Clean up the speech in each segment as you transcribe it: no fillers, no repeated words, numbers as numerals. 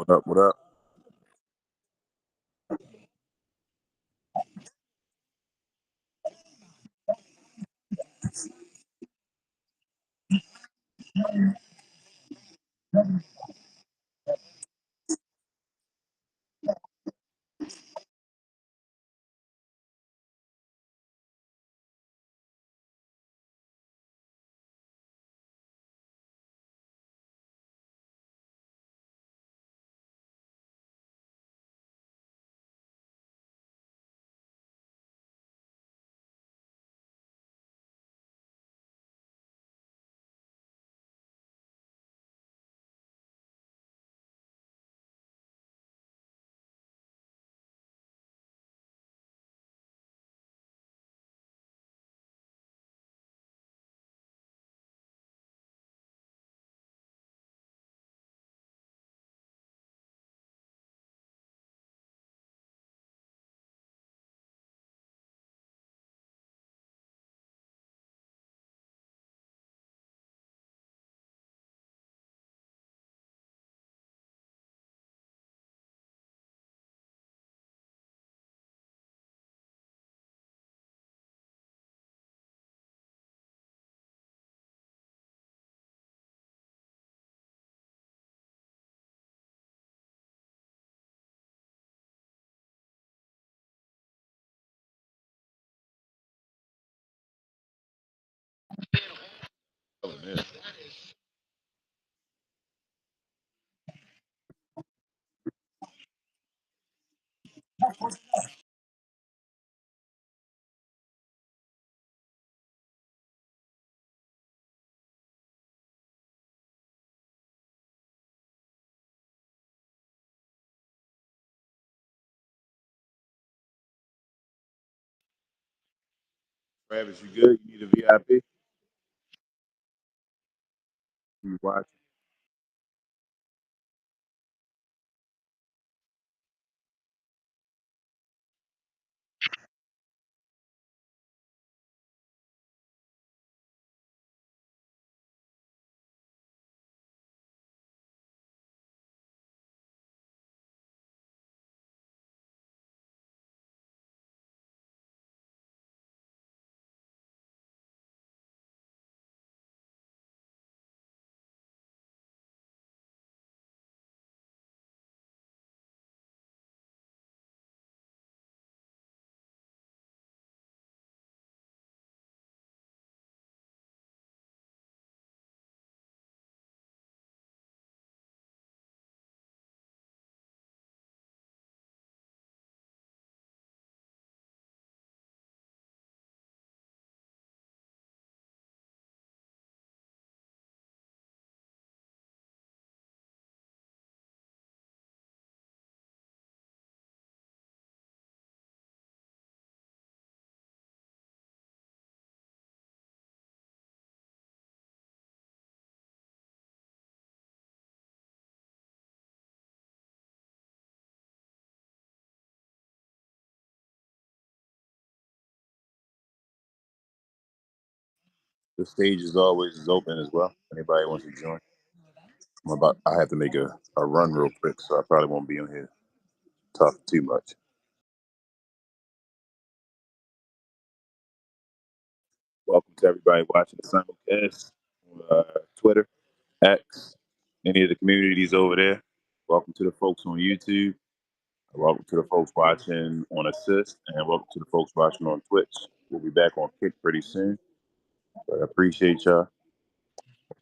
What up? What up? Oh, man. Travis, you good? You need a VIP? You watch? The stage is always is open as well. Anybody wants to join? I have to make a run real quick, so I probably won't be on here talking too much. Welcome to everybody watching the simulcast on Twitter, X, any of the communities over there. Welcome to the folks on YouTube. Welcome to the folks watching on Assist, and welcome to the folks watching on Twitch. We'll be back on Kick pretty soon. But I appreciate y'all.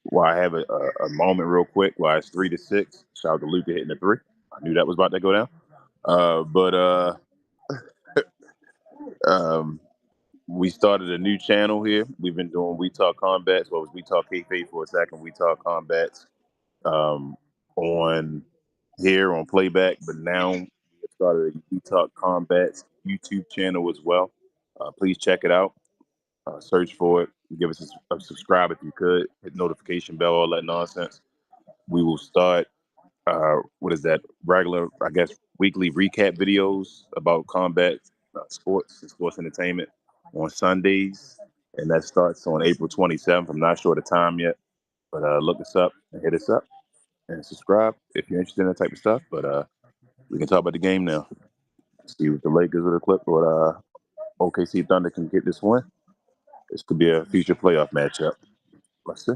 While I have a moment real quick, while it's 3-6, shout out to Luca hitting the three. I knew that was about to go down. But um, we started a new channel here. We've been doing We Talk Combats. Well, it was We Talk Kayfabe for a second. We Talk Combats um, on here on Playback, but now we have started a We Talk Combats YouTube channel as well. Please check it out. Search for it. Give us a subscribe if you could. Hit notification bell, all that nonsense. We will start. What is that? Regular, I guess, weekly recap videos about combat sports and sports entertainment on Sundays, and that starts on April 27th. I'm not sure the time yet, but look us up and hit us up. and subscribe if you're interested in that type of stuff. But we can talk about the game now. See what the Lakers or the Clip or OKC Thunder can get this win. This could be a future playoff matchup. Let's see.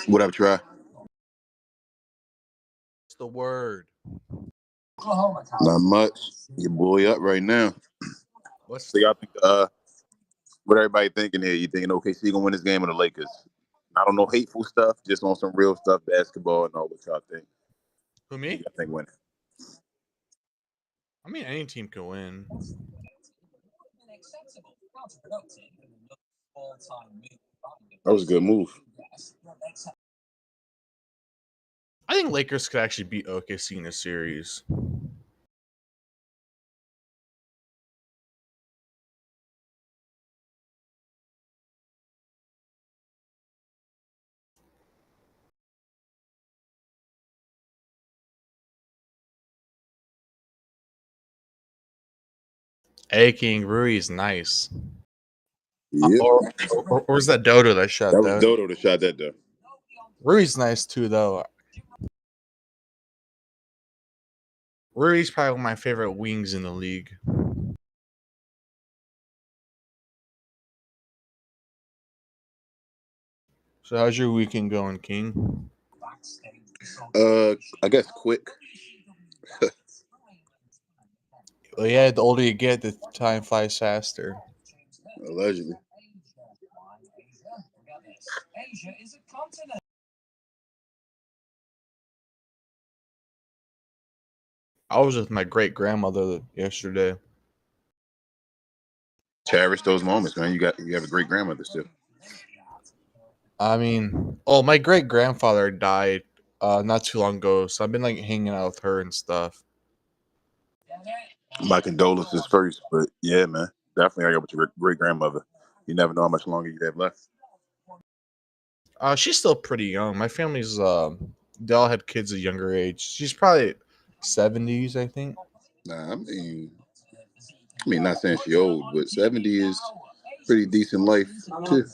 What up, Try? What's the word? Not much. Your boy up right now. What's So y'all think what everybody thinking here? You thinking OKC gonna win this game or the Lakers? I don't know hateful stuff, just on some real stuff, basketball and all. What y'all think? who, Who me? y'all think winning? I mean, any team can win. That was a good move. I think Lakers could actually beat OKC in a series. A King Rui is nice. Yep. Or where's that Dodo that shot That was that? Dodo that shot that though. Rui's nice too, though. Rui's probably one of my favorite wings in the league. So how's your weekend going, King? I guess quick. Well, yeah, the older you get, the time flies faster. Allegedly. I was with my great grandmother yesterday. Cherish those moments, man. You have a great grandmother still. I mean, my great grandfather died not too long ago, so I've been like hanging out with her and stuff. My condolences first, but yeah, man, definitely hang out with your great grandmother. You never know how much longer you have left. She's still pretty young. My family's they all had kids at a younger age. She's probably 70s, I think. Nah, I mean, not saying she old, but 70 is pretty decent life too.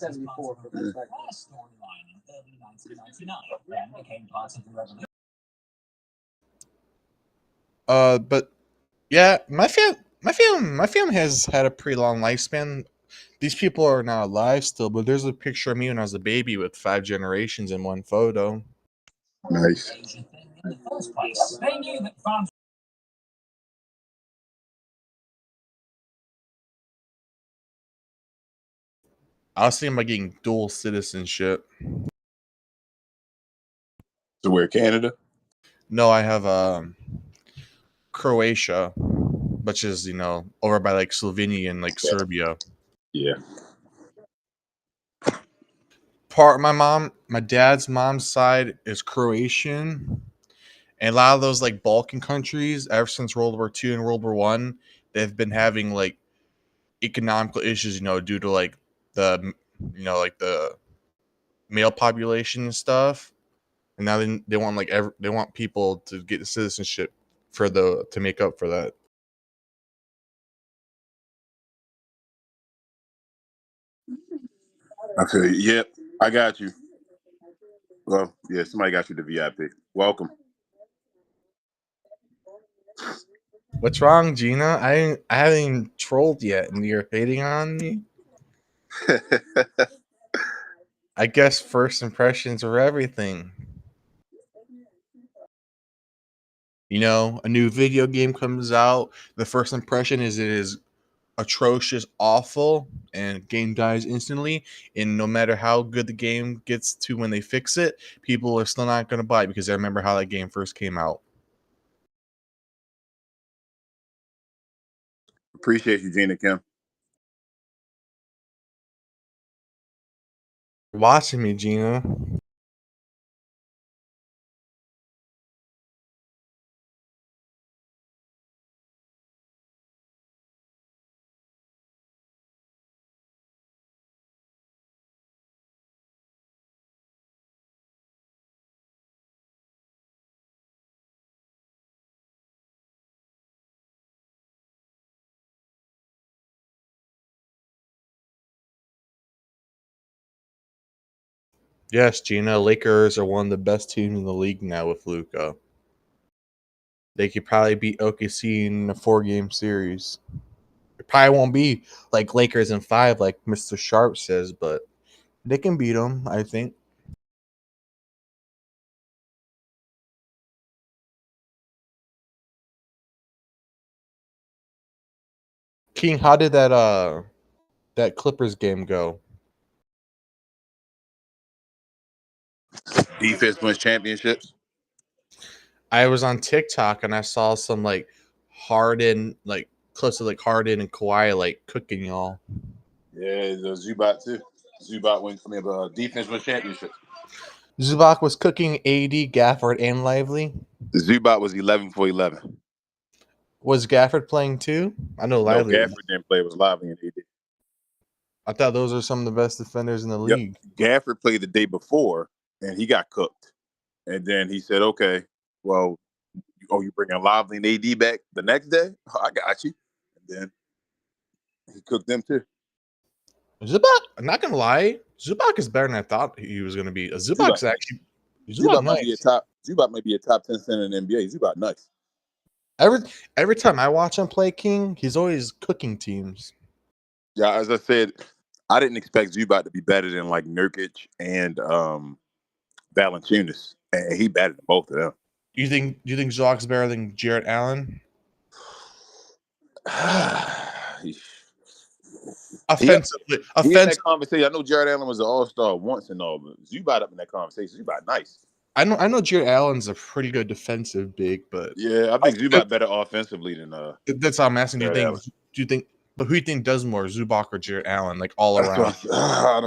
Yeah. But yeah, my family has had a pretty long lifespan. These people are not alive still, but there's a picture of me when I was a baby with 5 generations in one photo. Nice. I was thinking about getting dual citizenship. So we're Canada. No, I have Croatia, which is over by like Slovenia and like Serbia. Yeah. My dad's mom's side is Croatian, and a lot of those like Balkan countries, ever since World War II and World War One, they've been having like economical issues, due to like the like the male population and stuff. And now they want like they want people to get the citizenship to make up for that. Okay. Yep. I got you. Well, yeah, somebody got you the VIP. Welcome. What's wrong, Gina? I haven't even trolled yet, and you're hating on me. I guess first impressions are everything. A new video game comes out. The first impression is it is atrocious, awful, and game dies instantly. And no matter how good the game gets to when they fix it, people are still not going to buy it because they remember how that game first came out. Appreciate you, Gina Kim. You're watching me, Gina. Yes, Gina. Lakers are one of the best teams in the league now with Luca. They could probably beat OKC in a 4-game series. It probably won't be like Lakers in 5, like Mr. Sharp says, but they can beat them, I think. King, how did that Clippers game go? Defense wins championships. I was on TikTok and I saw some like Harden, like clips of like Harden and Kawhi like cooking y'all. Yeah, the Zubat too. Zubat wins. I mean, defense wins championships. Zubac was cooking AD, Gafford, and Lively. Zubat was 11 for 11. Was Gafford playing too? I know No, Lively Gafford was. didn't play. It was Lively and AD. I thought those are some of the best defenders in the Yep. league. Gafford played the day before, and he got cooked. And then he said, "Okay, well, you bringing Lively and AD back the next day? I got you." And then he cooked them too. Zubac, I'm not gonna lie, Zubac is better than I thought he was gonna be. Zubat, Zubac's actually Zubac Zubat might be a nice. top. Zubat might be a top 10 center in the NBA. Zubat nice. Every time I watch him play King, he's always cooking teams. Yeah, as I said, I didn't expect Zubat to be better than like Nurkic and Valanciunas, and he batted both of them. Do you think Zubac's better than Jarrett Allen? he, he up Offensively, he in that offensive. conversation. I know Jared Allen was an all-star once and all, but Zubat up in that conversation. Zubat nice. I know Jarrett Allen's a pretty good defensive big, but Yeah, I think Zubat better offensively than that's all I'm asking. Do you Jared think? Allen. Do you think? But who do you think does more, Zubac or Jarrett Allen? Like all That's around. what I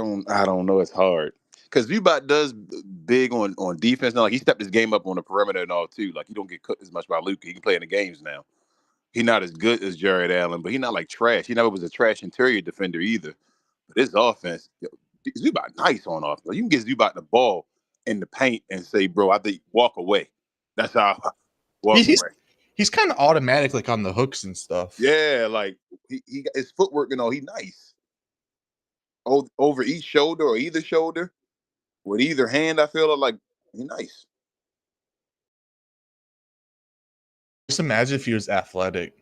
don't know. It's hard because Zubac does big on defense now. Like he stepped his game up on the perimeter and all too. Like he don't get cooked as much by Luka. He can play in the games now. He's not as good as Jared Allen, but he's not like trash. He never was a trash interior defender either. But his offense, Zubac nice on offense. Like, you can get Zubac the ball in the paint and say, "Bro, I think walk away." That's how I walk He's away. he's kind of automatic, like on the hooks and stuff. Yeah, like he got his footwork and all. He nice over each shoulder or either shoulder with either hand. I feel like he nice. Just imagine if he was athletic.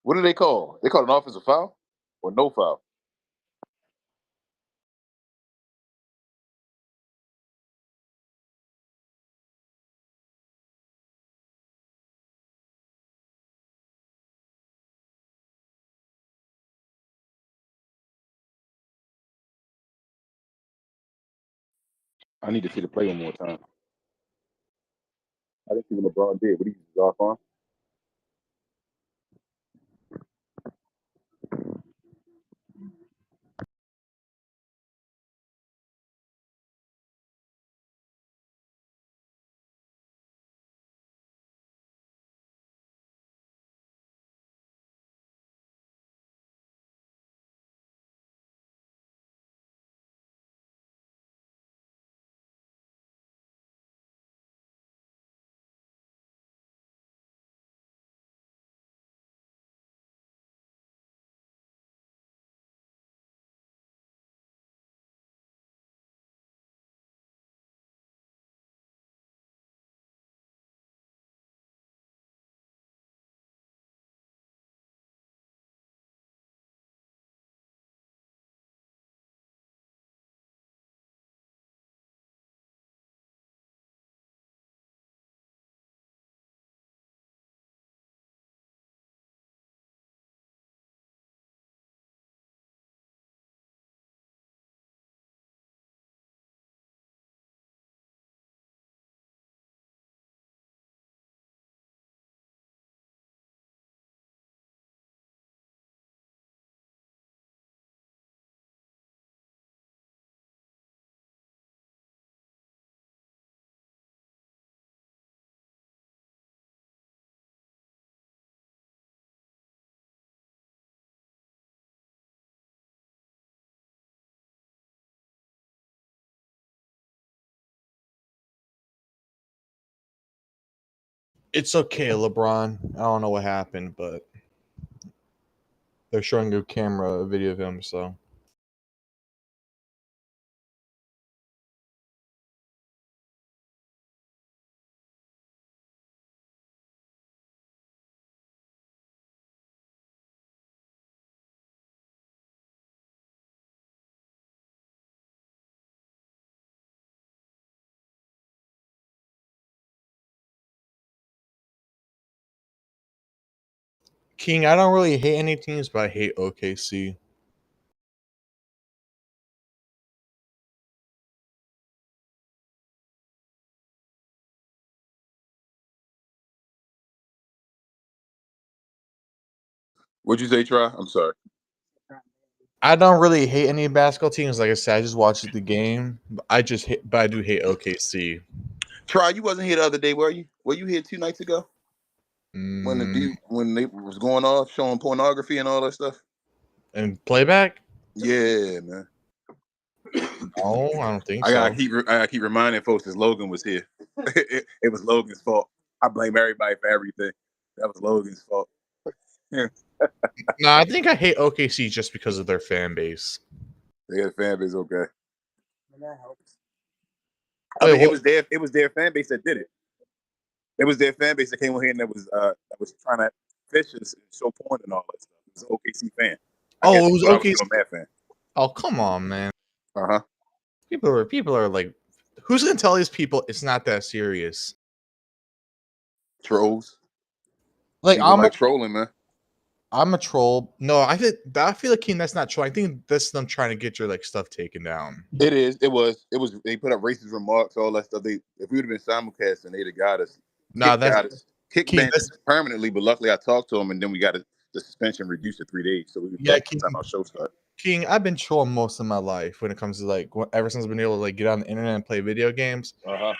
What do they call? They call it an offensive foul or no foul? I need to see the play one more time. I didn't see what LeBron did. What did he use off on? It's okay, LeBron. I don't know what happened, but they're showing a camera video of him, so. King, I don't really hate any teams, but I hate OKC. What'd you say, Try? I'm sorry. I don't really hate any basketball teams. Like I said, I just watched the game. But I do hate OKC. Try, you wasn't here the other day, were you? Were you here 2 nights ago when the Mm, dude when they was going off showing pornography and all that stuff? and Playback? Yeah, man. No, I don't think I so. gotta keep reminding folks that Logan was here. It was Logan's fault. I blame everybody for everything. That was Logan's fault. Yeah. No, I think I hate OKC just because of their fan base. Their fan base, okay. That helps. Wait, It what? was their fan base that did it. It was their fan base that came over here and that was trying to fish and show porn and all that stuff. It was an OKC fan. I guess Oh, it he was thought I was OKC. still a Mad fan. Oh, come on, man. Uh-huh. People are like, who's gonna tell these people it's not that serious? Trolls. Like People like trolling, man. I'm a troll. No, I feel like King, that's not true. I think that's them trying to get your like stuff taken down. It is. It was. They put up racist remarks, all that stuff. If we would have been simulcasting, they'd have got us. Nah, that's Kick King. banned us permanently. But luckily, I talked to them, and then we got it the suspension reduced to 3 days, so we was Yeah, back by the time our show started. King, I've been trolling most of my life when it comes to like ever since I've been able to like get on the internet and play video games. Uh-huh.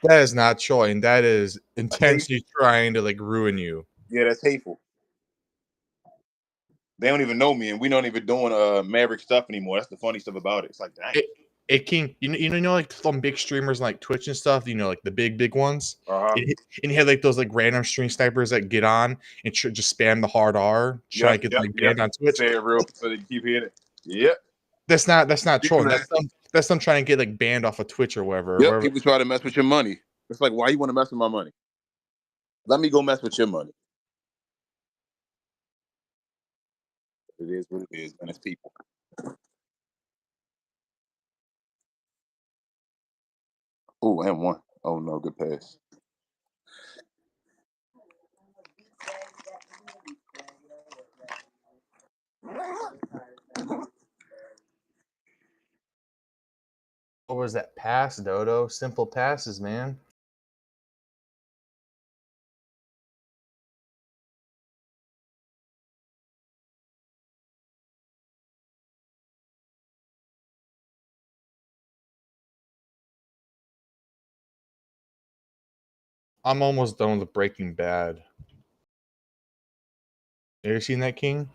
That is not trolling. That is That's hateful. intentionally trying to like ruin you. Yeah, that's hateful. They don't even know me, and we not even doing Maverick stuff anymore. That's the funny stuff about it. It's like, dang. King, like some big streamers like Twitch and stuff. Like the big ones. Uh-huh. And you have like those like random stream snipers that get on and just spam the hard R, try to get like banned on Twitch. Say it real, so they keep hearing it. Yep. That's not trolling. Man. That's them trying to get like banned off of Twitch or wherever. Yep. People try to mess with your money. It's like, why you want to mess with my money? Let me go mess with your money. It is what it is, man. It's people. Oh, and one. Oh no, good pass. What was that pass, Dodo? Simple passes, man. I'm almost done with Breaking Bad. Have you seen that, King?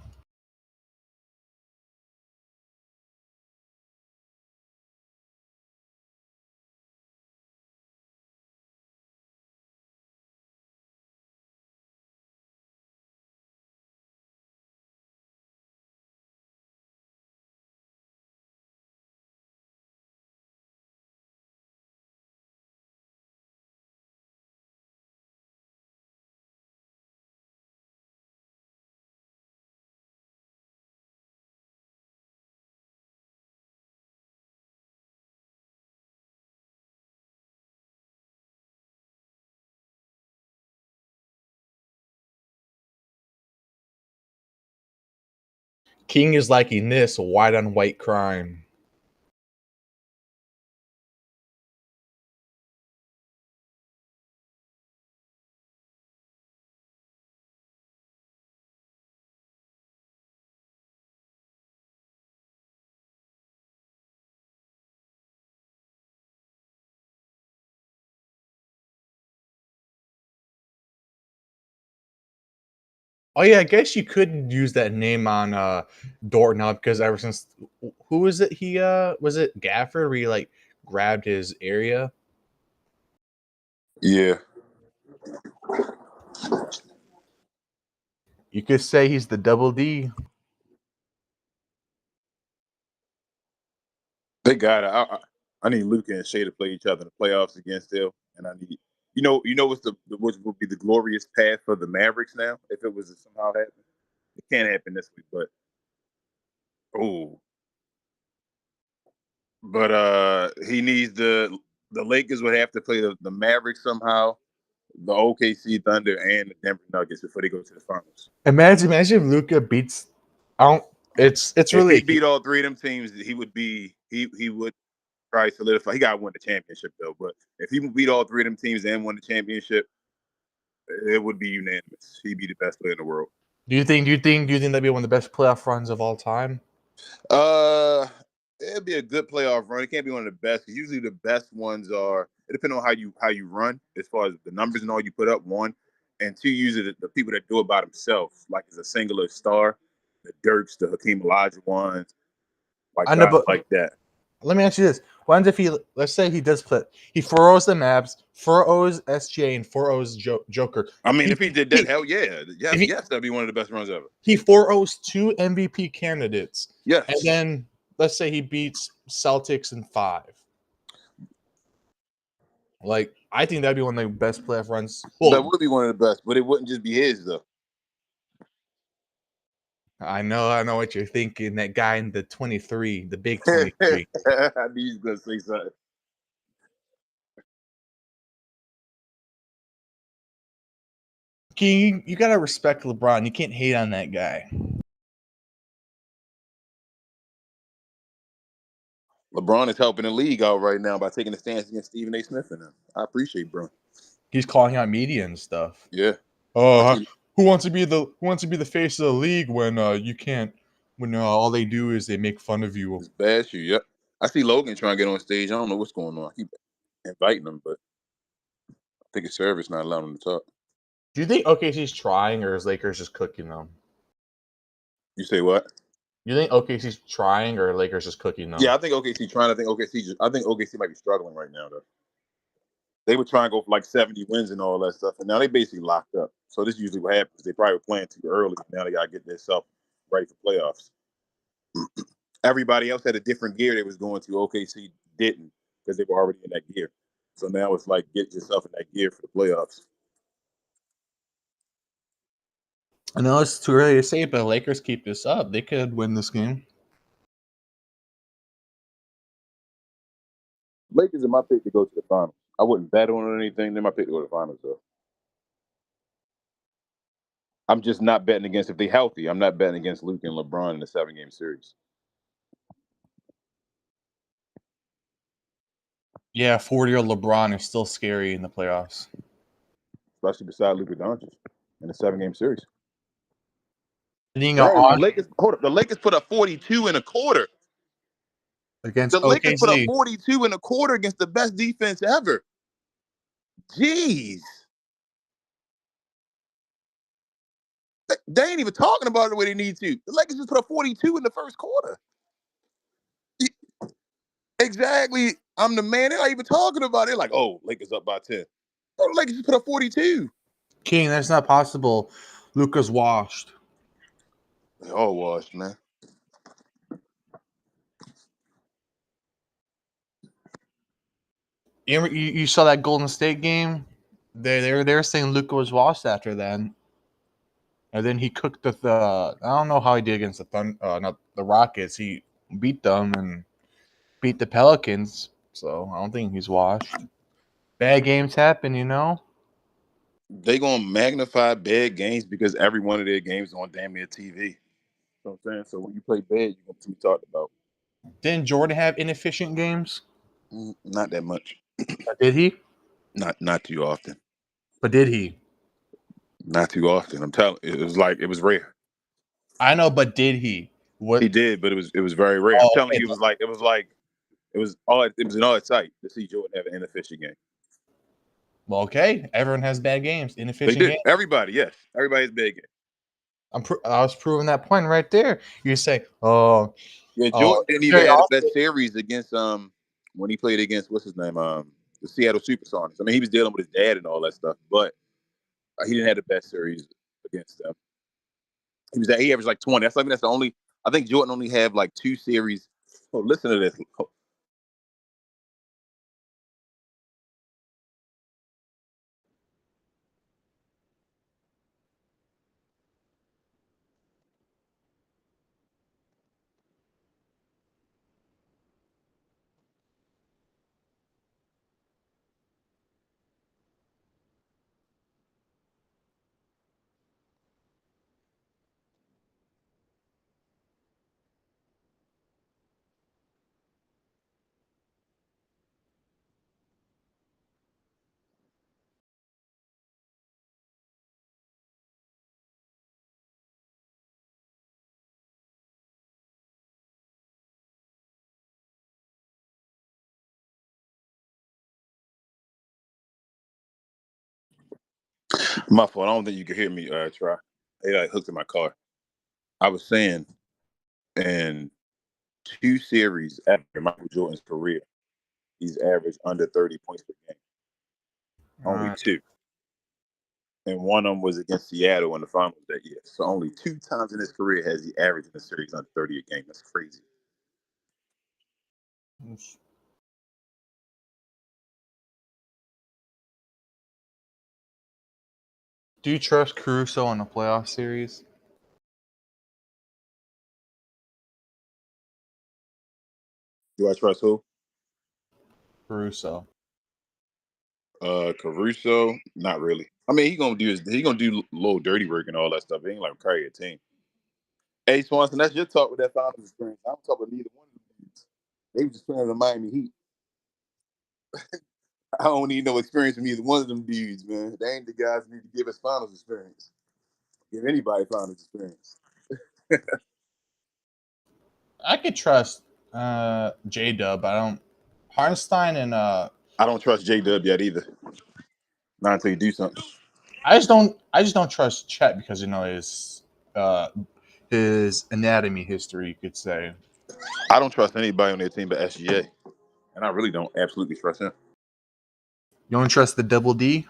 King is liking this white on white crime. Oh yeah, I guess you could use that name on Doorknob because ever since who was it? He was it Gafford where he like grabbed his area? Yeah. You could say he's the double D. They got it. I need Luca and Shea to play each other in the playoffs against them, and I need what's what would be the glorious path for the Mavericks now if it was to somehow happen. It can't happen this week, but oh, but he needs the Lakers would have to play the Mavericks somehow, the OKC Thunder, and the Denver Nuggets before they go to the finals. Imagine if Luca beats. I don't. It's If really he beat all three of them teams, he would try to solidify. He got to win the championship though. But if he beat all three of them teams and won the championship, it would be unanimous. He'd be the best player in the world. Do you think that'd be one of the best playoff runs of all time? It'd be a good playoff run. It can't be one of the best. Usually the best ones are. It depends on how you run as far as the numbers and all you put up. One, and two. Usually the people that do it by themselves, like as a singular star, the Dirks, the Hakeem Elijah ones, like I know, guys but like that. let me ask you this: what if let's say he does split, he 4-0s the Mavs, 4-0s SJ, and 4-0s Joker. I mean, if he did that, hell yeah, yes, that'd be one of the best runs ever. He 4-0s 2 MVP candidates. Yes, and then let's say he beats Celtics in 5. Like, I think that'd be one of the best playoff runs. Well, that would be one of the best, but it wouldn't just be his though. I know what you're thinking. That guy in the 23, the big 23. I knew he was gonna say something. You gotta respect LeBron. You can't hate on that guy. LeBron is helping the league out right now by taking a stance against Stephen A. Smith and them. I appreciate bro. He's calling out media and stuff. Yeah. Oh, Who wants to be the face of the league when you can't when all they do is they make fun of you? It's bad shit. Yep. I see Logan trying to get on stage. I don't know what's going on. He inviting him, but I think his service not allowing him to talk. Do you think OKC's trying or is Lakers just cooking them? You say what? Do you think OKC's trying or Lakers just cooking them? Yeah, I think OKC trying. I think OKC might be struggling right now though. They were trying to go for like 70 wins and all that stuff, and now they basically locked up. So this is usually what happens. They probably were playing too early. Now they gotta get themselves ready for playoffs. Everybody else had a different gear they was going to. OKC didn't because they were already in that gear. So now it's like get yourself in that gear for the playoffs. I know it's too early to say, but Lakers keep this up, they could win this game. Lakers are my pick to go to the finals. I wouldn't bet on it or anything. They're my pick to go to the finals though. I'm just not betting against if they're healthy. I'm not betting against Luke and LeBron in a 7-game series. Yeah, 40-year-old LeBron is still scary in the playoffs. Especially beside Luka Doncic in a 7-game series. Being Dang, on the Lakers put up 42 in a quarter. against The Lakers put up OKC. 42 in a quarter against the best defense ever. Jeez. They ain't even talking about it the way they need to. The Lakers just put up 42 in the first quarter. Exactly. I'm the man. They're not even talking about it. Like, oh, Lakers up by 10. Oh, the Lakers just put up 42. King, that's not possible. Luka's washed. They all washed, man. You saw that Golden State game? They were saying Luka was washed after that, and then he cooked the. I don't know how he did against not the Rockets. He beat them and beat the Pelicans, so I don't think he's washed. Bad games happen, you know. They gonna magnify bad games because every one of their games is on damn near TV. You know what I'm saying? So when you play bad, you're gonna be talked about. Didn't Jordan have inefficient games? Not that much. Did he? Not too often. But did he? Not too often. I'm telling you, it was rare. I know, but did he? He What? did, but it was very rare. I'm Oh, telling okay. you, it was an odd sight to see Jordan have an inefficient game. Well, okay. Everyone has bad games, They inefficient did. games. Everybody, yes. Everybody's bad game. I was proving that point right there. You say, oh, Yeah, oh, Jordan didn't it's even very have the often. best series against when he played against what's his name? The Seattle Supersonics. I mean, he was dealing with his dad and all that stuff, but he didn't have the best series against them. He averaged like 20. That's the only. I think Jordan only had like 2 series. Oh, listen to this. My fault. I don't think you can hear me. Try. They like hooked in my car. I was saying, in 2 series after Michael Jordan's career, he's averaged under 30 points per game. Only 2. And one of them was against Seattle in the finals that year. So only 2 times in his career has he averaged in a series under 30 a game. That's crazy. Do you trust Caruso in a playoff series? Do I trust who? Caruso. Caruso, not really. I mean, he gonna do little dirty work and all that stuff. He ain't like carry a team. Hey Swanson, that's your talk with that finals experience. I don't talk with neither one of them dudes. They was just playing the Miami Heat. I don't need no experience from either one of them dudes, man. They ain't the guys who need to give us finals experience. Give anybody finals experience. I could trust J Dub. I don't. Harnstein and I don't trust J Dub yet either. Not until you do something. I just don't. I just don't trust Chet because uh his anatomy history. You could say. I don't trust anybody on their team but SGA, and I really don't absolutely trust him. You don't trust the double D.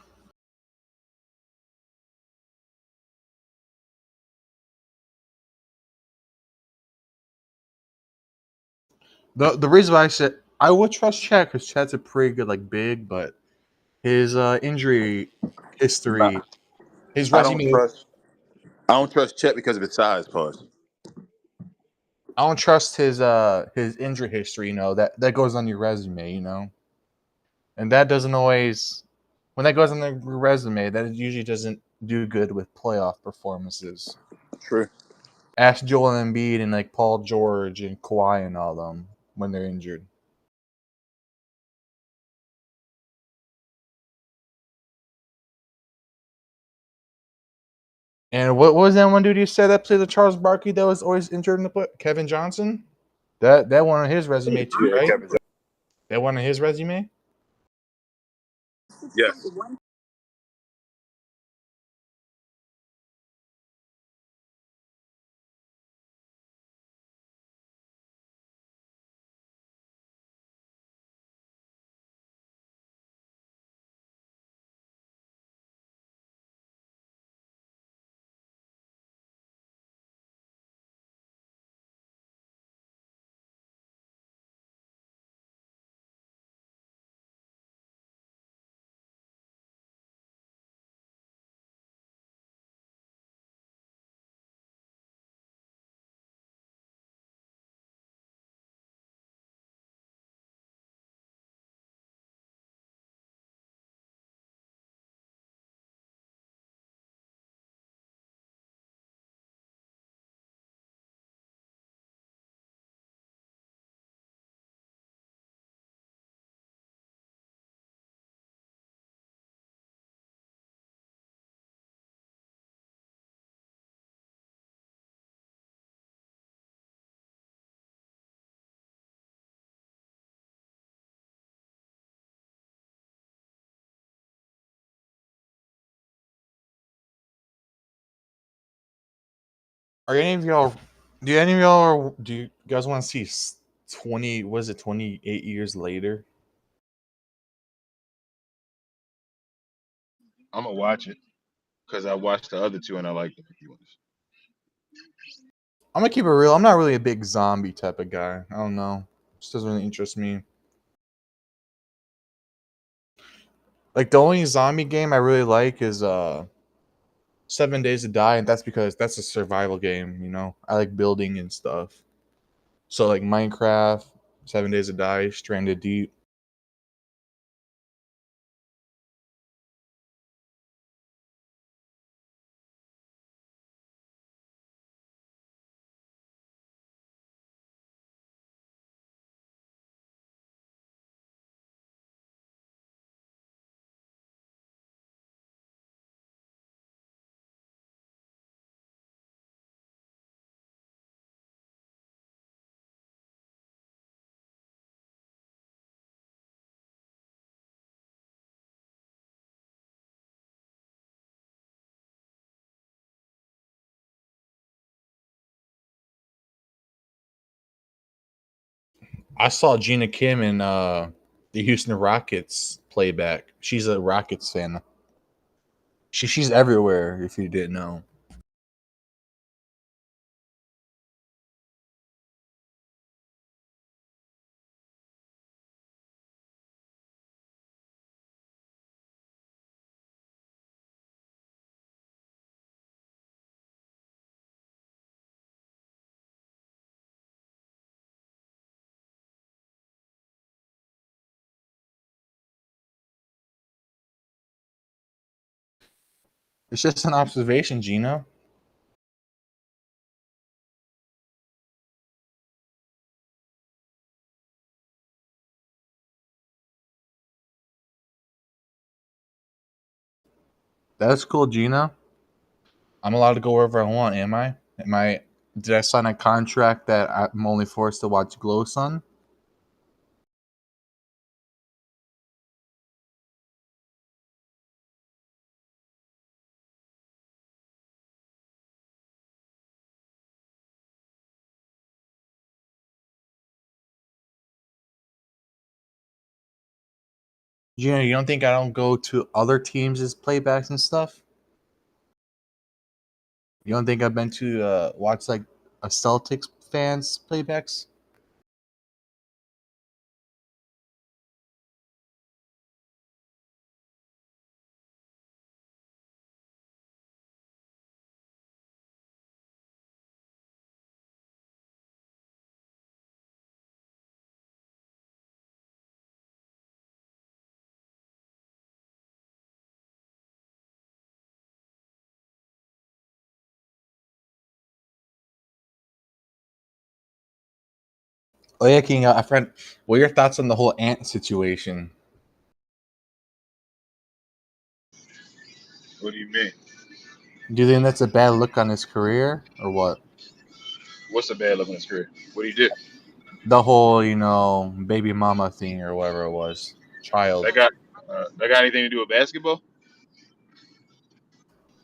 The reason why I said I would trust Chet because Chet's a pretty good like big, but his injury Nah, history, his I don't resume. trust. I don't trust Chet because of his size. Pause. I don't trust his injury history. You know that goes on your resume. You know, and that doesn't always when that goes on the resume, that usually doesn't do good with playoff performances. True. Ask Joel Embiid and like Paul George and Kawhi and all them when they're injured. And what was that one dude you said that played the Charles Barkley that was always injured in the play? Kevin Johnson? That one on his resume too, Yeah, right? Kevin. That one on his resume? Yes. Are any of y'all do any of y'all do you guys want to see 20 was it 28 years later? I'm gonna watch it because I watched the other two and I like the ones. I'm gonna keep it real. I'm not really a big zombie type of guy. I don't know. Just doesn't really interest me. Like the only zombie game I really like is 7 Days to Die, and that's because that's a survival game, you know. I like building and stuff. So like Minecraft, 7 Days to Die, Stranded Deep. I saw Gina Kim in the Houston Rockets playback. She's a Rockets fan. She's everywhere. If you didn't know, it's just an observation, Gina. That's cool, Gina. I'm allowed to go wherever I want, am I? Am I? Did I sign a contract that I'm only forced to watch Glow Sun? You don't think I don't go to other teams' playbacks and stuff? You don't think I've been to watch like a Celtics fans playbacks? Oh yeah, King. Friend, what are your thoughts on the whole Ant situation? What do you mean? Do you think that's a bad look on his career, or what? What's a bad look in his career? What do you do? The whole, baby mama thing or whatever it was, child. That got anything to do with basketball?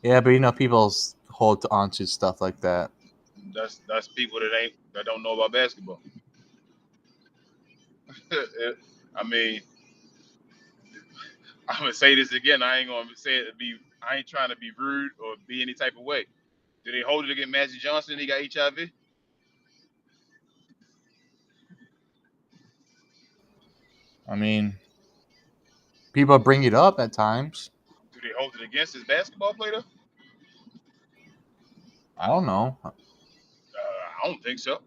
Yeah, but people hold on to stuff like that. That's people that don't know about basketball. I mean, I'm gonna say this again. I ain't gonna say it to be. I ain't trying to be rude or be any type of way. Did they hold it against Magic Johnson? He got HIV. I mean, people bring it up at times. Do they hold it against his basketball player? I don't know. I don't think so.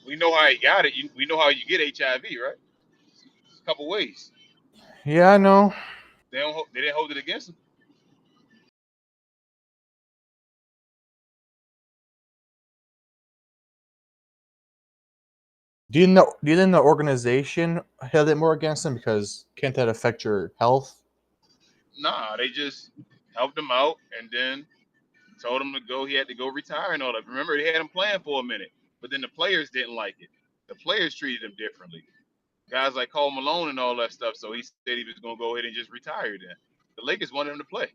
We know how he got it. We know how you get HIV, right? It's a couple ways. Yeah, I know. They didn't hold it against him. Do you think the organization held it more against him because can't that affect your health? Nah, they just helped him out and then told him to go. He had to go retire and all that. Remember, they had him playing for a minute, but then the players didn't like it. The players treated him differently. Guys like Cole Malone and all that stuff. So he said he was going to go ahead and just retire. Then the Lakers wanted him to play.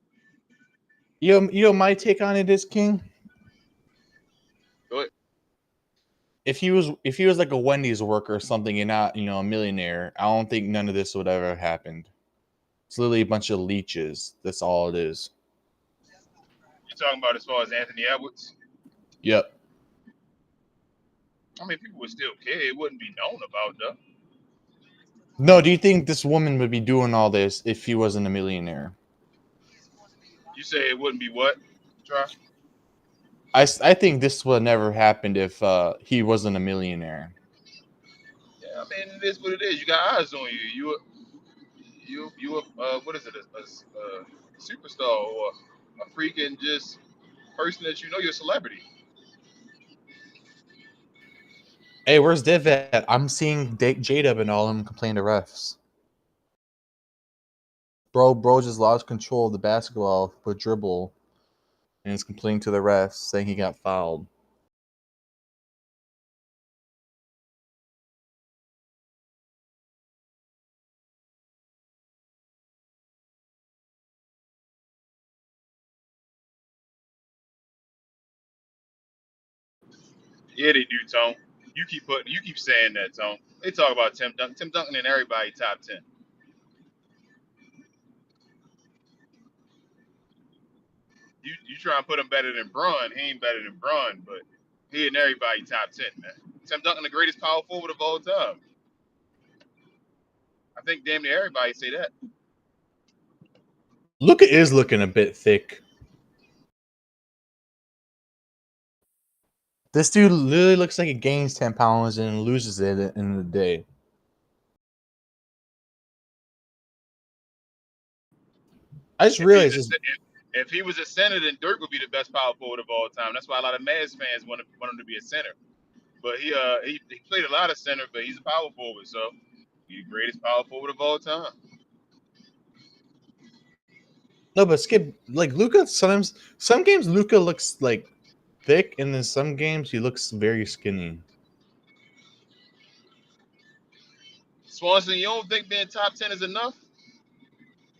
My take on it is, King. Go ahead. If he was like a Wendy's worker or something and not a millionaire, I don't think none of this would ever have happened. It's literally a bunch of leeches. That's all it is. You're talking about as far as Anthony Edwards. Yep. I mean, people would still care. It wouldn't be known about though. No, do you think this woman would be doing all this if he wasn't a millionaire? You say it wouldn't be what? Try. I think this would never happened if he wasn't a millionaire. Yeah, I mean, it is what it is. You got eyes on you. What is it? A superstar or a freaking just person that you know, you're a celebrity. Hey, where's Div at? I'm seeing J-Dub and all of them complain to refs. Bro just lost control of the basketball with dribble and is complaining to the refs saying he got fouled. Yeah, they do, Tone. You keep saying that, Tone. They talk about Tim Duncan. Tim Duncan and everybody top 10. You try and put him better than Braun. He ain't better than Braun, but he and everybody top 10, man. Tim Duncan, the greatest power forward of all time. I think damn near everybody say that. Luka is looking a bit thick. This dude literally looks like he gains 10 pounds and loses it at the end of the day. I just If he's realized a, this. if he was a center, then Dirk would be the best power forward of all time. That's why a lot of Mavs fans want him to be a center. But he played a lot of center, but he's a power forward, so he's the greatest power forward of all time. No, but Skip, like Luca, sometimes some games Luca looks like thick, and then some games he looks very skinny. Swanson, you don't think being top 10 is enough?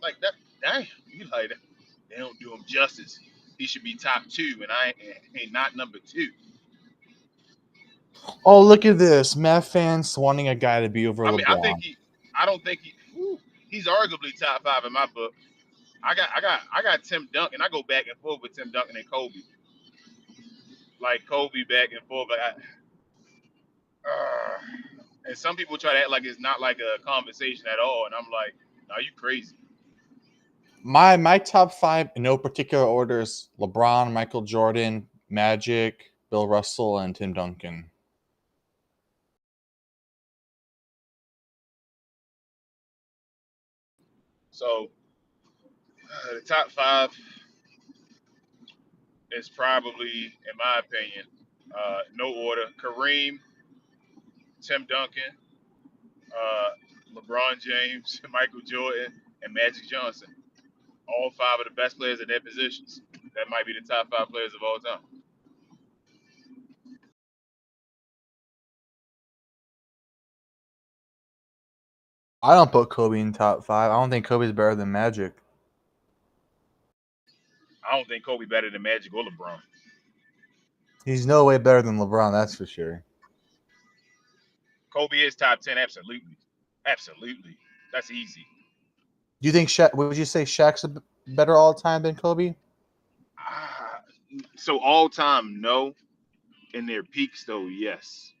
Like that, dang, you like that. They don't do him justice. He should be top two, and I ain't not number two. Oh, look at this. Matt fans wanting a guy to be over I mean, LeBron. I don't think he's arguably top five in my book. I got Tim Duncan. I go back and forth with Tim Duncan and Kobe. Like Kobe back and forth. And some people try to act like it's not like a conversation at all, and I'm like, no, you crazy. My top five in no particular order is LeBron, Michael Jordan, Magic, Bill Russell, and Tim Duncan. So the top five is probably, in my opinion, no order: Kareem, Tim Duncan, LeBron James, Michael Jordan, and Magic Johnson. All five of the best players at their positions. That might be the top five players of all time. I don't put Kobe in top five. I don't think Kobe's better than Magic. I don't think Kobe better than Magic or LeBron. He's no way better than LeBron, that's for sure. Kobe is top 10, absolutely. Absolutely. That's easy. Do you think Shaq? Would you say Shaq's better all time than Kobe? Ah, so all time, no. In their peaks, though, yes.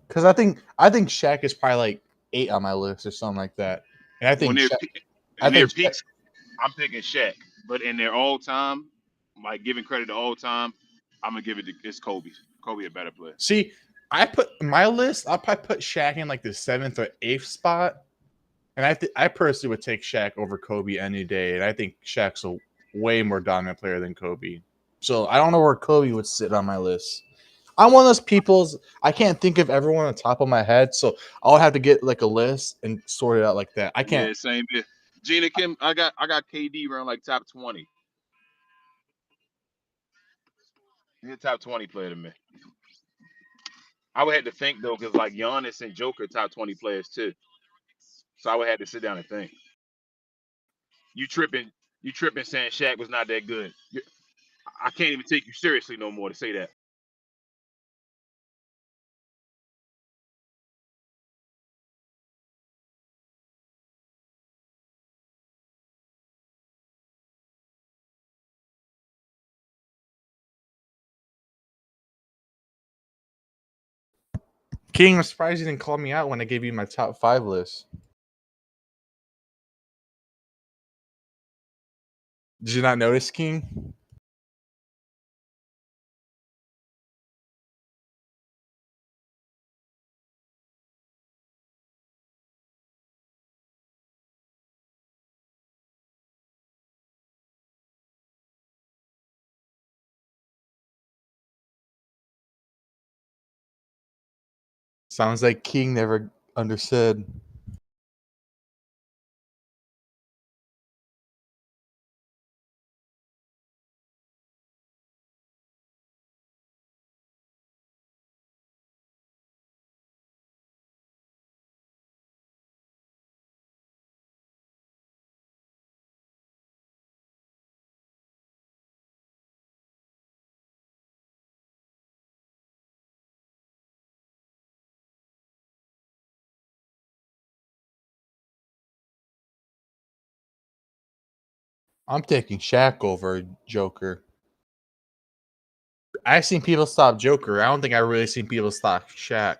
Because I think Shaq is probably like 8 on my list or something like that. And I When think they're Shaq, I in their think Shaq, peaks, I'm picking Shaq. But in their all time, like giving credit to all time, I'm gonna give it to it's Kobe. Kobe a better player. see, I put my list. I'll probably put Shaq in like the 7th or 8th spot, and I personally would take Shaq over Kobe any day. And I think Shaq's a way more dominant player than Kobe. So I don't know where Kobe would sit on my list. I'm one of those people's. I can't think of everyone on the top of my head, so I'll have to get like a list and sort it out like that. I can't. Yeah, same here. Gina Kim, I got KD around like top 20. He's a top 20 player to me. I would have to think though, because like Giannis and Joker top 20 players too. So I would have to sit down and think. You tripping? You tripping? Saying Shaq was not that good? I can't even take you seriously no more to say that. King, I'm surprised you didn't call me out when I gave you my top 5 list. Did you not notice, King? Sounds like King never understood. I'm taking Shaq over Joker. I've seen people stop Joker. I don't think I really seen people stop Shaq.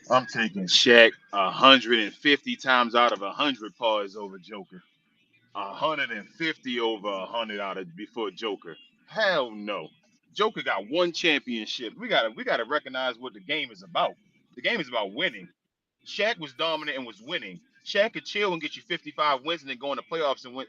I'm taking Shaq 150 times out of 100 pars over Joker. 150 over 100 out of before Joker. Hell no. Joker got one championship. We gotta recognize what the game is about. The game is about winning. Shaq was dominant and was winning. Shaq could chill and get you 55 wins and then go in the playoffs and win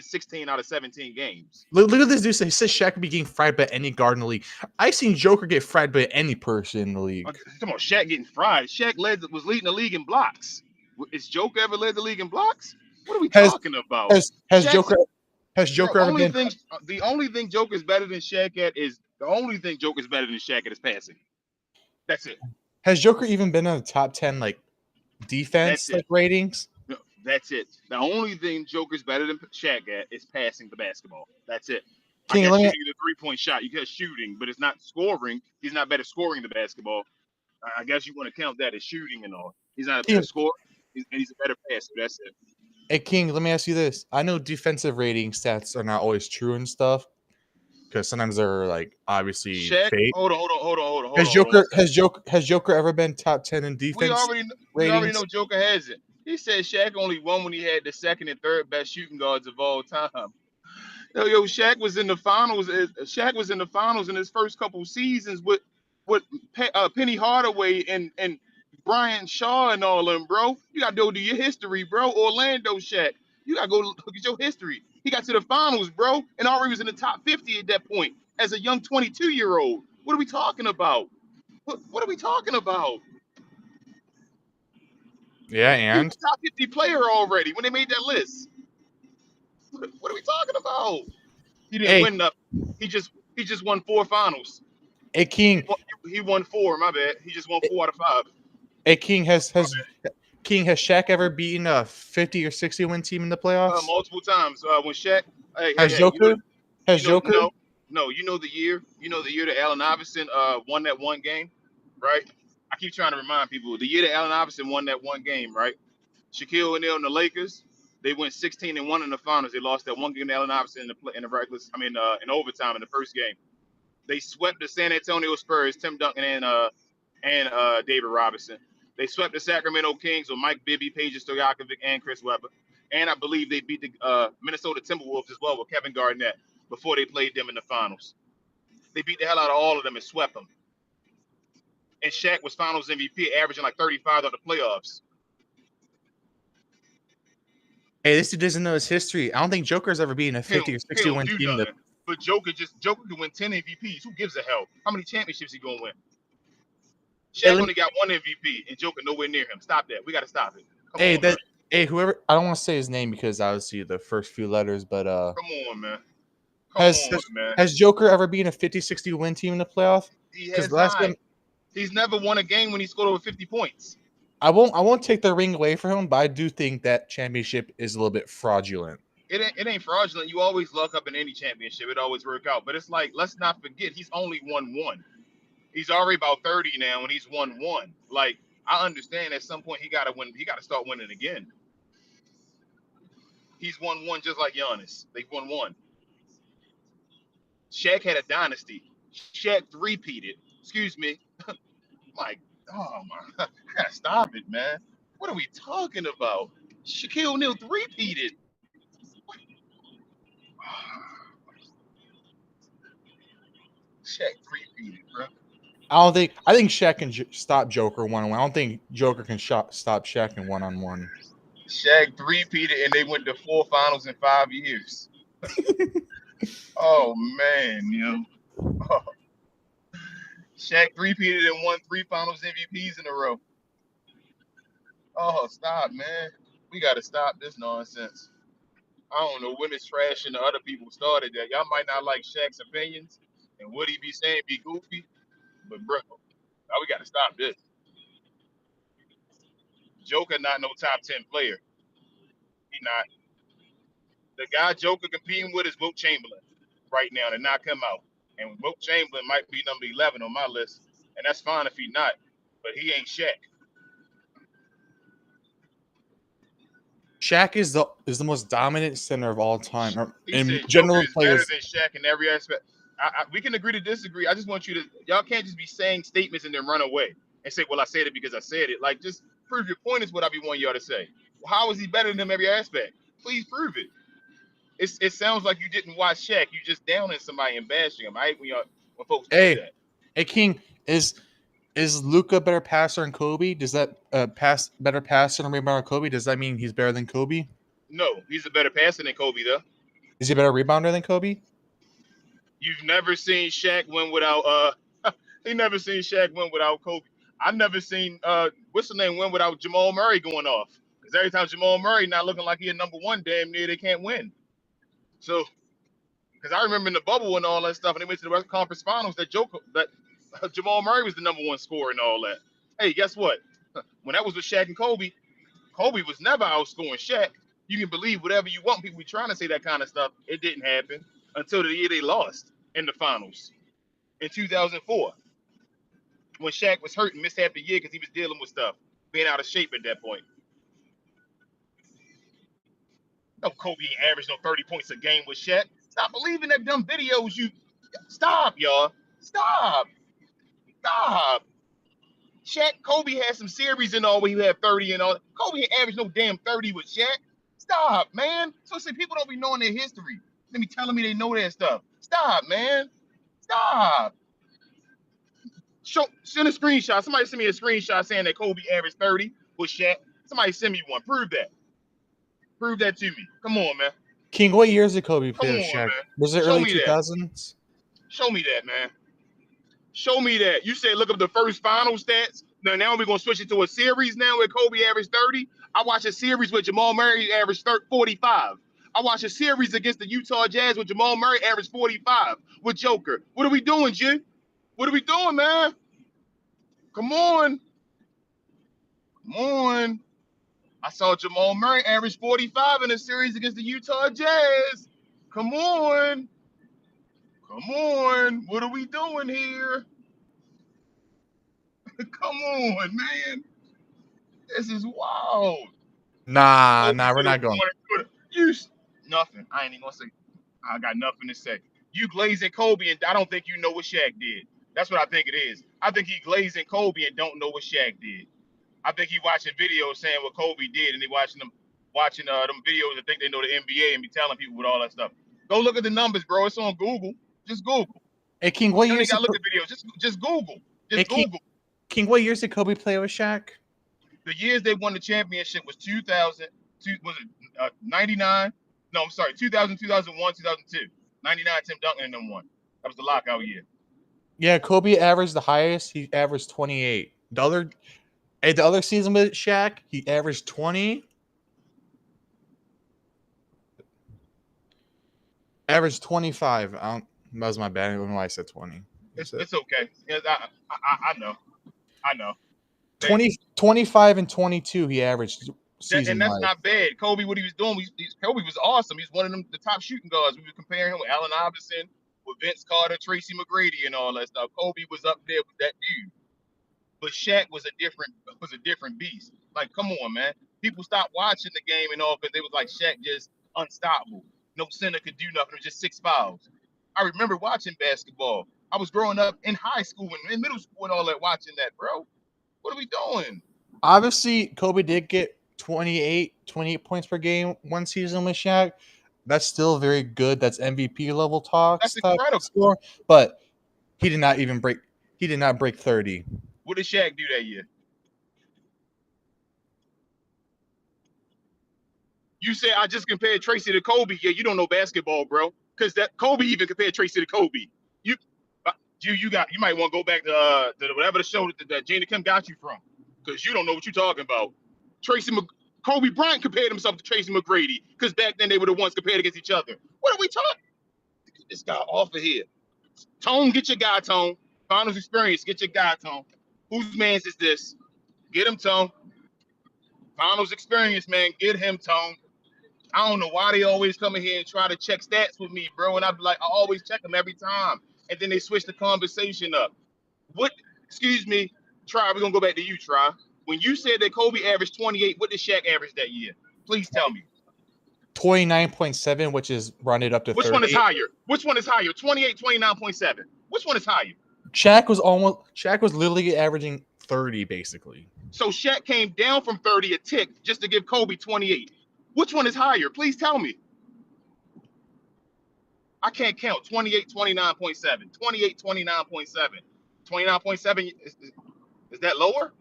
16 out of 17 games. Look at this dude. He says Shaq could be getting fried by any guard in the league. I've seen Joker get fried by any person in the league. Come on, Shaq getting fried. Shaq was leading the league in blocks. Is Joker ever led the league in blocks? What are we Has talking about? has Shaq's Joker Has Bro, Joker ever been? the only thing Joker's better than Shaq at is the only thing Joker's better than Shaq at is passing. That's it. Has Joker even been in the top 10 like That's defense it. like ratings? No, that's it. The only thing Joker's better than Shaq at is passing the basketball. That's it. I King, guess let me shooting the 3-point shot. You get shooting, but it's not scoring. He's not better scoring the basketball. I guess you want to count that as shooting and all. He's not a better King, scorer, and he's a better passer. That's it. hey King, let me ask you this. I know defensive rating stats are not always true and stuff because sometimes they're like obviously Shaq, fake. one second. Has Joker ever been top 10 in We defense already we already ratings? know Joker has it. He said Shaq only won when he had the second and third best shooting guards of all time. Shaq was in the finals. Shaq was in the finals in his first couple seasons with Penny Hardaway and Brian Shaw and all them, bro. You gotta go to your history, bro. Orlando Shaq. You gotta go look at your history. He got to the finals, bro, and already was in the top 50 at that point as a young 22-year-old. What are we talking about? What are we talking about? Yeah, He was and a top 50 player already when they made that list. What are we talking about? He didn't hey, win nothing. He just won 4 finals. hey He King, won, he won 4. My bad. He just won 4 out of 5. hey King My has Shaq ever beaten a 50 or 60 win team in the bad. playoffs? Multiple times. When Shaq, Has hey, Joker? Has Joker? no, you know the year that Allen Iverson won that one game, right? I keep trying to remind people the year that Allen Iverson won that one game, right? Shaquille O'Neal and the Lakers, they went 16-1 in the finals. They lost that one game to Allen Iverson in the regular, in overtime in the first game. They swept the San Antonio Spurs, Tim Duncan and David Robinson. They swept the Sacramento Kings with Mike Bibby, Peja Stojakovic, and Chris Webber. And I believe they beat the Minnesota Timberwolves as well with Kevin Garnett before they played them in the finals. They beat the hell out of all of them and swept them. And Shaq was Finals MVP, averaging like 35 of the playoffs. Hey, this dude doesn't know his history. I don't think Joker's ever beaten a He don't, 50 or he 60 don't win do team. nothing. But Joker can win 10 MVPs. Who gives a hell? How many championships he gonna win? Hey, Shaq only got one MVP, and Joker nowhere near him. Stop that. We got to stop it. Come hey, on, man. that hey, whoever I don't want to say his name because obviously the first few letters, but Come on, man. Come has on, man. has Joker ever been a 50, 60 win team in the playoff? He Because has the last not. time He's never won a game when he scored over 50 points. I won't take the ring away from him, but I do think that championship is a little bit fraudulent. It ain't fraudulent. You always luck up in any championship. It always work out. But it's like, let's not forget, he's only won one. He's already about 30 now, and he's won one. Like, I understand at some point he got to win. He got to start winning again. He's won one just like Giannis. They've won one. Shaq had a dynasty. Shaq three-peated. Excuse me. Like, oh my, I gotta stop it, man. What are we talking about? Shaquille O'Neal three-peated. Shaq three-peated, bro. I think Shaq can stop Joker 1-on-1. I don't think Joker can stop Shaq in 1-on-1. Shaq three-peated, and they went to 4 finals in 5 years. Oh man, Oh. Shaq three-peated and won 3 finals MVPs in a row. Oh, stop, man. We gotta stop this nonsense. I don't know when this trash and the other people started that. Y'all might not like Shaq's opinions and what he be saying be goofy, but bro, now we gotta stop this. Joker not no top 10 player. He not. The guy Joker competing with is Wilt Chamberlain right now to knock him out. And Wilt Chamberlain might be number 11 on my list, and that's fine if he not. But he ain't Shaq. Shaq is the most dominant center of all time. He In said Joker general is better players, than Shaq in every aspect. We can agree to disagree. I just want you to, y'all can't just be saying statements and then run away and say, well, I said it because I said it. Like, just prove your point is what I be wanting y'all to say. Well, how is he better than him every aspect? Please prove it. It sounds like you didn't watch Shaq. You just downing somebody and bashing him. I hate when folks do hey, that. hey King, is Luca better passer than Kobe? Does that better passer and rebounder than Kobe? Does that mean he's better than Kobe? No, he's a better passer than Kobe, though. Is he a better rebounder than Kobe? You've never seen Shaq win without he never seen Shaq win without Kobe. I've never seen what's the name win without Jamal Murray going off. Because every time Jamal Murray not looking like he a number one, damn near they can't win. So, because I remember in the bubble and all that stuff, and they went to the Western Conference Finals, that Jamal Murray was the number one scorer and all that. Hey, guess what? When that was with Shaq and Kobe, Kobe was never outscoring Shaq. You can believe whatever you want. People be trying to say that kind of stuff. It didn't happen until the year they lost in the finals in 2004 when Shaq was hurt and missed half the year because he was dealing with stuff, being out of shape at that point. No, Kobe ain't averaged no 30 points a game with Shaq. Stop believing that dumb videos you. Stop, y'all. Stop. Stop. Shaq, Kobe had some series and all where he had 30 and all. Kobe ain't averaged no damn 30 with Shaq. Stop, man. So say people don't be knowing their history. They be telling me they know that stuff. Stop, man. Stop. Send a screenshot. Somebody send me a screenshot saying that Kobe averaged 30 with Shaq. Somebody send me one. Prove that. Prove that to me. Come on, man. King, what years did Kobe Come play with on, Shaq? man. Was it Show early me that. 2000s? Show me that, man. Show me that. You said look up the first final stats. Now we're going to switch it to a series now where Kobe averaged 30. I watched a series with Jamal Murray averaged 45. I watched a series against the Utah Jazz with Jamal Murray averaged 45 with Joker. What are we doing, G? What are we doing, man? Come on. Come on. I saw Jamal Murray average 45 in a series against the Utah Jazz. Come on. Come on. What are we doing here? Come on, man. This is wild. Nah, Kobe we're could have not going. won it. You nothing. I ain't even gonna say. I got nothing to say. You glazing Kobe, and I don't think you know what Shaq did. That's what I think it is. I think he glazing Kobe and don't know what Shaq did. I think he watching videos saying what Kobe did, and they watching them videos and think they know the NBA and be telling people with all that stuff. Go look at the numbers, bro. It's on Google. Just Google. Hey, King, what You don't even years gotta did look at videos. Just Google. Hey, Just Google. King, what years did Kobe play with Shaq? The years they won the championship was 2000, was it 99? No, I'm sorry, 2000, 2001, 2002. 99, Tim Duncan and them won. That was the lockout year. Yeah, Kobe averaged the highest. He averaged 28. The other season with Shaq, he averaged 20. Averaged 25. That was my bad. I don't know why I said 20. It's okay. Yeah, I know. I know. 25 and 22 he averaged season And that's wide. not bad. Kobe, what he was doing, Kobe was awesome. He's one of the top shooting guards. We were comparing him with Allen Iverson, with Vince Carter, Tracy McGrady, and all that stuff. Kobe was up there with that dude. But Shaq was a different beast. Like, come on, man. People stopped watching the game and all because they was like Shaq just unstoppable. No center could do nothing. It was just 6 fouls. I remember watching basketball. I was growing up in high school and in middle school and all that watching that, bro. What are we doing? Obviously, Kobe did get 28 points per game one season with Shaq. That's still very good. That's MVP level talks. That's incredible. Score, but he did not break 30. What did Shaq do that year? You say I just compared Tracy to Kobe. Yeah, you don't know basketball, bro. Because that Kobe even compared Tracy to Kobe. You might want to go back to whatever the show that Jada Kim got you from, because you don't know what you're talking about. Kobe Bryant compared himself to Tracy McGrady because back then they were the ones compared against each other. What are we talking? Get this guy off of here. Tone, get your guy, Tone. Finals experience, get your guy, Tone. Whose man's is this? Get him, Tone. Finals experience, man. Get him, Tone. I don't know why they always come in here and try to check stats with me, bro. And I be like, I always check them every time. And then they switch the conversation up. What? Excuse me, Try. We're gonna go back to you, Try. When you said that Kobe averaged 28, what did Shaq average that year? Please tell me. 29.7, which is rounded up to 30. Which one is higher? Which one is higher? 28, 29.7. Which one is higher? Shaq was literally averaging 30 basically. So Shaq came down from 30 a tick just to give Kobe 28. Which one is higher? Please tell me. I can't count. 28, 29.7. 28, 29.7. 29.7 is that lower?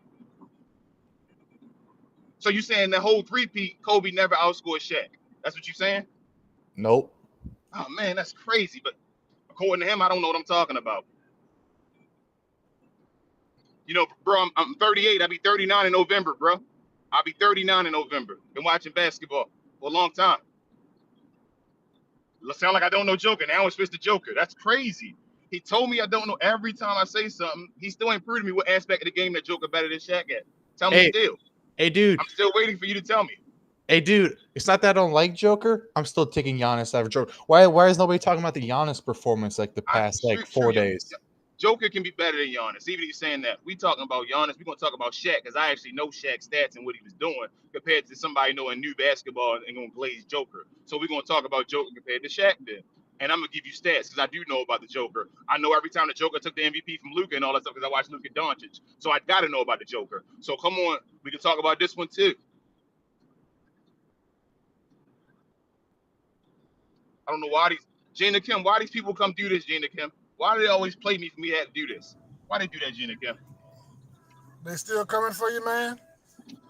So you saying the whole three-peat, Kobe never outscored Shaq? That's what you saying? Nope. Oh man, that's crazy. But according to him, I don't know what I'm talking about. You know, bro, I'm 38. I'll be 39 in November, bro. I'll be 39 in November. Been watching basketball for a long time. Sound like I don't know Joker. Now it's Mr. Joker. That's crazy. He told me I don't know every time I say something. He still ain't proved to me what aspect of the game that Joker better than Shaq at. Tell me Hey, still. hey, dude. I'm still waiting for you to tell me. Hey, dude. It's not that I don't like Joker. I'm still taking Giannis over Joker. Why is nobody talking about the Giannis performance like the past like 4 days? Joker can be better than Giannis. Even if you're saying that, we talking about Giannis. We're gonna talk about Shaq because I actually know Shaq's stats and what he was doing compared to somebody knowing new basketball and gonna glaze Joker. So we're gonna talk about Joker compared to Shaq then. And I'm gonna give you stats because I do know about the Joker. I know every time the Joker took the MVP from Luka and all that stuff because I watched Luka Doncic. So I gotta know about the Joker. So come on, we can talk about this one too. I don't know why Gina Kim, why these people come do this, Gina Kim? Why do they always play me for me to have to do this? Why they do that, Gina Kim? They still coming for you, man?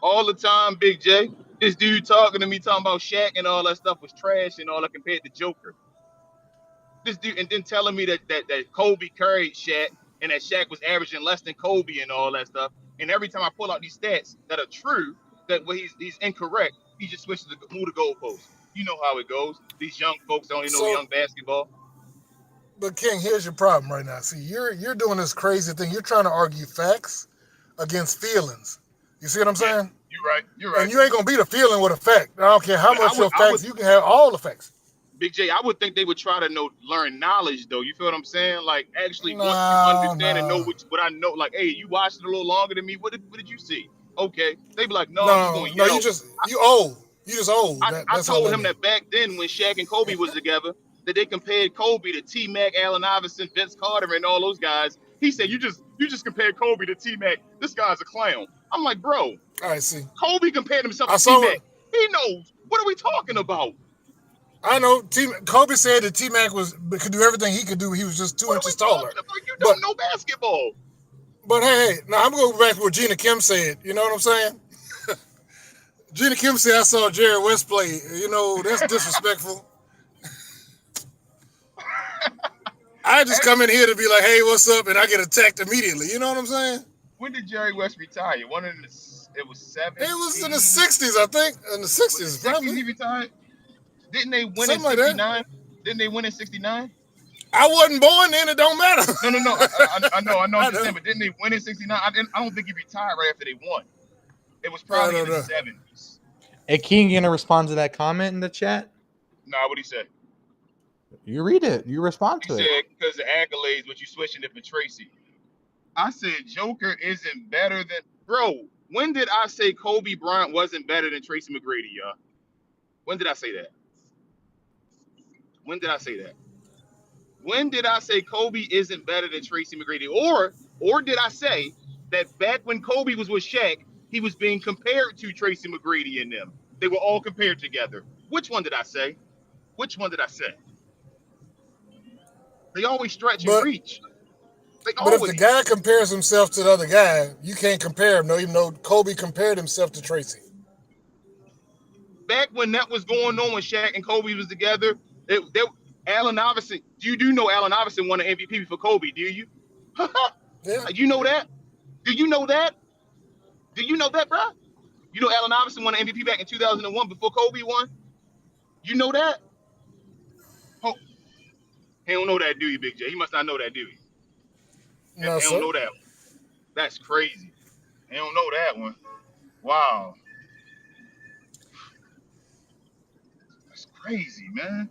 All the time, Big J. This dude talking to me, talking about Shaq and all that stuff was trash and all that compared to Joker. This dude, and then telling me that Kobe carried Shaq and that Shaq was averaging less than Kobe and all that stuff. And every time I pull out these stats that are true, that when he's incorrect, he just switches to move the goalposts. You know how it goes. These young folks don't even know young basketball. But King, here's your problem right now. See, you're doing this crazy thing. You're trying to argue facts against feelings. You see what I'm saying? You're right. And you ain't gonna beat a feeling with a fact. I don't care how much your facts. You can have all the facts. Big J, I would think they would try to learn knowledge though. You feel what I'm saying? Like actually, once you understand and know what I know, like, hey, you watched it a little longer than me. What did you see? Okay, they be like, you old. You just old. I told him that back then when Shaq and Kobe was together, that they compared Kobe to T-Mac, Allen Iverson, Vince Carter, and all those guys. He said, you just compared Kobe to T-Mac. This guy's a clown. I'm like, bro. I see. Kobe compared himself to T-Mac. He knows. What are we talking about? I know. Kobe said that T-Mac could do everything he could do. He was just 2 inches taller. You don't know basketball. But hey, now I'm going to go back to what Gina Kim said. You know what I'm saying? Gina Kim said, I saw Jerry West play. You know, that's disrespectful. I just come in here to be like, hey, what's up? And I get attacked immediately. You know what I'm saying? When did Jerry West retire? It was 70. It was in the 60s, I think. In the 60s, probably. He retired? Didn't they win in 69? Like didn't they win in 69? I wasn't born then. It don't matter. No. I know. I'm just saying, but didn't they win in 69? I don't think he retired right after they won. It was probably in the 70s. Hey, King, you gonna respond to that comment in the chat? Nah, what'd he say? You read it. You respond to it. He said, because the accolades, but you switching it for Tracy. I said Joker isn't better than... Bro, when did I say Kobe Bryant wasn't better than Tracy McGrady, y'all? When did I say that? When did I say that? When did I say Kobe isn't better than Tracy McGrady? Or did I say that back when Kobe was with Shaq, he was being compared to Tracy McGrady and them? They were all compared together. Which one did I say? Which one did I say? They always stretch and reach. But if the guy compares himself to the other guy, you can't compare him. No, even though Kobe compared himself to Tracy. Back when that was going on when Shaq and Kobe was together, Allen Iverson, you do know Allen Iverson won an MVP for Kobe, do you? Yeah. You know that? Do you know that? Do you know that, bro? You know Allen Iverson won an MVP back in 2001 before Kobe won? You know that? Oh, he don't know that, do you, Big J? He must not know that, do he? No, he don't know that one. That's crazy. He don't know that one. Wow. That's crazy, man.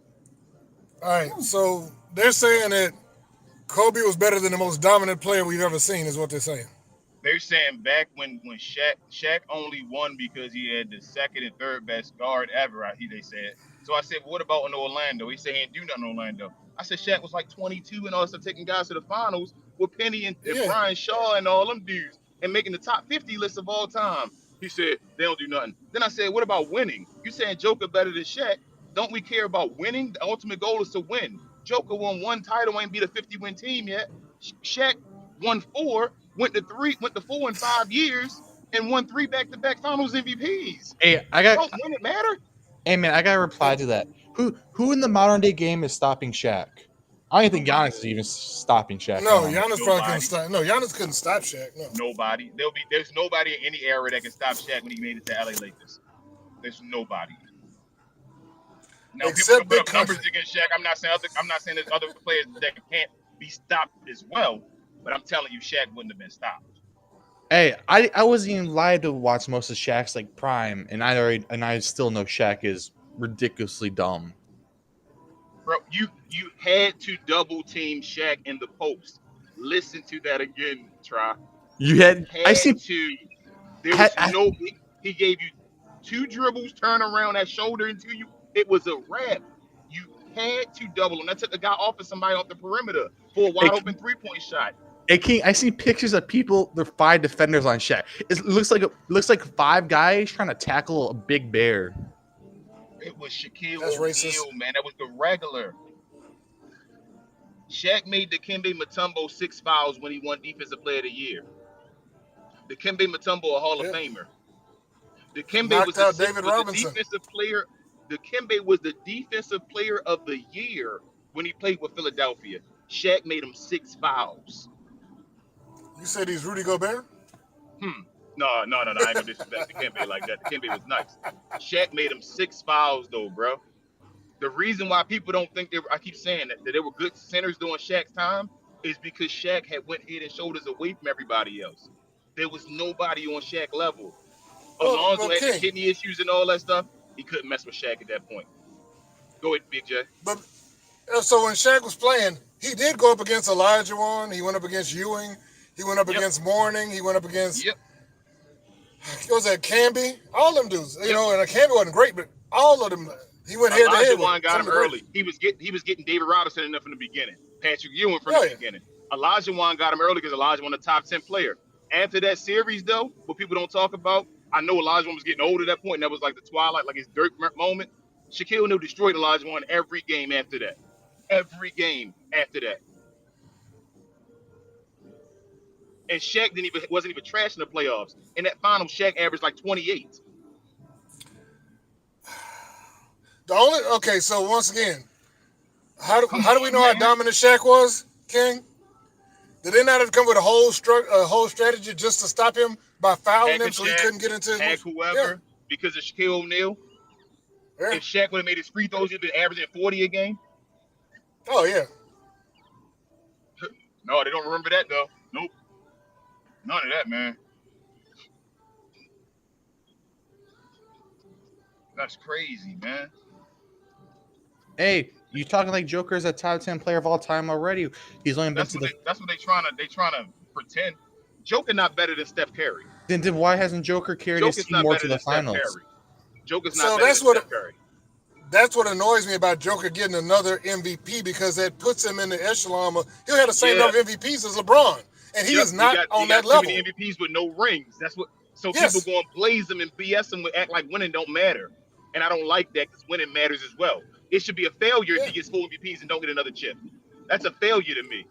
All right, so they're saying that Kobe was better than the most dominant player we've ever seen, is what they're saying. They're saying back when Shaq only won because he had the second and third best guard ever, they said. So I said, what about in Orlando? He said he didn't do nothing in Orlando. I said Shaq was like 22 and all that stuff, taking guys to the finals with Penny and Brian Shaw and all them dudes and making the top 50 list of all time. He said, they don't do nothing. Then I said, what about winning? You saying Joker better than Shaq? Don't we care about winning? The ultimate goal is to win. Joker won one title, ain't beat a 50-win team yet. Shaq won 4, went to 4 in 5 years, and won 3 back-to-back finals MVPs. Hey, don't win it matter? Hey man, I gotta reply to that. Who in the modern day game is stopping Shaq? I don't think Giannis is even stopping Shaq. No, Giannis probably couldn't stop. No, Giannis couldn't stop Shaq. No. Nobody. There's nobody in any era that can stop Shaq when he made it to LA Lakers. There's nobody. Now people can except put Big up numbers Country. against Shaq. I'm not saying there's other players that can't be stopped as well, but I'm telling you, Shaq wouldn't have been stopped. Hey, I wasn't even lied to watch most of Shaq's like prime, and I still know Shaq is ridiculously dumb. Bro, you had to double team Shaq in the post. Listen to that again, Try. You You had I had see to. There had, was no. He gave you two dribbles, turn around that shoulder into you. It was a wrap. You had to double him. That took the guy off of somebody off the perimeter for a wide I, open 3-point shot. I see pictures of people. There are 5 defenders on Shaq. It looks like 5 guys trying to tackle a big bear. It was Shaquille That's racist. O'Neal, man. That was the regular. Shaq made Dikembe Mutombo 6 fouls when he won Defensive Player of the Year. Dikembe Mutombo, a Hall of Yeah. Famer. Dikembe was Knocked the out six, David was the Robinson. defensive player. Dikembe was the defensive player of the year when he played with Philadelphia. Shaq made him 6 fouls. You said he's Rudy Gobert? No. I ain't gonna disrespect Dikembe like that. Dikembe was nice. Shaq made him 6 fouls though, bro. The reason why people don't think I keep saying that they were good centers during Shaq's time is because Shaq had went head and shoulders away from everybody else. There was nobody on Shaq level. Alonzo Well, had the King. kidney issues and all that stuff. He couldn't mess with Shaq at that point. Go ahead, Big J. But so when Shaq was playing, he did go up against Olajuwon. He went up against Ewing. He went up Yep. against Mourning. He went up against Yep. what was that, Camby? All them dudes. You Yep. know, and Camby wasn't great, but all of them. He went head to head with Olajuwon got some him of the early. greatest. He was getting David Robinson enough from the beginning. Patrick Ewing from Oh the yeah. beginning. Olajuwon got him early because Olajuwon the top 10 player. After that series though, what people don't talk about, I know Olajuwon was getting old at that point, and that was like the twilight, like his Dirk moment. Shaquille O'Neal destroyed Olajuwon every game after that. Every game after that. And Shaq wasn't even trash in the playoffs. In that final, Shaq averaged like 28. So once again, how Come do we on, know how man. dominant Shaq was, King? Did they not have to come with a whole strategy just to stop him by fouling him Hack so he Shaq, couldn't get into his hack moves? Yeah, whoever, because of Shaquille O'Neal. yeah. If Shaq would have made his free throws, he'd been averaging 40 a game. Oh yeah. No, they don't remember that though. Nope. None of that, man. That's crazy, man. Hey, you talking like Joker's a top 10 player of all time already? He's only been to the. That's what they trying to pretend. Joker not better than Steph Curry. Then why hasn't Joker carried his Joker's team not more better to the than Steph finals? Curry. Joker's So not better that's than what Steph Curry. that's what annoys me about Joker getting another MVP, because that puts him in the echelon of, he'll have the same Yeah. number of MVPs as LeBron, and he Yep, is not on he that got too level. many MVPs with no rings. That's what. So Yes. people go and blaze him and BS him, act like winning don't matter, and I don't like that because winning matters as well. It should be a failure if Yeah. he gets 4 MVPs and don't get another chip. That's a failure to me.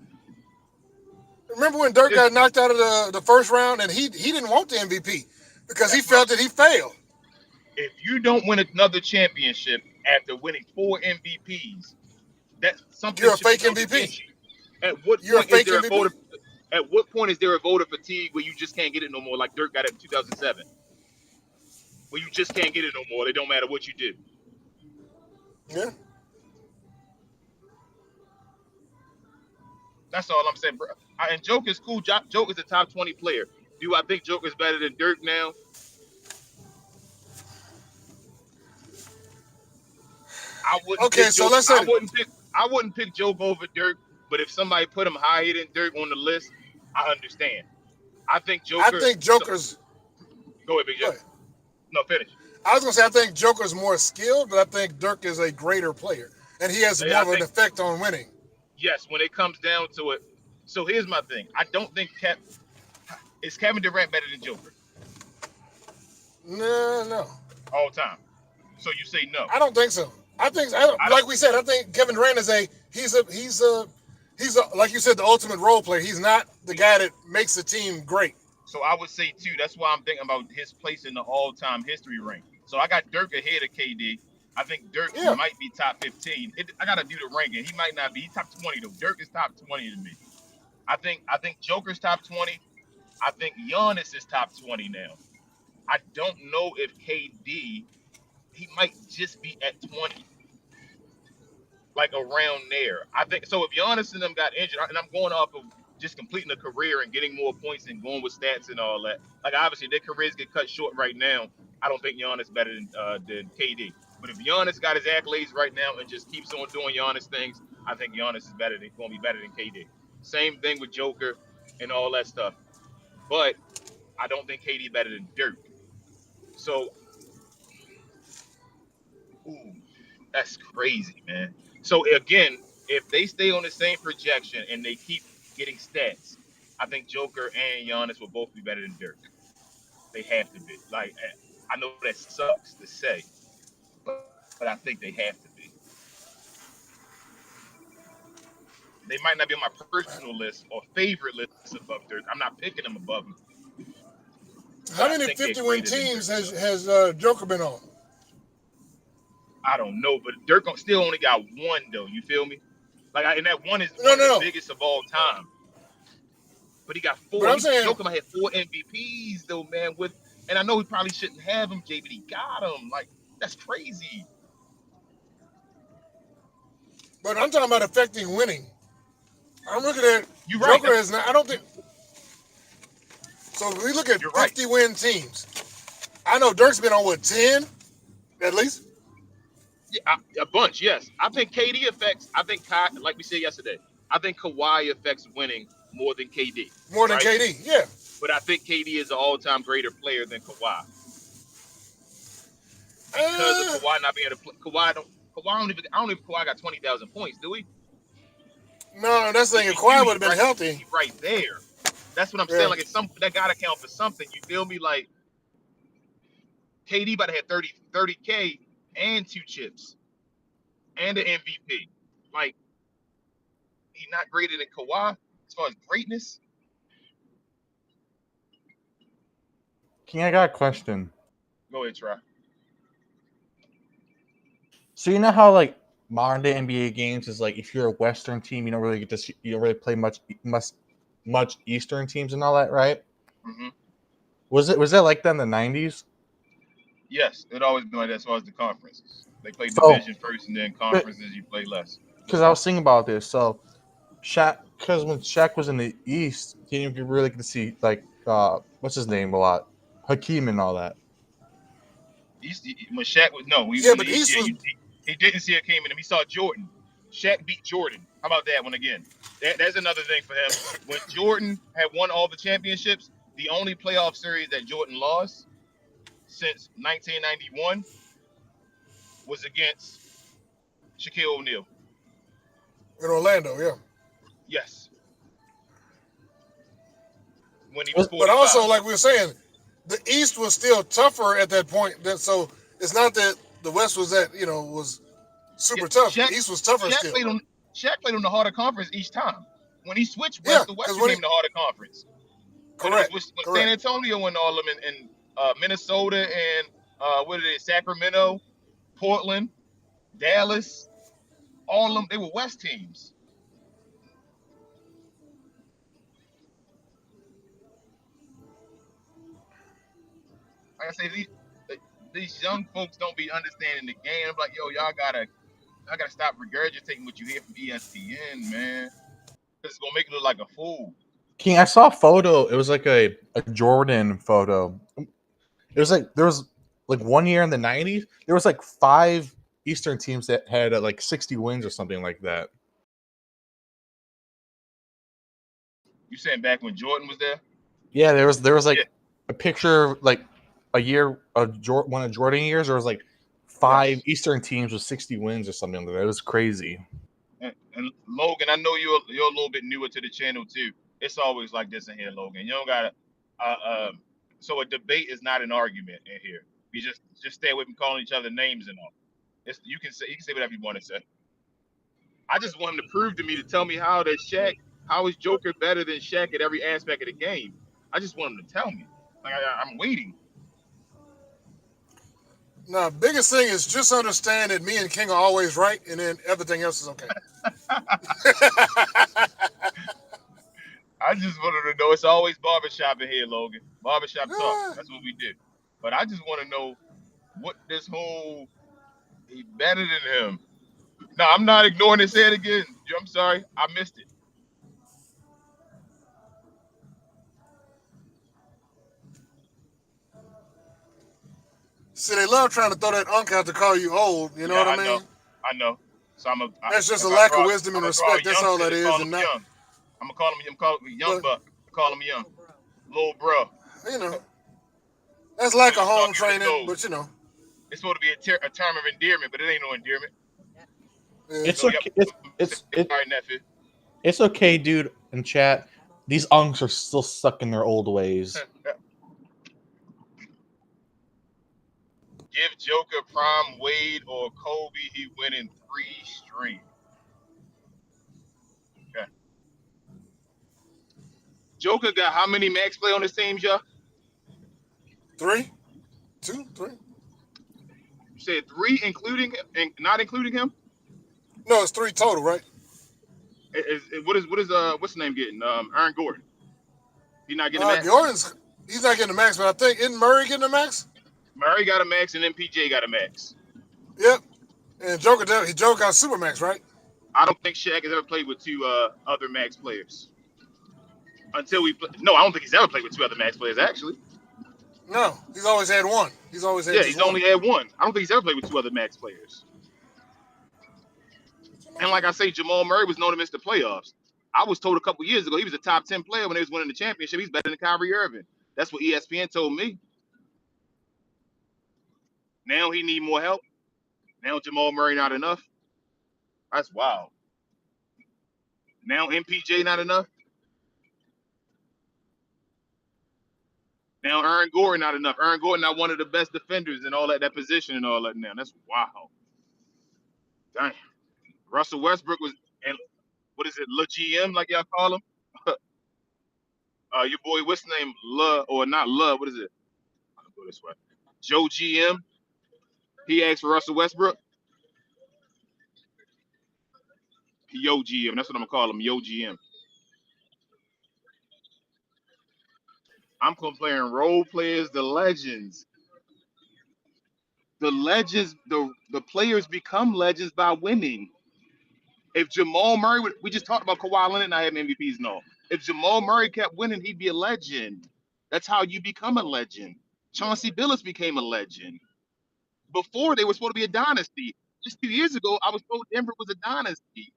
Remember when Dirk If, got knocked out of the first round, and he didn't want the MVP because he that's what I'm felt that he failed. if you don't win another championship after winning 4 MVPs, that something You're a should be fake held MVP. against you. At what You're a point is fake there a MVP. voter? At what point is there a voter fatigue where you just can't get it no more, like Dirk got it in 2007, where you just can't get it no more? It don't matter what you do. Yeah. That's all I'm saying, bro. And Joker's cool. Joker's a top 20 player. Do I think Joker's better than Dirk now? I wouldn't. Okay, Pick so Joke. let's say I wouldn't pick Joke over Dirk. But if somebody put him higher than Dirk on the list, I understand. I think Joker. I think Joker's. Go ahead, Big J. Go ahead. No, finish. I was gonna say I think Joker's more skilled, but I think Dirk is a greater player, and he has more of an effect on winning. Yes, when it comes down to it. So here's my thing. I don't think is Kevin Durant better than Joker No, all time. So you say no. I don't think so. I think like we said, I think Kevin Durant is he's like you said, the ultimate role player. He's not the guy that makes the team great. So I would say too. That's why I'm thinking about his place in the all-time history ring. So I got Dirk ahead of KD. I think Dirk might be top 15. I gotta do the ranking. He might not be. He's top 20 though. Dirk is top 20 to me. I think Joker's top 20. I think Giannis is top 20 now. I don't know if KD. He might just be at 20. like around there. I think so. If Giannis and them got injured, and I'm going off of just completing a career and getting more points and going with stats and all that. Like obviously their careers get cut short right now. I don't think Giannis better than KD. But if Giannis got his accolades right now and just keeps on doing Giannis things, I think Giannis is better than going to be better than KD. Same thing with Joker and all that stuff. But I don't think KD better than Dirk. So, ooh, that's crazy, man. So again, if they stay on the same projection and they keep getting stats, I think Joker and Giannis will both be better than Dirk. They have to be. Like I know that sucks to say, but I think they have to be. They might not be on my personal list or favorite list above Dirk. I'm not picking them above him, but How I many think they're 50-win greater than teams Dirk. has Joker been on? I don't know, but Dirk still only got one though. You feel me? Like, and that one is No, one of no, the no. biggest of all time. But he got But four. I'm saying, Joker might have four MVPs though, man. And I know he probably shouldn't have him, Jay, but he got him. Like that's crazy. but I'm talking about affecting winning. I'm looking at You're right. Joker as not. I don't think so. If we look at You're right. 50-win teams, I know Dirk's been on what 10 at least. Yeah, a bunch. Yes, I think KD affects. I think like we said yesterday. I think Kawhi affects winning more than KD. More than Right. KD, yeah. But I think KD is an all-time greater player than Kawhi because of Uh, Kawhi not being able to play. I don't even Kawhi got 20,000 points, do we? no, that's the But thing. If he, you Kawhi he would have been right healthy, he right there. That's what I'm saying. yeah. Like it's some that gotta count for something. You feel me? Like KD about to have 30K and two chips and an MVP. Like he's not greater than Kawhi as far as greatness. King, I got a question. Go ahead, try. So you know how like modern day NBA games is like if you're a Western team, you don't really get to see, you don't really play much Eastern teams and all that, right? Hmm. Was that like that in the '90s? Yes, it always been like that as far as the conferences. They play So division first, and then conferences you play less. because I was thinking about this, so Shaq, because when Shaq was in the East, you didn't really get to see like what's his name a lot, Hakeem and all that. East, when Shaq was no, we Yeah, in the but East. East Yeah, was he didn't see it came in him. He saw Jordan. Shaq beat Jordan. How about that one again? That's another thing for him. When Jordan had won all the championships, the only playoff series that Jordan lost since 1991 was against Shaquille O'Neal. in Orlando, yeah. Yes, when he was Was- But also, 45. like we were saying, the East was still tougher at that point. So it's not that the West was was Yeah, super tough. The East was tougher Shaq still. played on Shaq played on the harder conference each time. When he switched Yeah, West, the West because when he became the harder conference. When it was correct, with San correct. Antonio and all of them in Minnesota and what is it, Sacramento, Portland, Dallas, all of them, they were West teams. Like I say, these young folks don't be understanding the game. I'm like, yo, y'all gotta stop regurgitating what you hear from ESPN, man. It's gonna make you look like a fool. King, I saw a photo. It was like a Jordan photo. It was like there was like one year in the '90s. There was like 5 Eastern teams that had like 60 wins or something like that. You saying back when Jordan was there? Yeah, there was Yeah, like a picture of, like a year of one of Jordan years. There was like 5 yes. Eastern teams with 60 wins or something like that. It was crazy. And Logan, I know you're a little bit newer to the channel too. It's always like this in here, Logan. You don't gotta. So a debate is not an argument in here. We just stay away from calling each other names and all. You can say whatever you want to say. I just want him to prove to me to tell me how is Joker better than Shaq at every aspect of the game. I just want him to tell me. Like I'm waiting. Now, biggest thing is just understand that me and King are always right, and then everything else is okay. I just want him to know it's always barbershop in here, Logan. Barbershop talk. Yeah. That's what we do. But I just want to know what this whole he better than him. No, I'm not ignoring it. Say it again. I'm sorry. I missed it. See, they love trying to throw that unk out to call you old. You know Yeah, what I I know. mean? I know. So That's just a if lack of wisdom I'm and gonna draw a respect. That's all youngster that to call is, him and not. young. I'm call him young But buck. Call him young, little bro. you know, that's lack When of you start home getting training. old, But you know, it's supposed to be a term of endearment, but it ain't no endearment. yeah. It's So yep, okay. sorry, nephew. It's okay, dude. In chat, these unks are still stuck in their old ways. Give Joker prime Wade or Kobe. He winning 3 straight. Okay. Joker got how many max play on his team, y'all? 3, 2, 3. You said 3, including and not including him. No, it's 3 total, right? What's the name getting? Aaron Gordon. He not getting a max. He's not getting the max, but I think isn't Murray getting the max? Murray got a max, and then PJ got a max. Yep. And Joker got super max, right? I don't think Shaq has ever played with 2 other max players until we play. No, I don't think he's ever played with 2 other max players actually. No, he's always had one. He's always had Yeah, just he's one. only had 1. I don't think he's ever played with 2 other max players. And like I say, Jamal Murray was known to miss the playoffs. I was told a couple years ago he was a top 10 player when they was winning the championship. He's better than Kyrie Irving. That's what ESPN told me. Now he need more help. Now Jamal Murray not enough. That's wild. Now MPJ not enough. Now Aaron Gordon not enough. Aaron Gordon not one of the best defenders and all that position and all that now. That's wow. Damn. Russell Westbrook was and what is it, Le GM like y'all call him? Your boy, what's his name? Love or not love? What is it? I'll go this way. Joe GM. He asked for Russell Westbrook. Yo GM. That's what I'm gonna call him. Yo GM. I'm comparing role players to legends. The legends, the players become legends by winning. If Jamal Murray we just talked about Kawhi Leonard not having MVPs, no. If Jamal Murray kept winning, he'd be a legend. That's how you become a legend. Chauncey Billups became a legend. Before they were supposed to be a dynasty. Just 2 years ago, I was told Denver was a dynasty.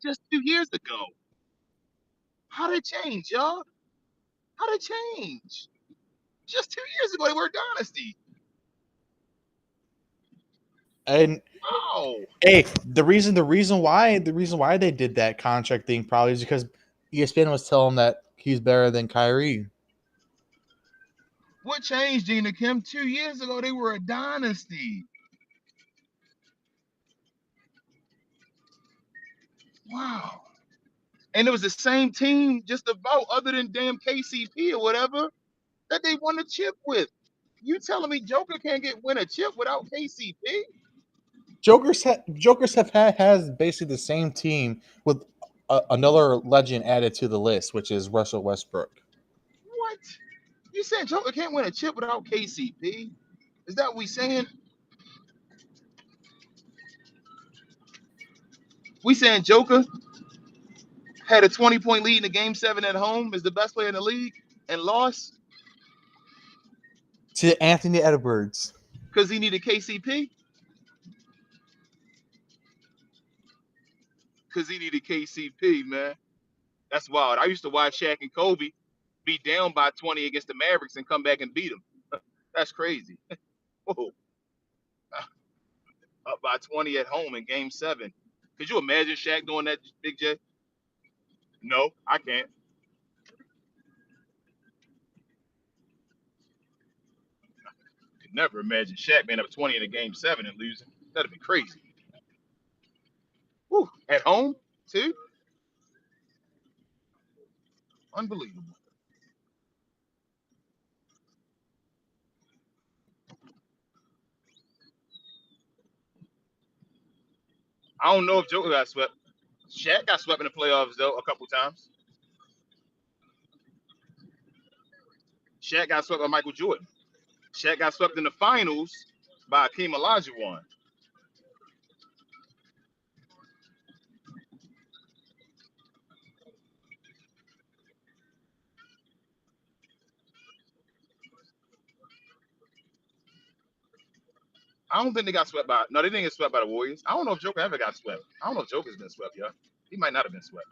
Just 2 years ago. How did it change, y'all? How did it change? Just 2 years ago, they were a dynasty. And Wow. hey, the reason why they did that contract thing probably is because ESPN was telling that he's better than Kyrie. What changed, Gina Kim? 2 years ago, they were a dynasty. Wow. And it was the same team, just about, other than damn KCP or whatever, that they won a chip with. You telling me Joker can't win a chip without KCP? Joker's has basically the same team with another legend added to the list, which is Russell Westbrook. What? You saying Joker can't win a chip without KCP? Is that what we saying? We saying Joker had a 20-point lead in the game 7 at home, is the best player in the league, and lost To Anthony Edwards. because he needed KCP? Because he needed KCP, man. That's wild. I used to watch Shaq and Kobe be down by 20 against the Mavericks and come back and beat them. That's crazy. Whoa. Up by 20 at home in game 7. Could you imagine Shaq doing that, Big J? No, I can't. Could never imagine Shaq being up 20 in a game 7 and losing. That'd be crazy. Woo. At home, too? Unbelievable. I don't know if Joker got swept. Shaq got swept in the playoffs, though, a couple times. Shaq got swept by Michael Jordan. Shaq got swept in the finals by Akeem Olajuwon. I don't think they got swept by. No, they didn't get swept by the Warriors. I don't know if Joker ever got swept. I don't know if Joker's been swept, yeah. He might not have been swept.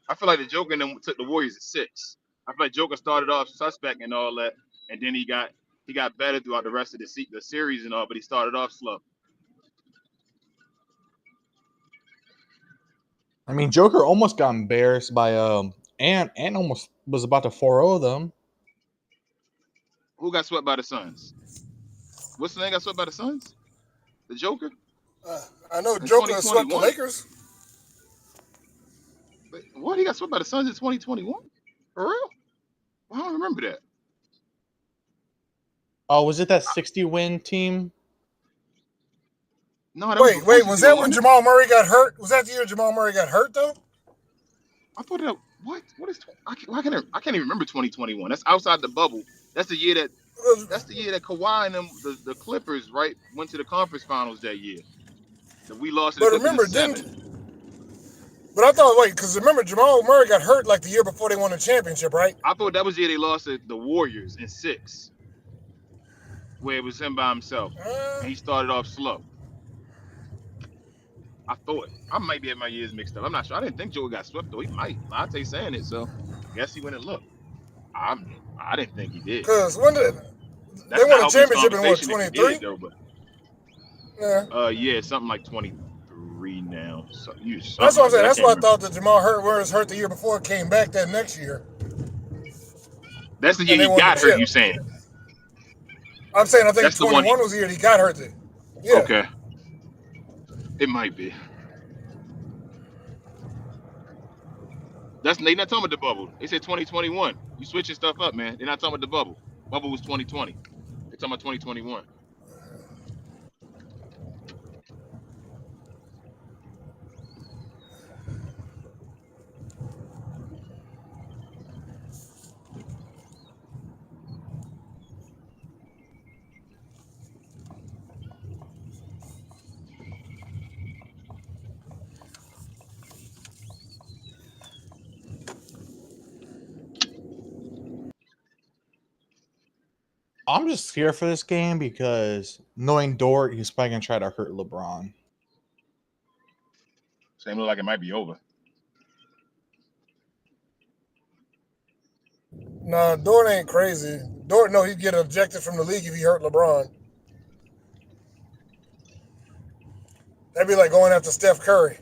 I feel like the Joker and them took the Warriors at 6. I feel like Joker started off suspect and all that, and then he got better throughout the rest of the series and all, but he started off slow. I mean, Joker almost got embarrassed by and almost was about to 4-0 them. Who got swept by the Suns? What's the name got swept by the Suns? The Joker? I know In Joker swept the 2021? Lakers. Wait, what? He got swept by the Suns in 2021? For real? I don't remember that. Oh, was it that 60-win team? No, that was Wait, before was that when 61. Jamal Murray got hurt? Was that the year Jamal Murray got hurt though? I thought that. What? What is? I can't even remember 2021. That's outside the bubble. That's the year that. That's the year that Kawhi and them, the Clippers, right, went to the conference finals that year. That we lost to the But Clippers remember, in 7. But I thought, because remember, Jamal Murray got hurt like the year before they won the championship, right? I thought that was the year they lost to the Warriors in 6, where it was him by himself, and he started off slow. I thought I might be at my years mixed up. I'm not sure. I didn't think Joe got swept though. He might. Latte saying it, so I guess he went and looked. I didn't think he did. Because when they That's won not a helping this championship in what, conversation if he 23? did though. But Yeah. yeah, something like 23 now. So That's what I'm saying. I That's can't why I remember. thought that Jamal Murray was hurt the year before, came back that next year, That's the year and they he won the got hurt. chip. You saying? I'm saying I think That's the one. 21 was the year he got hurt. Yeah. Okay, it might be. They not talking about the bubble. They said 2021. You switching stuff up, man. They're not talking about the bubble. Bubble was 2020. They're talking about 2021. I'm just scared for this game because knowing Dort, he's probably gonna try to hurt LeBron. Same look like it might be over. Nah, Dort ain't crazy. Dort know he'd get ejected from the league if he hurt LeBron. That'd be like going after Steph Curry.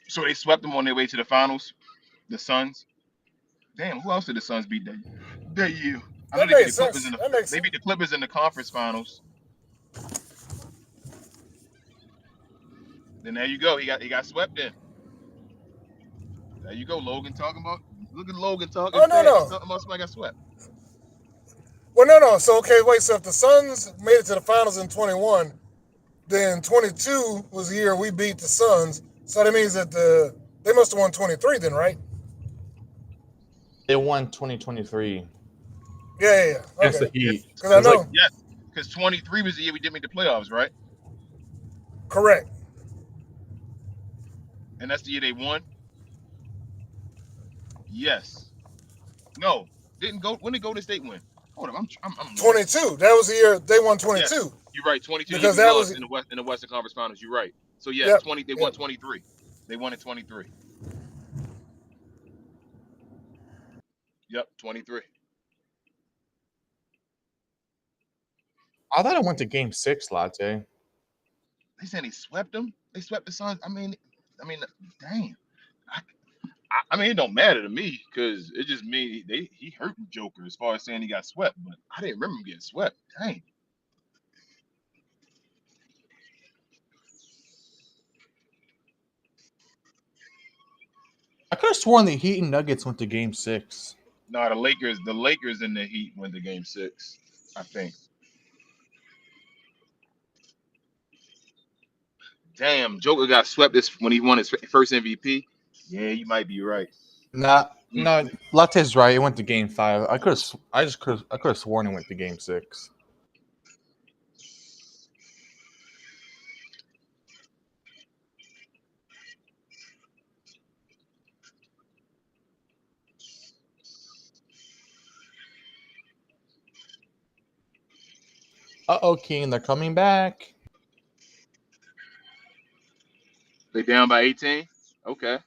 So they swept them on their way to the finals. The Suns. Damn, who else did the Suns beat that year? I know That they beat makes the Clippers sense. That makes they sense. beat the Clippers in the conference finals. Then there you go. He got swept in. There you go, Logan talking about. Look at Logan talking Oh, no, facts. no. Talking about somebody got swept. Well, no. So, okay, wait. So if the Suns made it to the finals in 21, then 22 was the year we beat the Suns. So that means that they must have won 23 then, right? They won 2023 Yeah. against the Okay. Heat. Because I know. Yes, because 23 was the year we didn't make the playoffs, right? Correct. And that's the year they won. Yes. No. Didn't go. When did Golden State win? Hold on. I'm 22. That was the year they won 22. Yes, you're right. 22 Because we that lost was. in the Western Conference Finals. You're right. So yes, Yep. 20. They won 23. They won in 23. Yep, 23. I thought it went to Game 6, Latte. They said they swept them. They swept the Suns. I mean, damn. I mean, it don't matter to me because it just mean he hurt the Joker as far as saying he got swept, but I didn't remember him getting swept. Dang. I could have sworn the Heat and Nuggets went to Game 6. No, the Lakers and the Heat went to Game 6, I think. Damn, Joker got swept this when he won his first MVP. Yeah, you might be right. No, Latte's right. It went to Game 5. I could have sworn it went to Game 6. King, they're coming back. They down by 18. Okay,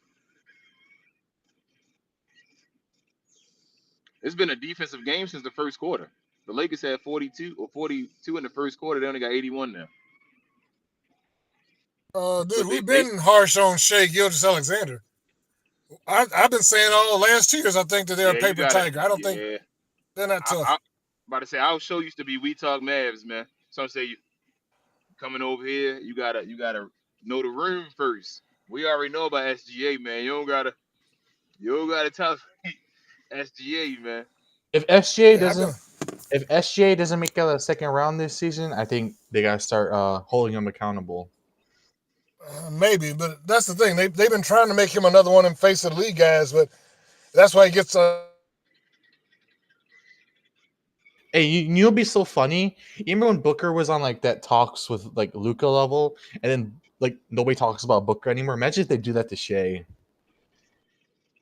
it's been a defensive game since the first quarter. The Lakers had 42 or 42 in the first quarter. They only got 81 now. Dude, But we've they been harsh on Shea Gilgeous-Alexander. I've been saying all last 2 years. I think that they're a yeah, you paper got it. tiger. I don't think Yeah, they're not I tough. about to say our show used to be We Talk Mavs, man. Some say you coming over here, you gotta know the room first. We already know about SGA, man. You don't gotta tell SGA, man. If SGA Yeah, I've been doesn't if SGA doesn't make out of the second round this season, I think they gotta start holding him accountable. maybe, but that's the thing. They've been trying to make him another one of them face of the league guys, but that's why he gets. Hey, you'll be so funny. You remember when Booker was on like that talks with like Luca level, and then like nobody talks about Booker anymore. Imagine if they do that to Shea.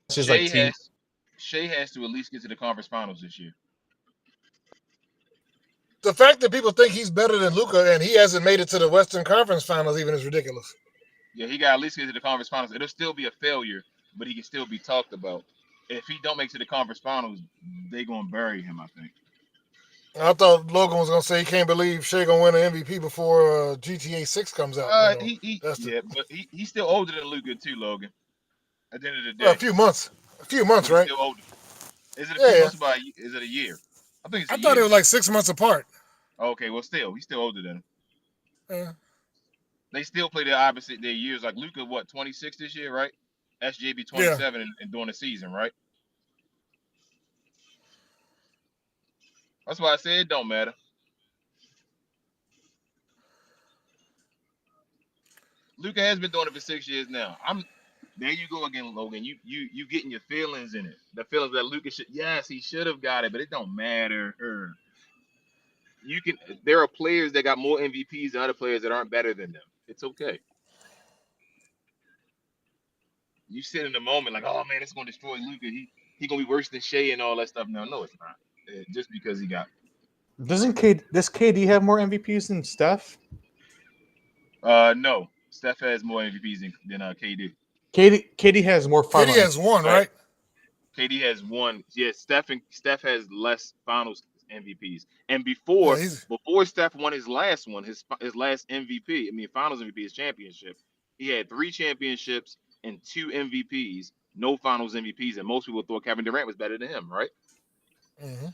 It's just like Shea team. has Shea has to at least get to the conference finals this year. The fact that people think he's better than Luca and he hasn't made it to the Western Conference Finals even is ridiculous. Yeah, he got to at least get to the conference finals. It'll still be a failure, but he can still be talked about. If he don't make it to the conference finals, they gonna bury him, I think. I thought Logan was gonna say he can't believe Shea gonna win an MVP before GTA 6 comes out. That's the But he's still older than Luka too, Logan. At the end of the well, day, a few months, but he's right? still older. Is it a Yeah, few yeah. months? About is it a year? I think it's I a thought it year. was like 6 months apart. Okay, well, he's still older than him. Yeah, They still play their opposite their years. Like Luka, what 26 this year, right? SJ be yeah. 27 and during the season, right? That's why I said it don't matter. Luka has been doing it for 6 years now. I'm there. You go again, Logan. You getting your feelings in it. The feelings that Luka should. Yes, he should have got it, but it don't matter. You can. There are players that got more MVPs than other players that aren't better than them. It's okay. You sit in the moment like, oh man, it's gonna destroy Luka. He gonna be worse than Shea and all that stuff. No, it's not. Just because he got. Does KD have more MVPs than Steph? No. Steph has more MVPs than KD. KD has more KD final. has one, Right. right? KD has one. Yeah, Steph has less Finals MVPs. And Yeah, before Steph won his last one, his last MVP, I mean Finals MVP, his championship, he had 3 championships and 2 MVPs, no Finals MVPs, and most people thought Kevin Durant was better than him, right? hmm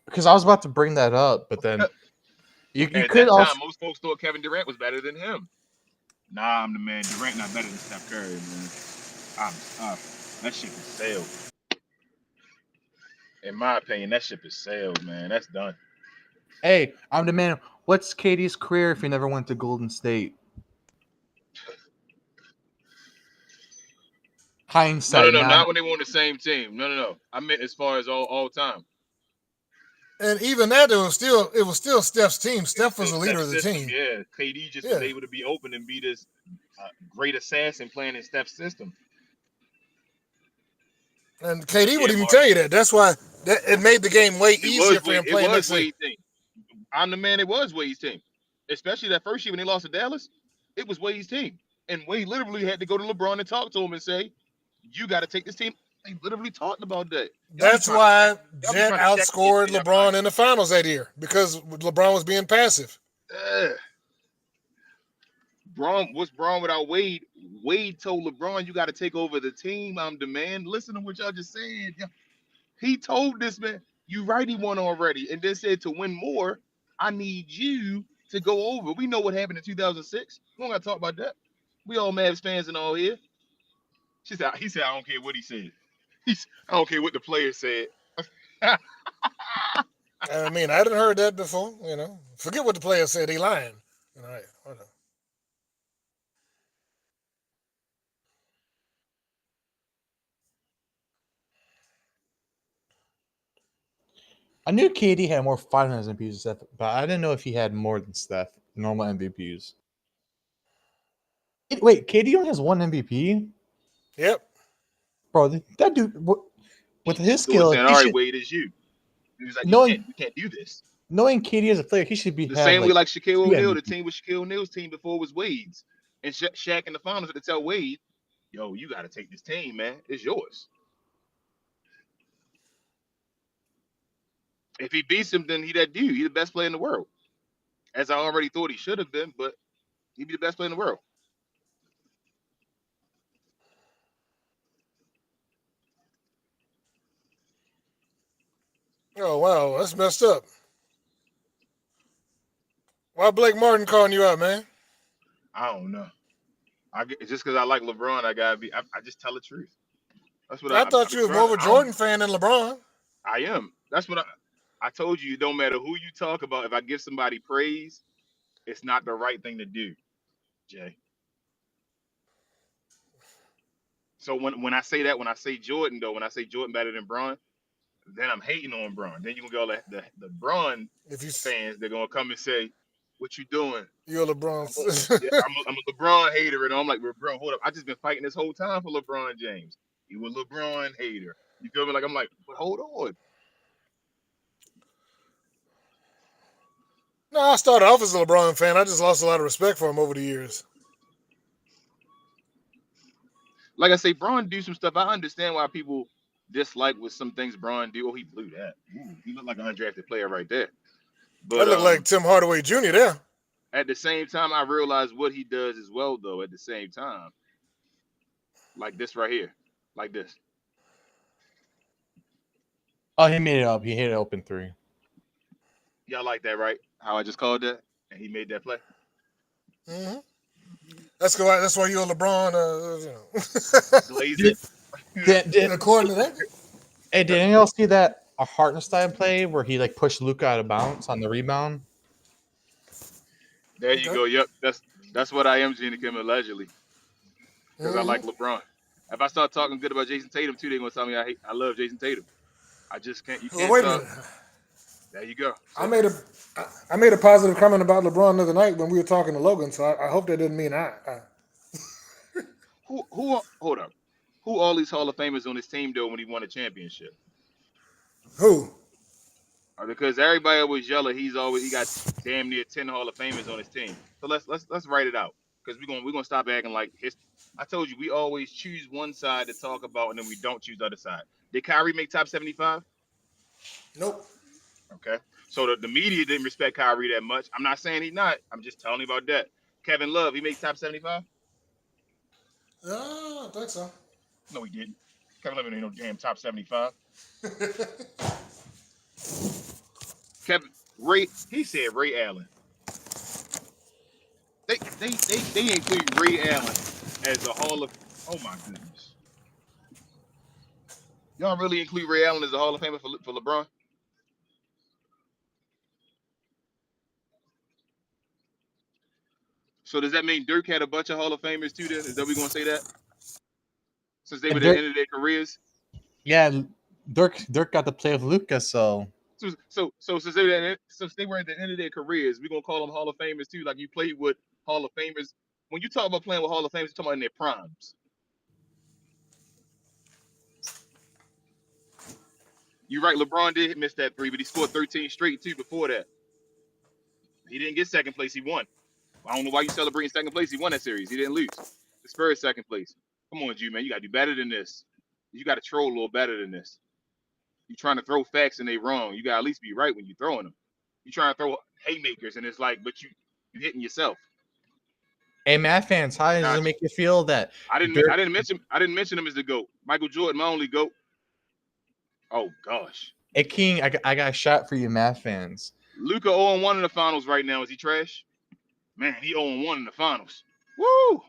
Because I was about to bring that up, but then you At could that also time, most folks thought Kevin Durant was better than him. Nah, I'm the man. Durant not better than Steph Curry, man. That ship is sailed. In my opinion, that ship is sailed, man. That's done. hey, I'm the man. What's KD's career if he never went to Golden State? No, Hindsight now. not when they were on the same team. No. I meant as far as all time. And even that, it was still Steph's team. It was Steph was still the leader Steph's of the system, team. yeah. KD just was Yeah, able to be open and be this great assassin playing in Steph's system. and KD would Yeah, even Mark. tell you that. That's why it made the game way easier for him It playing was next to. Wade's team. I'm the man. It was Wade's team, especially that first year when they lost to Dallas. It was Wade's team, and Wade literally had to go to LeBron and talk to him and say, "You got to take this team." They literally talked about that. That's why Y'all be Jet trying to stack the outscored team up, right? LeBron in the finals that year because LeBron was being passive. Ugh. What's Braun without Wade? Wade told LeBron, "You got to take over the team." I'm the man. Listen to what y'all just said. He told this man, "You right, he won already," and then said to win more, I need you to go over. We know what happened in 2006. We don't got to talk about that. We all Mavs fans and all here. He said, "I don't care what he said. I don't care what the player said." I mean, I hadn't heard that before. Forget what the player said. He lying. Right. Whatever. I knew KD had more finals MVPs than Steph, but I didn't know if he had more than Steph normal MVPs. Wait, KD only has one MVP, Yep. bro. That dude with his So was skill, saying, he "All right, should Wade, it's you." He was like, no. We can't do this." knowing KD as a player, he should The have same way like like Shaquille 2 O'Neal, the MVP. team was Shaquille O'Neal's team before it was Wade's. And Shaq in the finals had to tell Wade, yo, you got to take this team, man. It's yours. If he beats him, then he that dude. He the best player in the world. As I already thought he should have been, but he'd be the best player in the world. Oh wow, that's messed up. Why Blake Martin calling you out, man? I don't know. Just because I like LeBron, I gotta be. I just tell the truth. That's what I I thought be you was trying more to. of a Jordan fan than LeBron. I am. That's what I told you. It don't matter who you talk about. If I give somebody praise, it's not the right thing to do, Jay. So when I say that, when I say Jordan though, when I say Jordan better than Bron, then I'm hating on Bron. Then you gonna go like the Bron If you fans, they're gonna come and say, "What you doing?" you're LeBron, Yeah, I'm a LeBron hater, and I'm like, LeBron, hold up. I just been fighting this whole time for LeBron James. You a LeBron hater. You feel me? Like I'm like, but hold on. no, I started off as a LeBron fan. I just lost a lot of respect for him over the years. Like I say, Braun do some stuff. I understand why people dislike with some things Braun do. Oh, he blew that. Ooh, he looked like an undrafted player right there. I But look like Tim Hardaway Jr. there. at the same time, I realize what he does as well, though. At the same time, like this right here, like this. Oh, he made it up. He hit it open 3. Y'all like that, right? How I just called that, and he made that play. hmm That's why you're LeBron. Glaze it. Did, did, According to that. hey, did anyone else see that a Hartenstein play where he like pushed Luka out of bounds on the rebound? There you Okay. go. Yep, that's what I am, Gina Kim, allegedly, because I hmm like LeBron. If I start talking good about Jason Tatum too, they're gonna tell me I love Jason Tatum. I just can't. You Well, can't wait a talk. minute. There you go. I See, made a I made a positive comment about LeBron the other night when we were talking to Logan. So I hope that didn't mean I. who hold up? Who all these Hall of Famers on his team though when he won a championship? Who? Because everybody always yelling, he got damn near 10 Hall of Famers on his team. So let's write it out because we're gonna stop acting like his. I told you we always choose one side to talk about and then we don't choose the other side. Did Kyrie make top 75? Nope. Okay. So the media didn't respect Kyrie that much. I'm not saying he's not. I'm just telling you about that. Kevin Love, he made top 75? I think so. No, he didn't. Kevin Love ain't no damn top 75. Kevin he said Ray Allen. They include Ray Allen as a Hall of. Oh my goodness. Y'all really include Ray Allen as a Hall of Famer for LeBron? So does that mean Dirk had a bunch of Hall of Famers too? Then is that we gonna say that since they were at the Dirk, end of their careers? yeah, Dirk got to play with Luka, so So since they were at the end of their careers, we gonna call them Hall of Famers too. Like you played with Hall of Famers. When you talk about playing with Hall of Famers, you're talking about in their primes. You're right. LeBron did miss that three, but he scored 13 straight too before that. He didn't get second place. He won. I don't know why you celebrating second place. He won that series. He didn't lose. The Spurs second place. Come on, G man. You gotta do better than this. You gotta troll a little better than this. You trying to throw facts and they wrong. You gotta at least be right when you're throwing them. You trying to throw haymakers and it's like, but you hitting yourself. hey, Matt fans, how does it Gotcha. make you feel that I Dirk? didn't mention him as the GOAT. Michael Jordan, my only GOAT. Oh gosh. Hey, King, I got a shot for you, Matt fans. Luka 0-1 in the finals right now. Is he trash? Man, he 0-1 in the finals. Woo!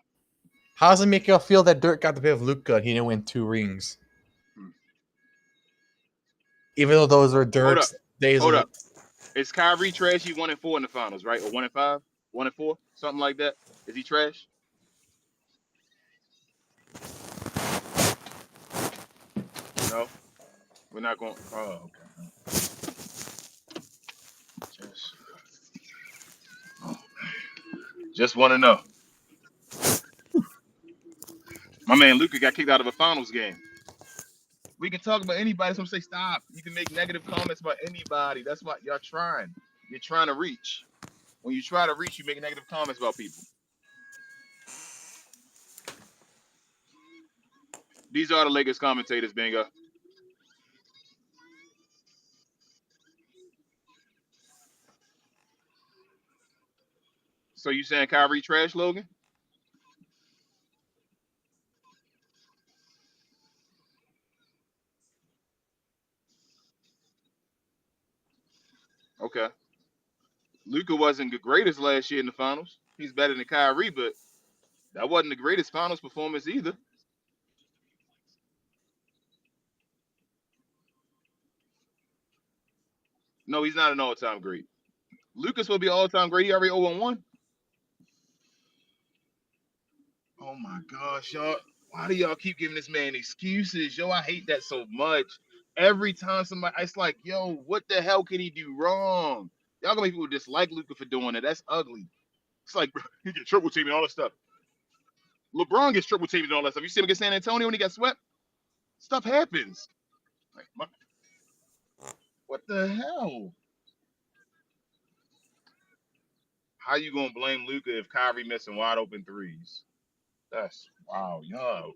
How does it make you feel that Dirk got to play with Luka? He didn't win 2 rings, Hmm. even though those were Hold up. Dirk's days Hold of. up. Is Kyrie trash? He 1-4 in the finals, right? Or 1-5? 1-4? Something like that. Is he trash? No. We're not going. Oh, okay. Just, oh, just want to know. My man Luka got kicked out of a finals game. We can talk about anybody. So say stop. You can make negative comments about anybody. That's what y'all trying. You're trying to reach. When you try to reach, you make negative comments about people. These are the Lakers commentators, Bingo. So you saying Kyrie trash, Logan? Okay. Luka wasn't the greatest last year in the finals. He's better than Kyrie, but that wasn't the greatest finals performance either. No, he's not an all-time great. Luka's will be all-time great. He already 0-1. Oh my gosh, y'all. Why do y'all keep giving this man excuses? Yo, I hate that so much. Every time somebody, it's like, yo, what the hell could he do wrong? Y'all gonna make people dislike Luka for doing it. That's ugly. It's like, bro, he get triple teamed and all that stuff. LeBron gets triple teamed and all that stuff. You see him against San Antonio when he got swept? Stuff happens. Like, what the hell? How you gonna blame Luka if Kyrie missing wide open threes? That's wow, yo.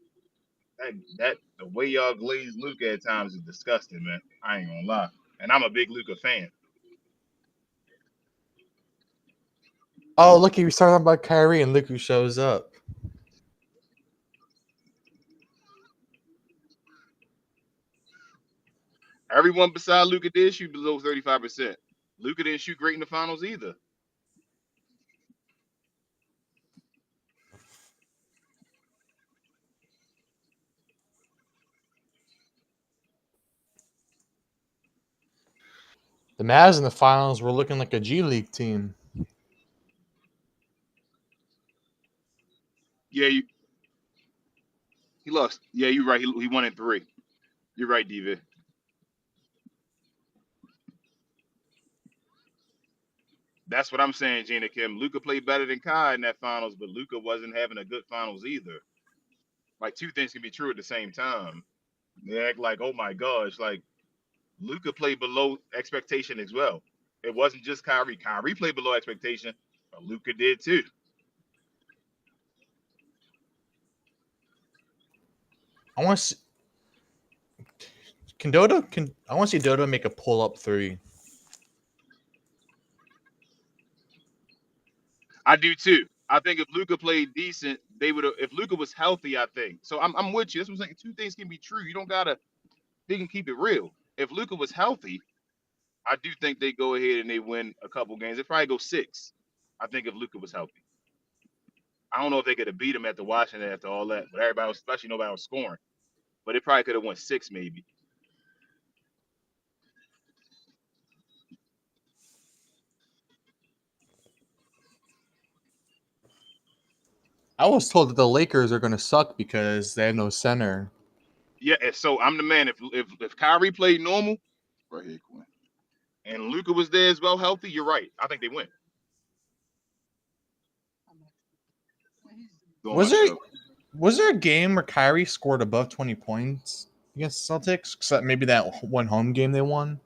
That the way y'all glaze Luka at times is disgusting, man. I ain't gonna lie. And I'm a big Luka fan. Oh, look, he was talking about Kyrie, and look who shows up. Everyone beside Luka did shoot below 35%. Luka didn't shoot great in the finals either. The Mavs in the finals were looking like a G League team. Yeah, he lost. Yeah, you're right. He won in 3. You're right, Diva. That's what I'm saying, Gina Kim. Luka played better than Kai in that finals, but Luka wasn't having a good finals either. Like, two things can be true at the same time. They act like, oh my gosh, like Luka played below expectation as well. It wasn't just Kyrie. Kyrie played below expectation, but Luka did too. I want to. I want to see Dodo make a pull-up 3. I do too. I think if Luka played decent, they would have. If Luka was healthy, I think. So I'm with you. That's what I'm saying. Two things can be true. You don't gotta. They can keep it real. If Luka was healthy, I do think they go ahead and they win a couple games. They probably go 6. I think if Luka was healthy. I don't know if they could have beat him after Washington after all that, but everybody was, especially nobody was scoring. But it probably could have won 6 maybe. I was told that the Lakers are going to suck because they have no center. Yeah, and so I'm the man. If Kyrie played normal, right here, Quinn, and Luka was there as well, healthy, you're right. I think they win. Doing my show. Was there a game where Kyrie scored above 20 points against the Celtics? Except maybe that one home game they won.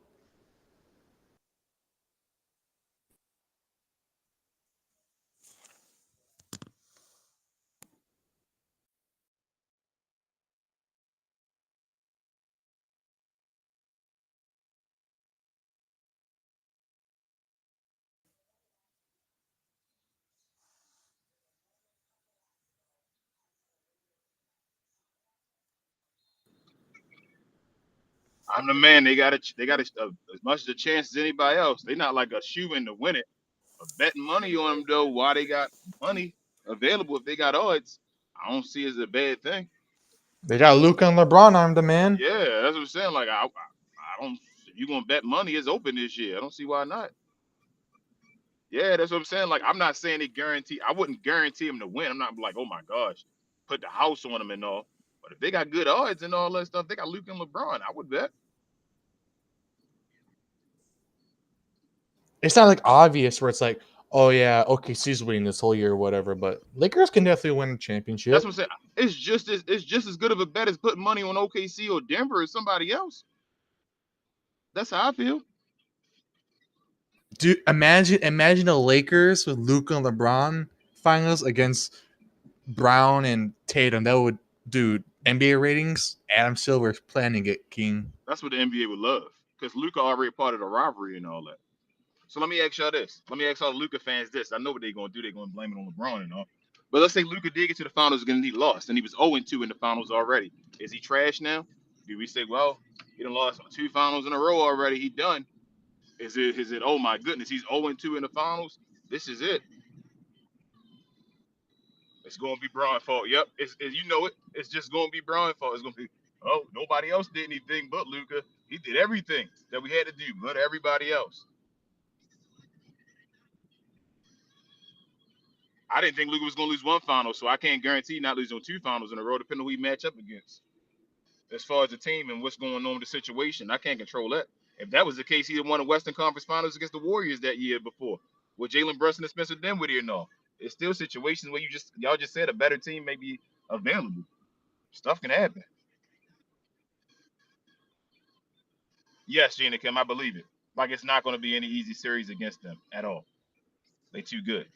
I'm the man. They got as much of a chance as anybody else. They're not like a shoe in to win it. But betting money on them though, why they got money available if they got odds, I don't see it as a bad thing. They got Luka and LeBron on the man. Yeah, that's what I'm saying. Like I don't. If you gonna bet money, it's open this year. I don't see why not. Yeah, that's what I'm saying. Like I'm not saying they guarantee. I wouldn't guarantee them to win. I'm not like, oh my gosh, put the house on them and all. But if they got good odds and all that stuff, they got Luka and LeBron. I would bet. It's not like obvious where it's like, oh yeah, OKC's winning this whole year or whatever. But Lakers can definitely win a championship. That's what I'm saying. It's just as good of a bet as putting money on OKC or Denver or somebody else. That's how I feel. Dude, imagine the Lakers with Luka and LeBron finals against Brown and Tatum. That would, dude, NBA ratings. Adam Silver's planning it, King. That's what the NBA would love because Luca already part of the rivalry and all that. So let me ask y'all this. Let me ask all the Luca fans this. I know what they're gonna do. They're gonna blame it on LeBron and all. But let's say Luca did get to the finals again and he lost, and he was 0-2 in the finals already. Is he trash now? Do we say, well, he done lost 2 finals in a row already? He done. Is it? Oh my goodness, he's 0-2 in the finals. This is it. It's gonna be Braun's fault. Yep. You know it. It's just gonna be Braun's fault. It's gonna be. Oh, nobody else did anything but Luca. He did everything that we had to do, but everybody else. I didn't think Luka was going to lose one final, so I can't guarantee not losing 2 finals in a row, depending on who he match up against. As far as the team and what's going on with the situation, I can't control that. If that was the case, he'd have won the Western Conference Finals against the Warriors that year before, with Jalen Brunson and Spencer Dinwiddie and all. It's still situations where y'all just said a better team may be available. Stuff can happen. Yes, Gina Kim, I believe it. Like it's not going to be any easy series against them at all. They too good.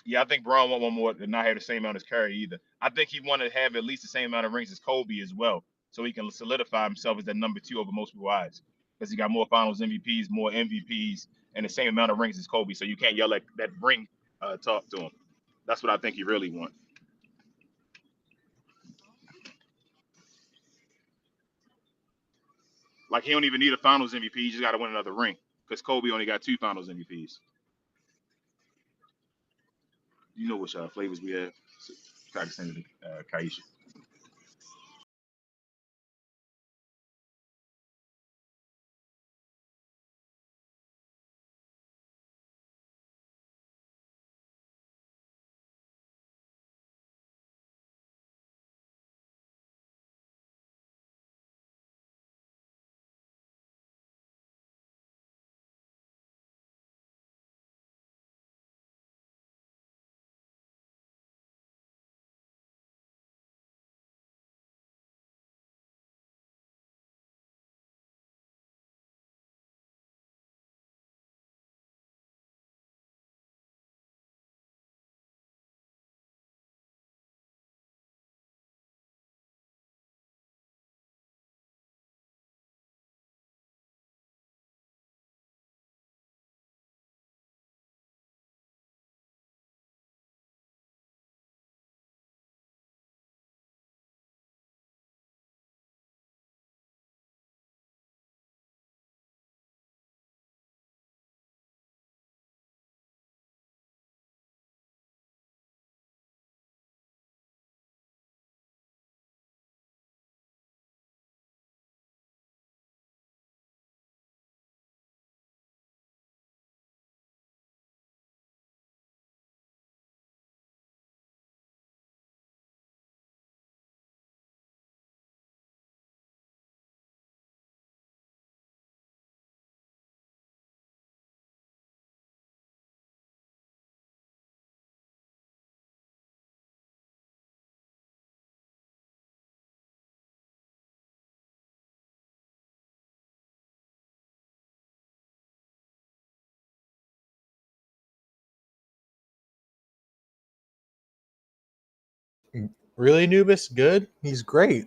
Yeah, I think Braun want one more and not have the same amount as Curry either. I think he want to have at least the same amount of rings as Kobe as well, so he can solidify himself as that number two over most people's eyes. Because he got more Finals MVPs, more MVPs, and the same amount of rings as Kobe. So you can't yell at that ring talk to him. That's what I think he really wants. Like he don't even need a Finals MVP. He just got to win another ring. Because Kobe only got 2 Finals MVPs. You know which flavors we have. So, try to send it to Kaisha. Really, Anubis? Good? He's great.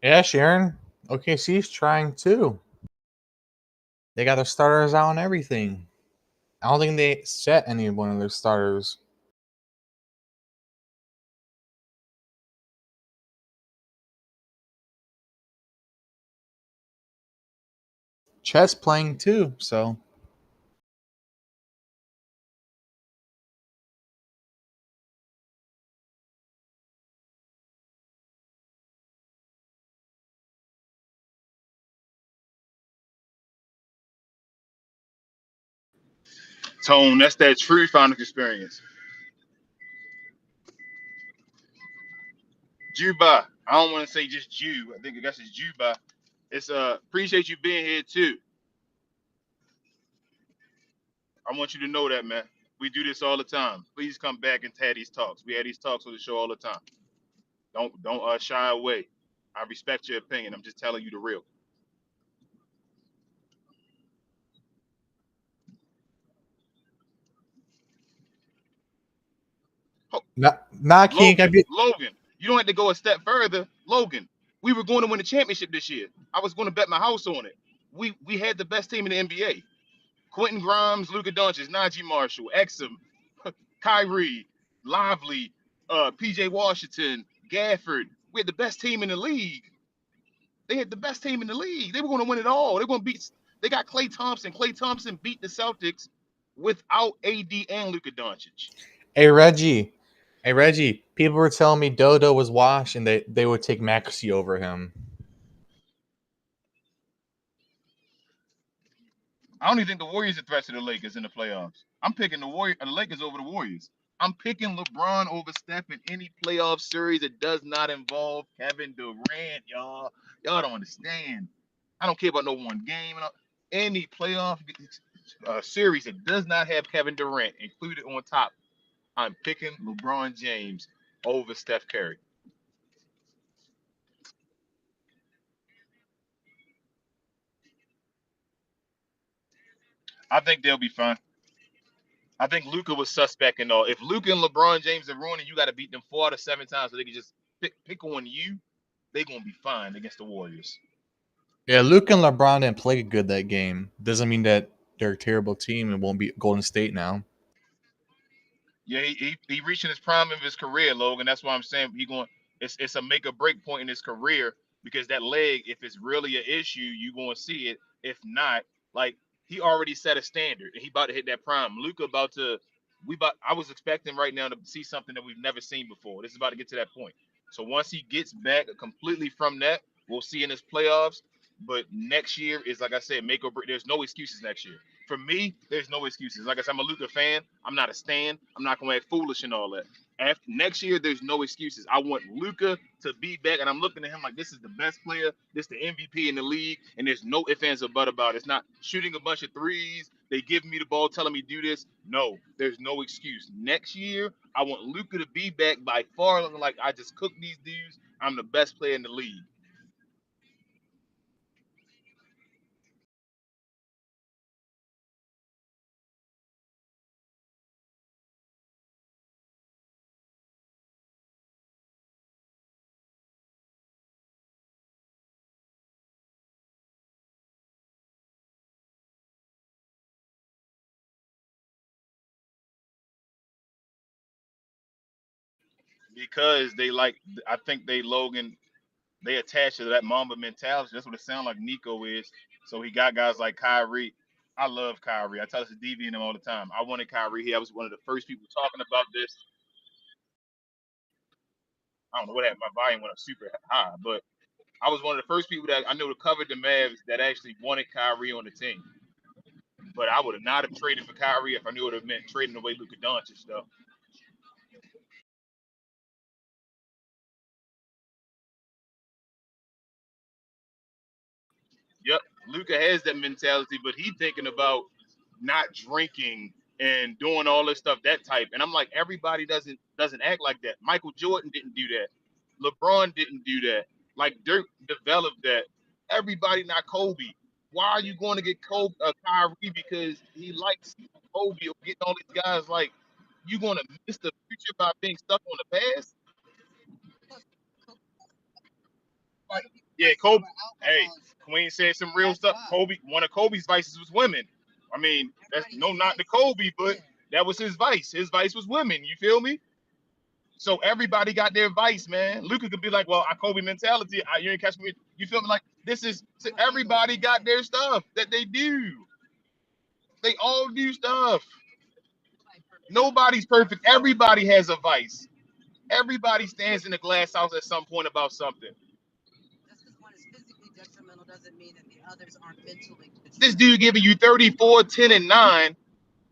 Yeah, Sharon. OKC's trying too. They got their starters out and everything. I don't think they set any one of their starters. Chet's playing too, so Tone, that's that true finals experience. Juba. I don't want to say just Jew. I think I guess it's Juba. It's appreciate you being here too. I want you to know that, man. We do this all the time. Please come back and have these talks. We have these talks on the show all the time. Don't shy away. I respect your opinion. I'm just telling you the real. Ho- not King. I Logan, be Logan, you don't have to go a step further. Logan, we were going to win the championship this year. I was going to bet my house on it. We had the best team in the NBA. Quentin Grimes, Luka Doncic, Najee Marshall, Exum, Kyrie, Lively, PJ Washington, Gafford. We had the best team in the league. They had the best team in the league. They were going to win it all. They were going to beat. They got Klay Thompson. Klay Thompson beat the Celtics without AD and Luka Doncic. hey Reggie. Hey Reggie. People were telling me Dodo was washed and they would take Maxey over him. I don't even think the Warriors are a threat to the Lakers in the playoffs. I'm picking the Lakers over the Warriors. I'm picking LeBron over Steph in any playoff series that does not involve Kevin Durant, y'all. Y'all don't understand. I don't care about no one game. Any playoff series that does not have Kevin Durant included on top, I'm picking LeBron James over Steph Curry. I think they'll be fine. I think Luca was suspect and all. If Luca and LeBron James are ruining, you got to beat them 4 out of 7 times so they can just pick on you. They're gonna be fine against the Warriors. Yeah, Luke and LeBron didn't play good that game. Doesn't mean that they're a terrible team and won't beat Golden State now. Yeah, he reaching his prime of his career, Logan. That's why I'm saying he going. It's a make or break point in his career because that leg, if it's really an issue, you gonna see it. If not, like he already set a standard and he about to hit that prime. Luca about to. I was expecting right now to see something that we've never seen before. This is about to get to that point. So once he gets back completely from that, we'll see in his playoffs. But next year is like I said, make or break. There's no excuses next year. For me, there's no excuses. Like I said, I'm a Luka fan. I'm not a stan. I'm not gonna act foolish and all that. After next year, there's no excuses. I want Luka to be back, and I'm looking at him like this is the best player, this is the MVP in the league, and there's no ifs, ands, or but about it. It's not shooting a bunch of threes. They give me the ball, telling me do this. No, there's no excuse. Next year, I want Luka to be back by far. Looking like I just cooked these dudes. I'm the best player in the league. Because they like, I think they Logan they attach to that Mamba mentality. That's what it sounds like Nico is. So he got guys like Kyrie. I love Kyrie. I tell this to DV and him all the time. I wanted Kyrie here. I was one of the first people talking about this. I don't know what happened. My volume went up super high, but I was one of the first people that I knew to cover the Mavs that actually wanted Kyrie on the team. But I would have not have traded for Kyrie if I knew it would have meant trading away Luka Doncic, though. Yep, Luca has that mentality, but he thinking about not drinking and doing all this stuff that type. And I'm like, everybody doesn't act like that. Michael Jordan didn't do that. LeBron didn't do that. Like Dirk developed that. Everybody not Kobe. Why are you going to get Kyrie because he likes Kobe or getting all these guys like you going to miss the future by being stuck on the past? Yeah, Kobe. Hey, Queen said some real stuff. Kobe, one of Kobe's vices was women. I mean, that's no not to Kobe, but that was his vice. His vice was women. You feel me? So everybody got their vice, man. Luka could be like, "Well, I Kobe mentality. You ain't catch me." You feel me? Like this is so everybody got their stuff that they do. They all do stuff. Nobody's perfect. Everybody has a vice. Everybody stands in the glass house at some point about something. This dude giving you 34, 10, and 9,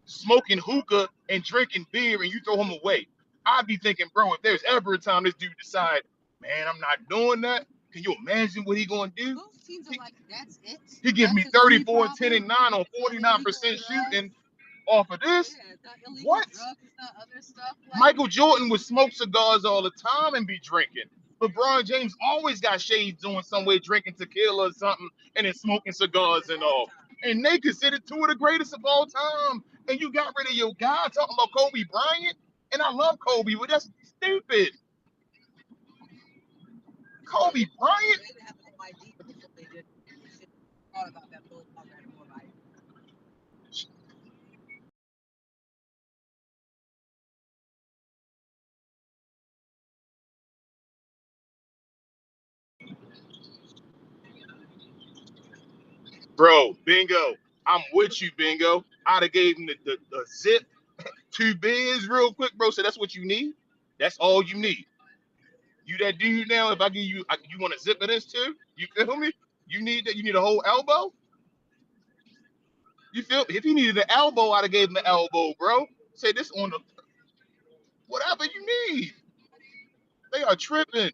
smoking hookah and drinking beer, and you throw him away. I'd be thinking, bro, if there's ever a time this dude decide, man, I'm not doing that, can you imagine what he gonna do? He gives me 34, 10, and 9 on 49% shooting off of this. What? Michael Jordan would smoke cigars all the time and be drinking. LeBron James always got shades on somewhere drinking tequila or something and then smoking cigars and all. And they considered two of the greatest of all time. And you got rid of your guy talking about Kobe Bryant. And I love Kobe, but that's stupid. Kobe Bryant? Bro, bingo. I'm with you, bingo. I'd have gave him the zip, 2 beers real quick, bro. So that's what you need. That's all you need. You that dude now, if I give you, you want a zip of this too? You feel me? You need that. You need a whole elbow. You feel? If he needed an elbow, I'd have gave him an elbow, bro. Say this on the whatever you need. They are tripping.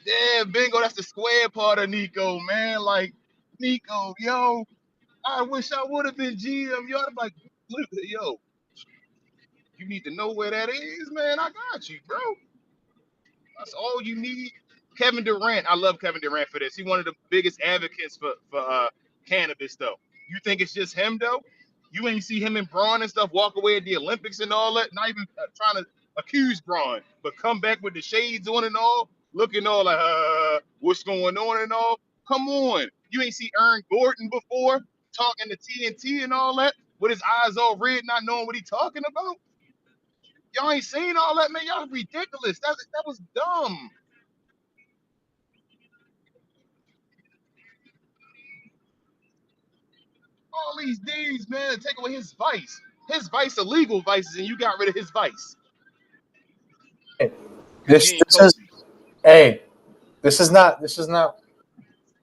Yeah, bingo. That's the square part of Nico, man. Like Nico, yo, I wish I would have been GM. Yo, I'm like, yo, you need to know where that is, man. I got you, bro. That's all you need. Kevin Durant, I love Kevin Durant for this. He's one of the biggest advocates for cannabis, though. You think it's just him, though? You ain't see him and Braun and stuff walk away at the Olympics and all that. Not even trying to accuse Braun, but come back with the shades on and all, looking all like, what's going on and all. Come on, you ain't see Aaron Gordon before talking to TNT and all that with his eyes all red, not knowing what he talking about. Y'all ain't seen all that, man. Y'all ridiculous. That was dumb. All these dudes, man, take away his vice. His vice are legal vices, and you got rid of his vice. This He ain't this is Kobe. hey, this is not.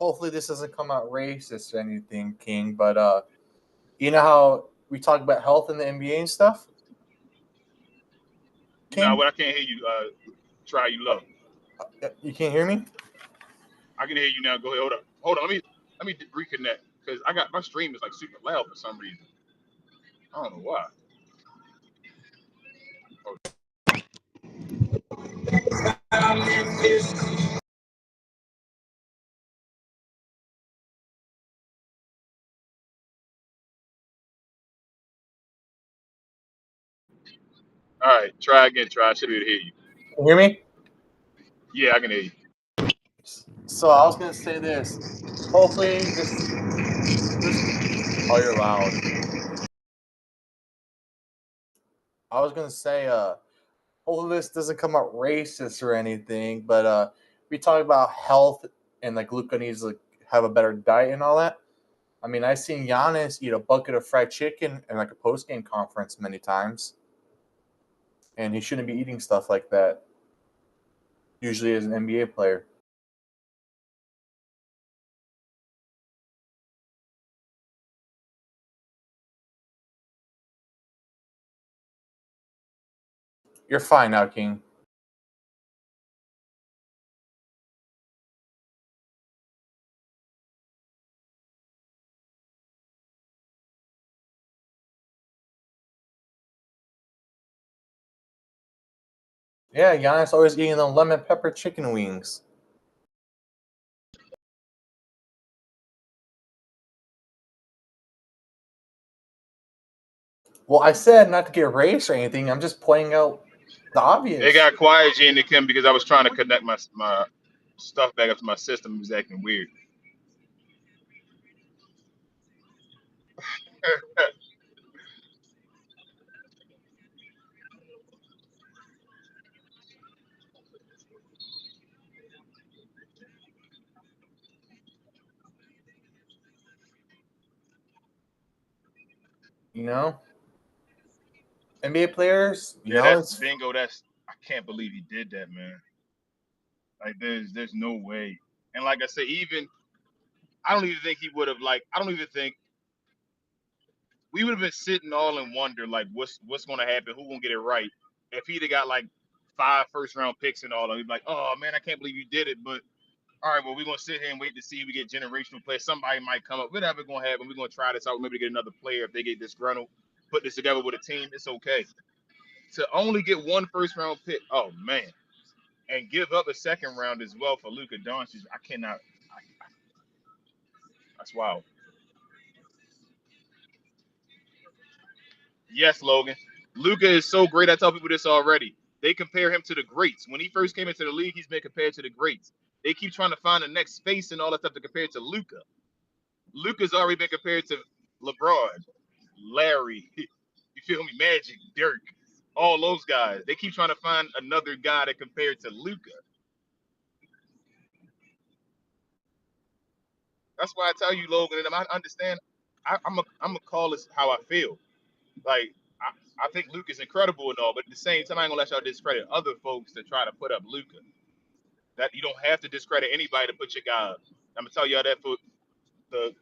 Hopefully, this doesn't come out racist or anything, King. But you know how we talk about health in the NBA and stuff. No, King, what I can't hear you. Try you low. you can't hear me. I can hear you now. Go ahead. Hold on. Let me reconnect because I got my stream is like super loud for some reason. I don't know why. All right, try again. Try. I should be able to hear you. Can you hear me? Yeah, I can hear you. So I was gonna say this. Hopefully, this. Oh, you're loud. I was gonna say, hopefully this doesn't come out racist or anything, but we talk about health and like Luca needs to have a better diet and all that. I mean, I've seen Giannis eat a bucket of fried chicken in like a post game conference many times, and he shouldn't be eating stuff like that. Usually, as an NBA player. You're fine now, King. Yeah, Giannis always eating the lemon pepper chicken wings. Well, I said not to get race or anything. I'm just pointing out the obvious. It got quiet, Gene and Kim, because I was trying to connect my stuff back up to my system. It was acting weird. You know, NBA players. You Yeah, know, that's it's bingo. I can't believe he did that, man. Like there's no way. And like I said, even I don't even think he would have I don't even think we would have been sitting all in wonder like what's gonna happen, who gonna get it right. If he'd have got like 5 first-round picks and all, and he'd be like, oh man, I can't believe you did it. But all right, well, we're gonna sit here and wait to see if we get generational players. Somebody might come up, whatever gonna happen. We're gonna try this out, maybe to get another player if they get disgruntled, put this together with a team, it's okay. To only get 1 first-round pick, oh man, and give up a second round as well for Luka Doncic, I cannot. That's wild. Yes, Logan. Luka is so great. I tell people this already. They compare him to the greats. When he first came into the league, he's been compared to the greats. They keep trying to find the next face and all that stuff to compare to Luka. Luka's already been compared to LeBron, Larry, you feel me, Magic, Dirk, all those guys. They keep trying to find another guy to compare to Luka. That's why I tell you, Logan, and I understand. I'm gonna call this how I feel. Like I think Luke is incredible and all, but at the same time, I ain't gonna let y'all discredit other folks to try to put up Luka. That you don't have to discredit anybody to put your guy up. I'm gonna tell y'all that for the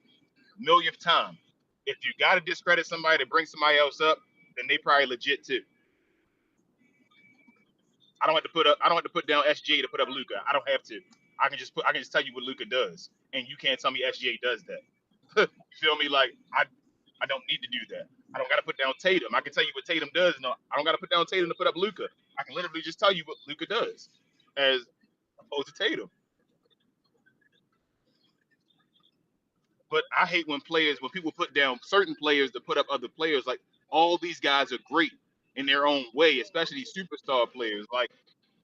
millionth time. If you gotta discredit somebody to bring somebody else up, then they probably legit too. I don't have to put down SGA to put up Luka. I don't have to. I can just tell you what Luka does, and you can't tell me SGA does that. You feel me? Like I don't need to do that. I don't got to put down Tatum. I can tell you what Tatum does. No, I don't got to put down Tatum to put up Luka. I can literally just tell you what Luka does, as opposed to Tatum. But I hate when people put down certain players to put up other players. Like all these guys are great in their own way, especially these superstar players. Like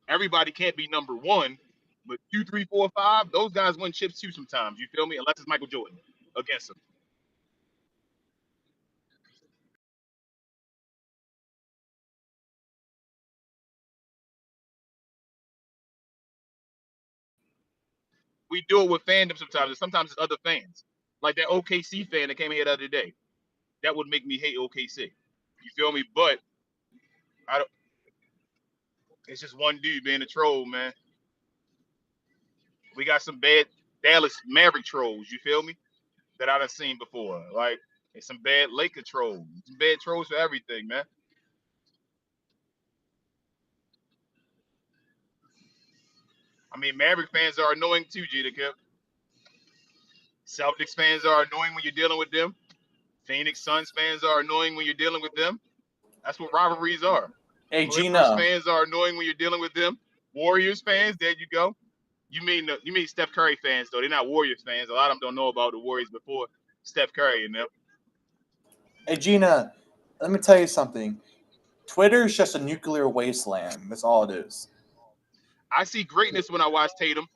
everybody can't be number one, but 2, 3, 4, 5, those guys win chips too sometimes. You feel me? Unless it's Michael Jordan against them. We do it with fandom sometimes, and sometimes it's other fans. Like that OKC fan that came here the other day. That would make me hate OKC. You feel me? But I don't. It's just one dude being a troll, man. We got some bad Dallas Maverick trolls. You feel me? That I done seen before. Like it's some bad Laker trolls. Some bad trolls for everything, man. I mean, Maverick fans are annoying too, Jada. Celtics fans are annoying when you're dealing with them. Phoenix Suns fans are annoying when you're dealing with them. That's what rivalries are. hey Clippers Gina. fans are annoying when you're dealing with them. Warriors fans, there you go. You mean Steph Curry fans though? They're not Warriors fans. A lot of them don't know about the Warriors before Steph Curry and them. Hey Gina. Let me tell you something. Twitter is just a nuclear wasteland. That's all it is. I see greatness when I watch Tatum.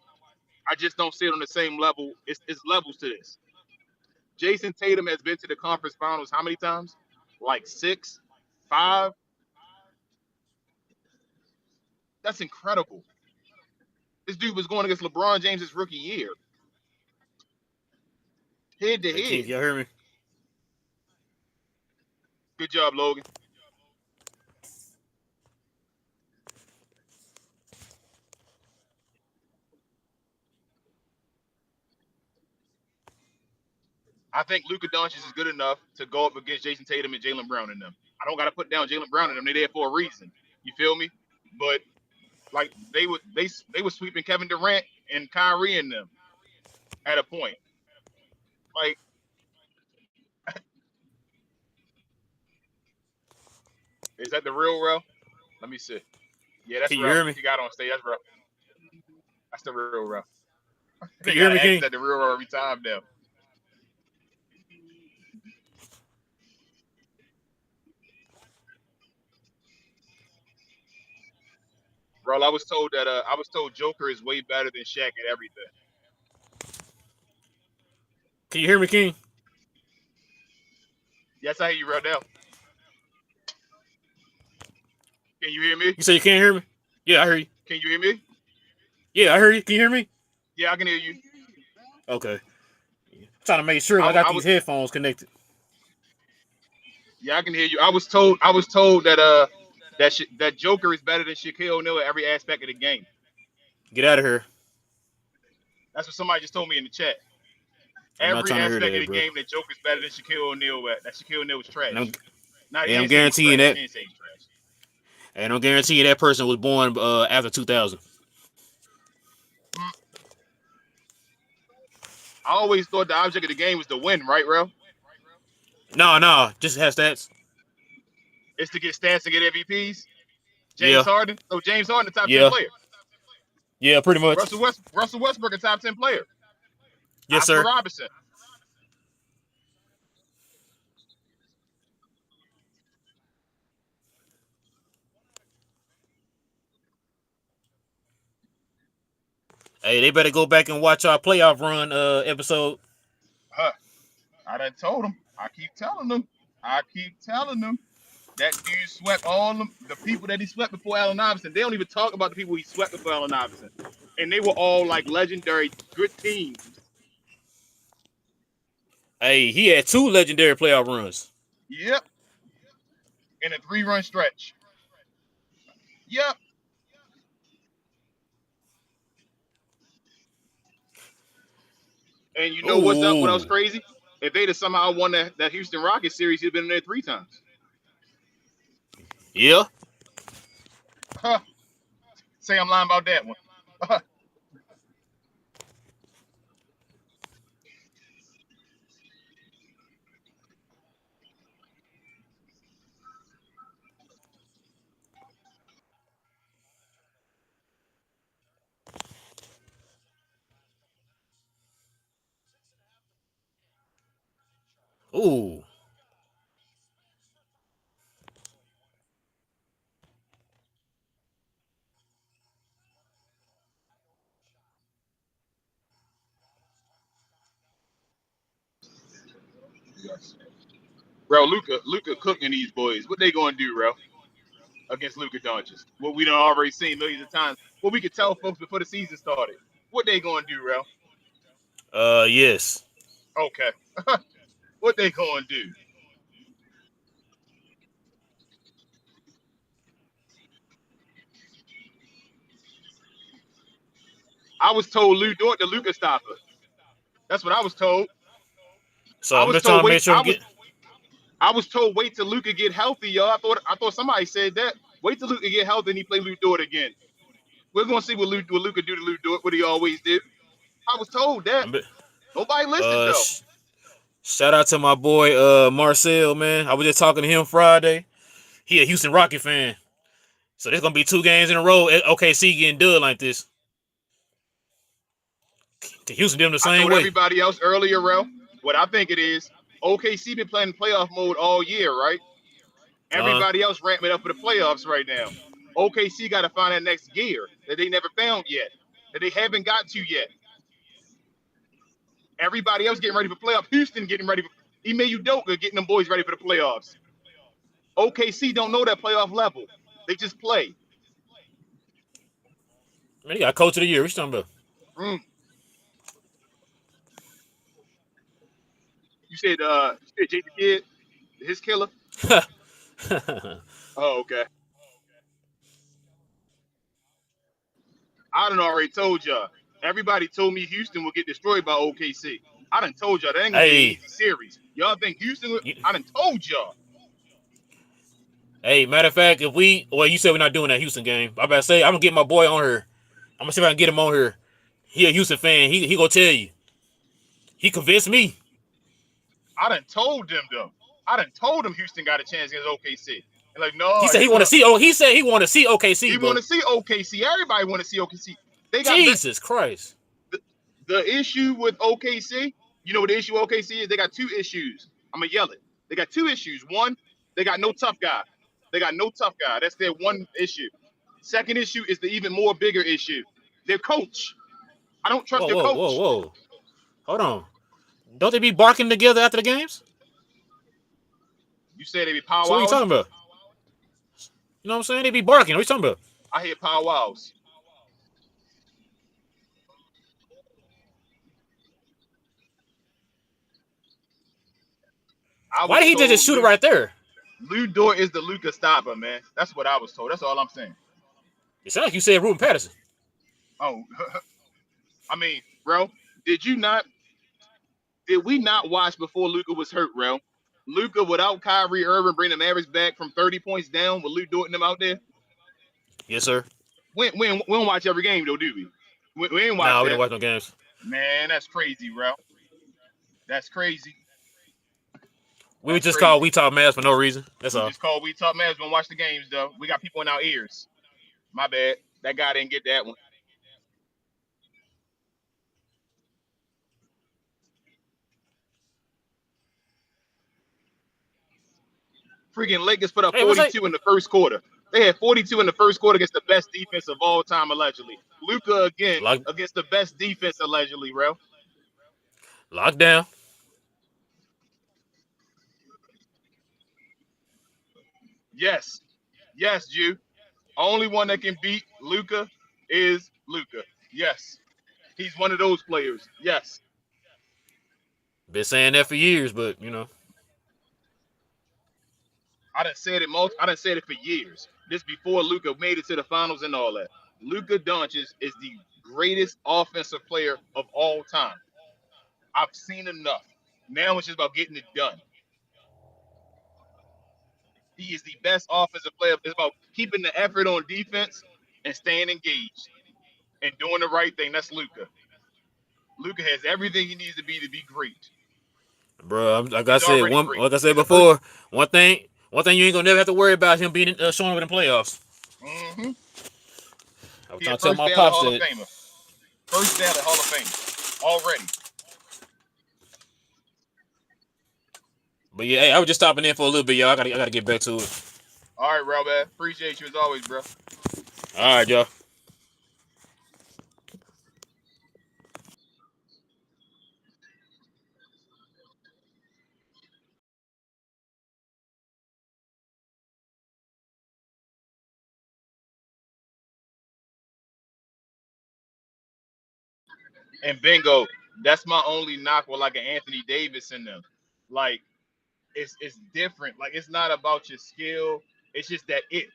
I just don't see it on the same level. It's levels to this. Jason Tatum has been to the conference finals how many times? Like 6, 5. That's incredible. This dude was going against LeBron James's rookie year, head to Hey, King, head. can y'all hear me? Good job, Logan. I think Luka Doncic is good enough to go up against Jason Tatum and Jalen Brown and them. I don't got to put down Jalen Brown and them. They're there for a reason. You feel me? But like they were sweeping Kevin Durant and Kyrie and them at a point. Like, is that the real Rel? Let me see. Yeah, that's Can you Rel. hear me? You got on stage. That's Rel. That's the real Rel. Can They you hear me, gotta ask King? that the real Rel every time now. Bro, I was told Joker is way better than Shaq at everything. Can you hear me, King? Yes, I hear you right now. Can you hear me? You say you can't hear me? Yeah, I hear you. Can you hear me? Yeah, I hear you. Can you hear me? Yeah, I can hear you. Okay. Trying to make sure I I, got I these was headphones connected. yeah, I can hear you. I was told that Joker is better than Shaquille O'Neal at every aspect of the game. Get out of here. That's what somebody just told me in the chat. I'm not Every trying to hear aspect of that, the bro. game that Joker's better than Shaquille O'Neal at. That Shaquille O'Neal was And I'm, trash. Nah, he and I'm didn't say he was guaranteeing trash. that. He didn't say he was trash. And I'm guaranteeing that person was born after 2000. Mm, I always thought the object of the game was to win, right, bro? No, just has stats. It's to get stats and get MVPs. James Yeah, Harden. So James Harden, the top 10 yeah, player. yeah, pretty much. Russell Westbrook, a top 10 player. Yes, Oscar sir. Robertson. Hey, they better go back and watch our playoff run episode. Huh. I done told him. I keep telling them. That dude swept all the people that he swept before Allen Iverson. They don't even talk about the people he swept before Allen Iverson. And they were all like legendary good teams. Hey, he had 2 legendary playoff runs. Yep. In a 3-run stretch. Yep. And you know what's up? What else Ooh, crazy? If they'd have somehow won that Houston Rockets series, he'd been in there 3 times. yeah. Huh. Say I'm lying about that one. Ooh. Bro, Luca cooking these boys. What they gonna do, bro? Against Luka Doncic? What we done already seen millions of times. What we could tell folks before the season started. What they gonna do, bro? Yes. Okay. What they gonna do? I was told Lou Dort the Luka stopper. That's what I was told. So I I'm was just trying told to make wait. sure I'm getting. I was told wait till Luka get healthy, y'all. I thought somebody said that. Wait till Luka get healthy and he play Lou Dort again. We're gonna see what Luka do to Lou Dort, what he always do. I was told that. I'm, Nobody listened uh, though. sh- shout out to my boy Marcel, man. I was just talking to him Friday. He a Houston Rocket fan. So there's gonna be 2 games in a row. OKC getting done like this. Houston them the I same told way. everybody else earlier, Rel, what I think it is. OKC been playing playoff mode all year, right? Uh, Everybody else ramping up for the playoffs right now. OKC got to find that next gear that they never found yet, that they haven't got to yet. Everybody else getting ready for playoffs. Houston getting ready for Ime Udoka getting them boys ready for the playoffs. OKC don't know that playoff level. They just play. man, he got coach of the year. What you talking Mm. You said Jason Kidd, his killer. about? Oh, okay. I done already told y'all. Everybody told me Houston will get destroyed by OKC. I done told y'all that ain't gonna be an Hey, easy series. Y'all think Houston? you, I done told y'all. hey. Matter of fact, if you said we're not doing that Houston game. I about to say I'm gonna get my boy on here. I'm gonna see if I can get him on here. He a Houston fan. He gonna tell you. He convinced me. I done told them though. I done told them Houston got a chance against OKC. And like, no, He said he want to see. Oh, he said he want to see he OKC, want bro. to see OKC. Everybody want to see OKC. They got Jesus Christ. the issue with OKC. You know what the issue with OKC is? They got 2 issues. I'm gonna yell it. They got 2 issues. One, they got no tough guy. They got no tough guy. That's their one issue. Second issue is the even more bigger issue. Their coach. I don't trust Whoa, their whoa, whoa, coach. whoa. Hold on. Don't they be barking together after the games? You said they be So what are you powwowing. talking about? You know what I'm saying? They be barking. What are you talking about? I hear powwows. I Why was did he just told shoot it right there? Lou Dort is the Luka stopper, man. That's what I was told. That's all I'm saying. It sounds like you said Ruben Patterson. Oh, I mean, bro, did you not? Did we not watch before Luka was hurt, bro? Luka without Kyrie Irving bring the Mavericks back from 30 points down with Lou Dort and them out there. Yes, sir. We don't watch every game though, do we? We ain't watch Nah, we didn't that. watch no games. Man, that's crazy, bro. That's crazy. We were That's just called crazy. We Talk Mass for no reason. That's We all. just called We Talk Management. Watch the games though. We got people in our ears. My bad. That guy didn't get that one. Freaking Lakers put up Hey, what's that? 42 in the first quarter. They had 42 in the first quarter against the best defense of all time, allegedly. Luka again Lock, against the best defense, allegedly, bro. lockdown. Yes. Yes, Jew. Only one that can beat Luka is Luka. Yes. He's one of those players. Yes. Been saying that for years, but I done said it for years. This before Luka made it to the finals and all that. Luka Doncic is the greatest offensive player of all time. I've seen enough. Now it's just about getting it done. He is the best offensive player. It's about keeping the effort on defense and staying engaged and doing the right thing. That's Luka. Luka has everything he needs to be great. bro, like I He's said, already great. like I said He's the first. before, one thing you ain't gonna never have to worry about him being showing up in the playoffs. Mm-hmm. I was He a trying to tell first my ballot pops Hall of that. Famer. First ballot Hall of Famer. Already. But yeah, hey, I was just stopping in for a little bit, y'all. I gotta get back to it. All right, Robert. Appreciate you as always, bro. All right, y'all. And bingo, that's my only knock with like an Anthony Davis in them. Like it's different. Like it's not about your skill. It's just that it.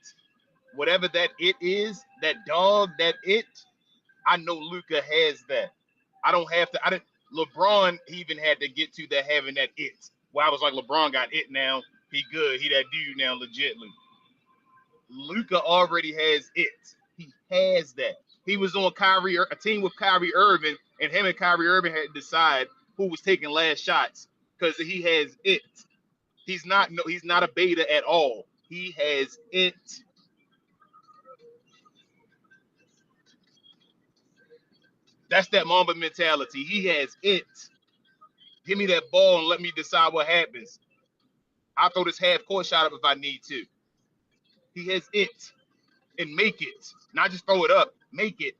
Whatever that it is, that dog, that it. I know Luca has that. I don't have to. I didn't. LeBron even had to get to that having that it. Where I was like, LeBron got it now. He good. He that dude now, legitly. Luca already has it. He has that. He was on a team with Kyrie Irving, and him and Kyrie Irving had to decide who was taking last shots because he has it. He's not a beta at all. He has it. That's that Mamba mentality. He has it. Give me that ball and let me decide what happens. I'll throw this half court shot up if I need to. He has it and make it. Not just throw it up, make it.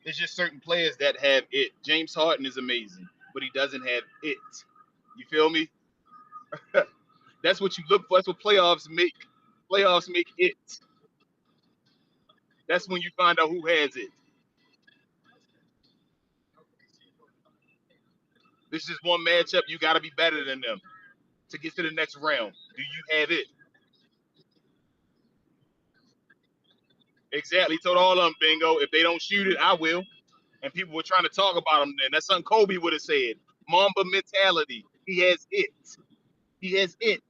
There's just certain players that have it. James Harden is amazing, but he doesn't have it. You feel me? That's what you look for. That's what playoffs make. Playoffs make it. That's when you find out who has it. This is one matchup. You got to be better than them to get to the next round. Do you have it? Exactly. He told all of them, bingo. If they don't shoot it, I will. And people were trying to talk about him then. That's something Kobe would have said. Mamba mentality. He has it. He has it.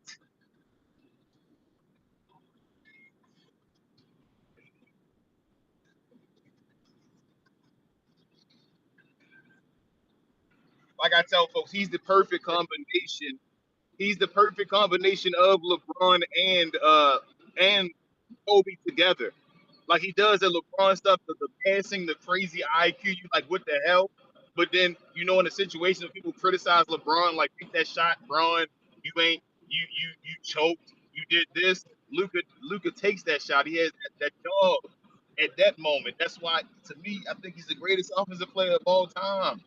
Like I tell folks, he's the perfect combination. He's the perfect combination of LeBron and Kobe together. Like he does the LeBron stuff, the passing, the crazy IQ. You like, what the hell? But then in a situation where people criticize LeBron, like take that shot, Bron, you ain't you choked, you did this. Luca takes that shot. He has that dog at that moment. That's why, to me, I think he's the greatest offensive player of all time.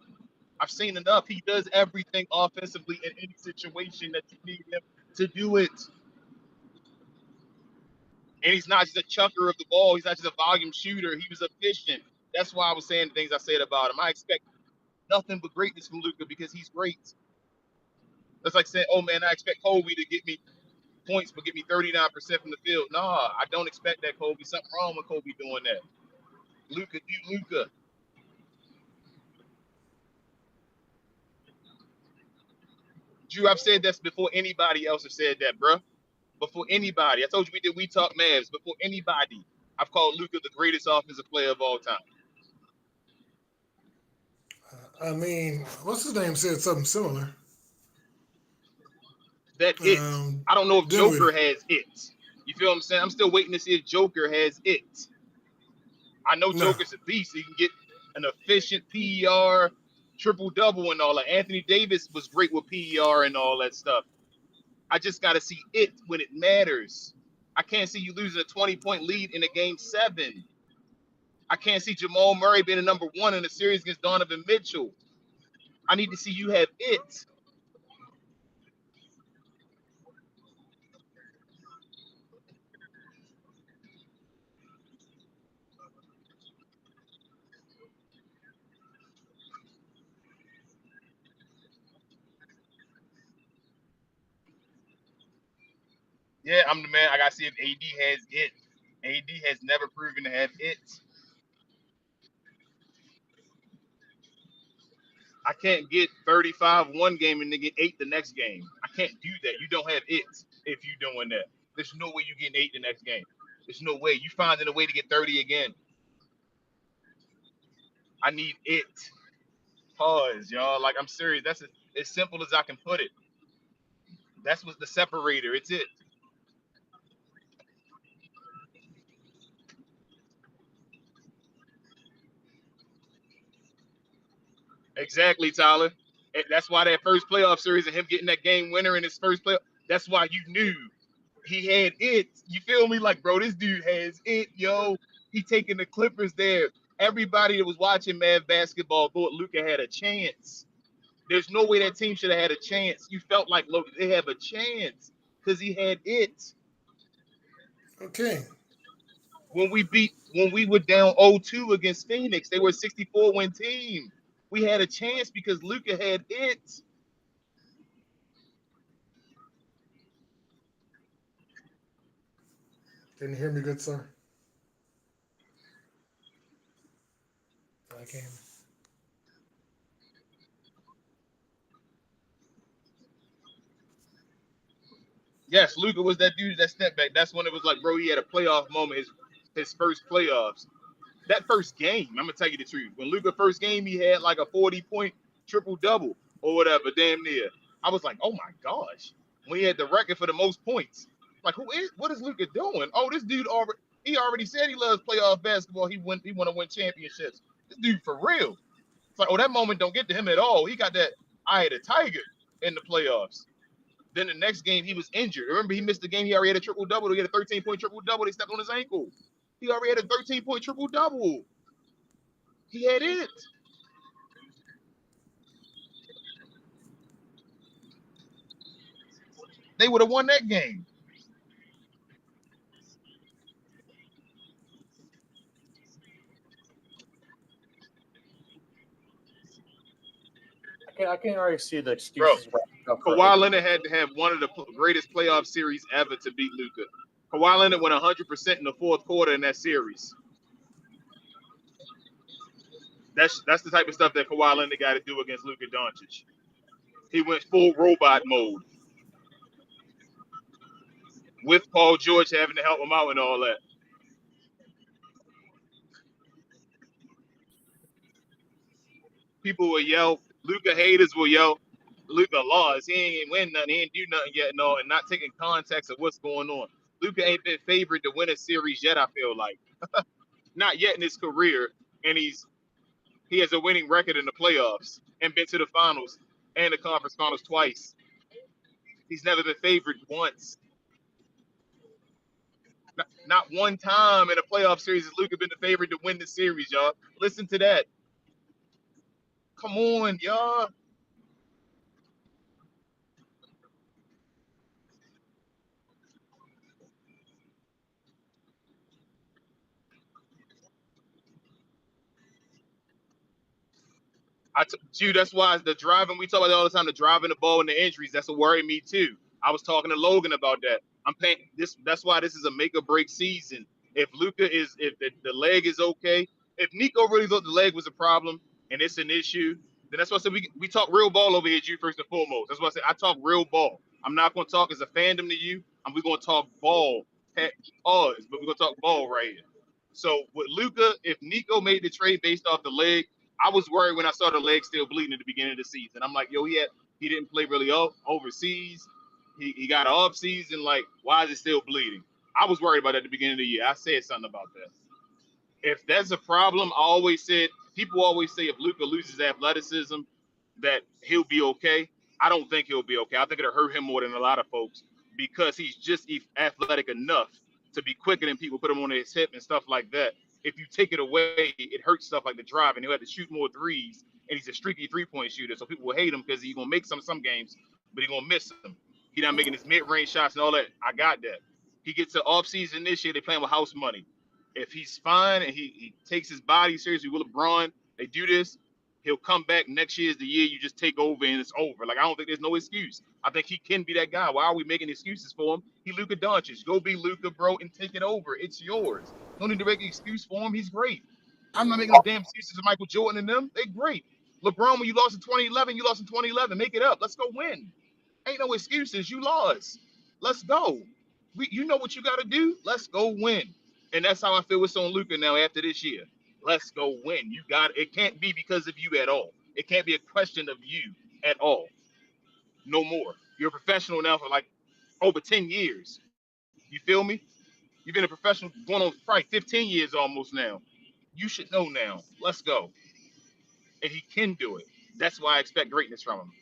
I've seen enough. He does everything offensively in any situation that you need him to do it. And he's not just a chucker of the ball. He's not just a volume shooter. He was efficient. That's why I was saying the things I said about him. I expect nothing but greatness from Luka because he's great. That's like saying, oh man, I expect Kobe to get me points but get me 39% from the field. Nah, I don't expect that, Kobe. Something wrong with Kobe doing that. Luka, do Luka. Drew, I've said this before anybody else has said that, bro. Before anybody. I told you we did We Talk Mavs. Before anybody, I've called Luka the greatest offensive player of all time. I mean, what's his name said something similar. That it. I don't know if Dinwiddie. Joker has it. You feel what I'm saying? I'm still waiting to see if Joker has it. I know No. Joker's a beast. He can get an efficient PER, triple double, and all that. Anthony Davis was great with PER and all that stuff. I just got to see it when it matters. I can't see you losing a 20-point lead in a game 7. I can't see Jamal Murray being a number 1 in a series against Donovan Mitchell. I need to see you have it. Yeah, I'm the man. I got to see if AD has it. AD has never proven to have it. I can't get 35 one game and then get 8 the next game. I can't do that. You don't have it if you're doing that. There's no way you're getting 8 the next game. There's no way. You finding a way to get 30 again. I need it. Pause, y'all. Like, I'm serious. That's as simple as I can put it. That's what's the separator. It's it. Exactly, Tyler. And that's why that first playoff series and him getting that game winner in his first playoff, that's why you knew he had it. You feel me? Like, bro, this dude has it, yo. He taking the Clippers there. Everybody that was watching Mad Basketball thought Luka had a chance. There's no way that team should have had a chance. You felt like, look, they have a chance because he had it. Okay. When we were down 0-2 against Phoenix, they were a 64-win team. We had a chance because Luka had it. Can you hear me, good sir? I can. Yes, Luka was that dude that stepped back. That's when it was like, bro, he had a playoff moment, his first playoffs. That first game, I'm gonna tell you the truth. When Luka first game, he had like a 40-point triple double or whatever, damn near. I was like, oh my gosh. When he had the record for the most points. Like, what is Luka doing? Oh, this dude already said he loves playoff basketball. He want to win championships. This dude for real. It's like, oh, that moment don't get to him at all. He got that eye of the tiger in the playoffs. Then the next game, he was injured. Remember, he missed the game. He already had a triple double. He had a 13-point triple double. They stepped on his ankle. He already had a 13-point triple double. He had it. They would have won that game. I can't already see the Bro, excuses. Kawhi Leonard had to have one of the greatest playoff series ever to beat Luka. Kawhi Leonard went 100% in the fourth quarter in that series. That's the type of stuff that Kawhi Leonard got to do against Luka Doncic. He went full robot mode with Paul George having to help him out and all that. People will yell. Luka haters will yell. Luka lost. He ain't win nothing. He ain't do nothing yet and all, and not taking context of what's going on. Luka ain't been favored to win a series yet, I feel like. Not yet in his career, and he has a winning record in the playoffs and been to the finals and the conference finals twice. He's never been favored once. Not one time in a playoff series has Luka been the favorite to win the series, y'all. Listen to that. Come on, y'all. Dude, that's why the driving we talk about all the time, the driving the ball and the injuries, that's what worried me too. I was talking to Logan about that. I'm paying this. That's why this is a make or break season. If Luca is, if the leg is okay, if Nico really thought the leg was a problem and it's an issue, then that's why I said we talk real ball over here, you first and foremost. That's why I said I talk real ball. I'm not going to talk as a fandom to you. We're going to talk ball. Pause, but we're going to talk ball right here. So with Luca, if Nico made the trade based off the leg, I was worried when I saw the leg still bleeding at the beginning of the season. I'm like, yo, he didn't play really overseas. He got an off season. Like, why is it still bleeding? I was worried about that at the beginning of the year. I said something about that. If that's a problem, I always said people always say if Luka loses athleticism, that he'll be okay. I don't think he'll be okay. I think it'll hurt him more than a lot of folks because he's just athletic enough to be quicker than people, put him on his hip and stuff like that. If you take it away, it hurts stuff like the drive, and he'll have to shoot more threes. And he's a streaky 3-point shooter, so people will hate him because he's gonna make some games, but he's gonna miss them. He's not making his mid-range shots and all that. I got that. He gets to off season this year. They playing with house money. If he's fine and he takes his body seriously with LeBron, they do this, he'll come back next year is the year you just take over and it's over. Like, I don't think there's no excuse. I think he can be that guy. Why are we making excuses for him? He Luka Doncic. Go be Luka, bro, and take it over. It's yours. Don't need to make an excuse for him. He's great. I'm not making no damn excuses for Michael Jordan and them. They great. LeBron, when you lost in 2011, you lost in 2011. Make it up. Let's go win. Ain't no excuses. You lost. Let's go. You know what you got to do. Let's go win. And that's how I feel with on Luka now after this year. Let's go win. You got it. It can't be because of you at all. It can't be a question of you at all. No more. You're a professional now for like over 10 years. You feel me? You've been a professional going on probably 15 years almost now. You should know now. Let's go. And he can do it. That's why I expect greatness from him.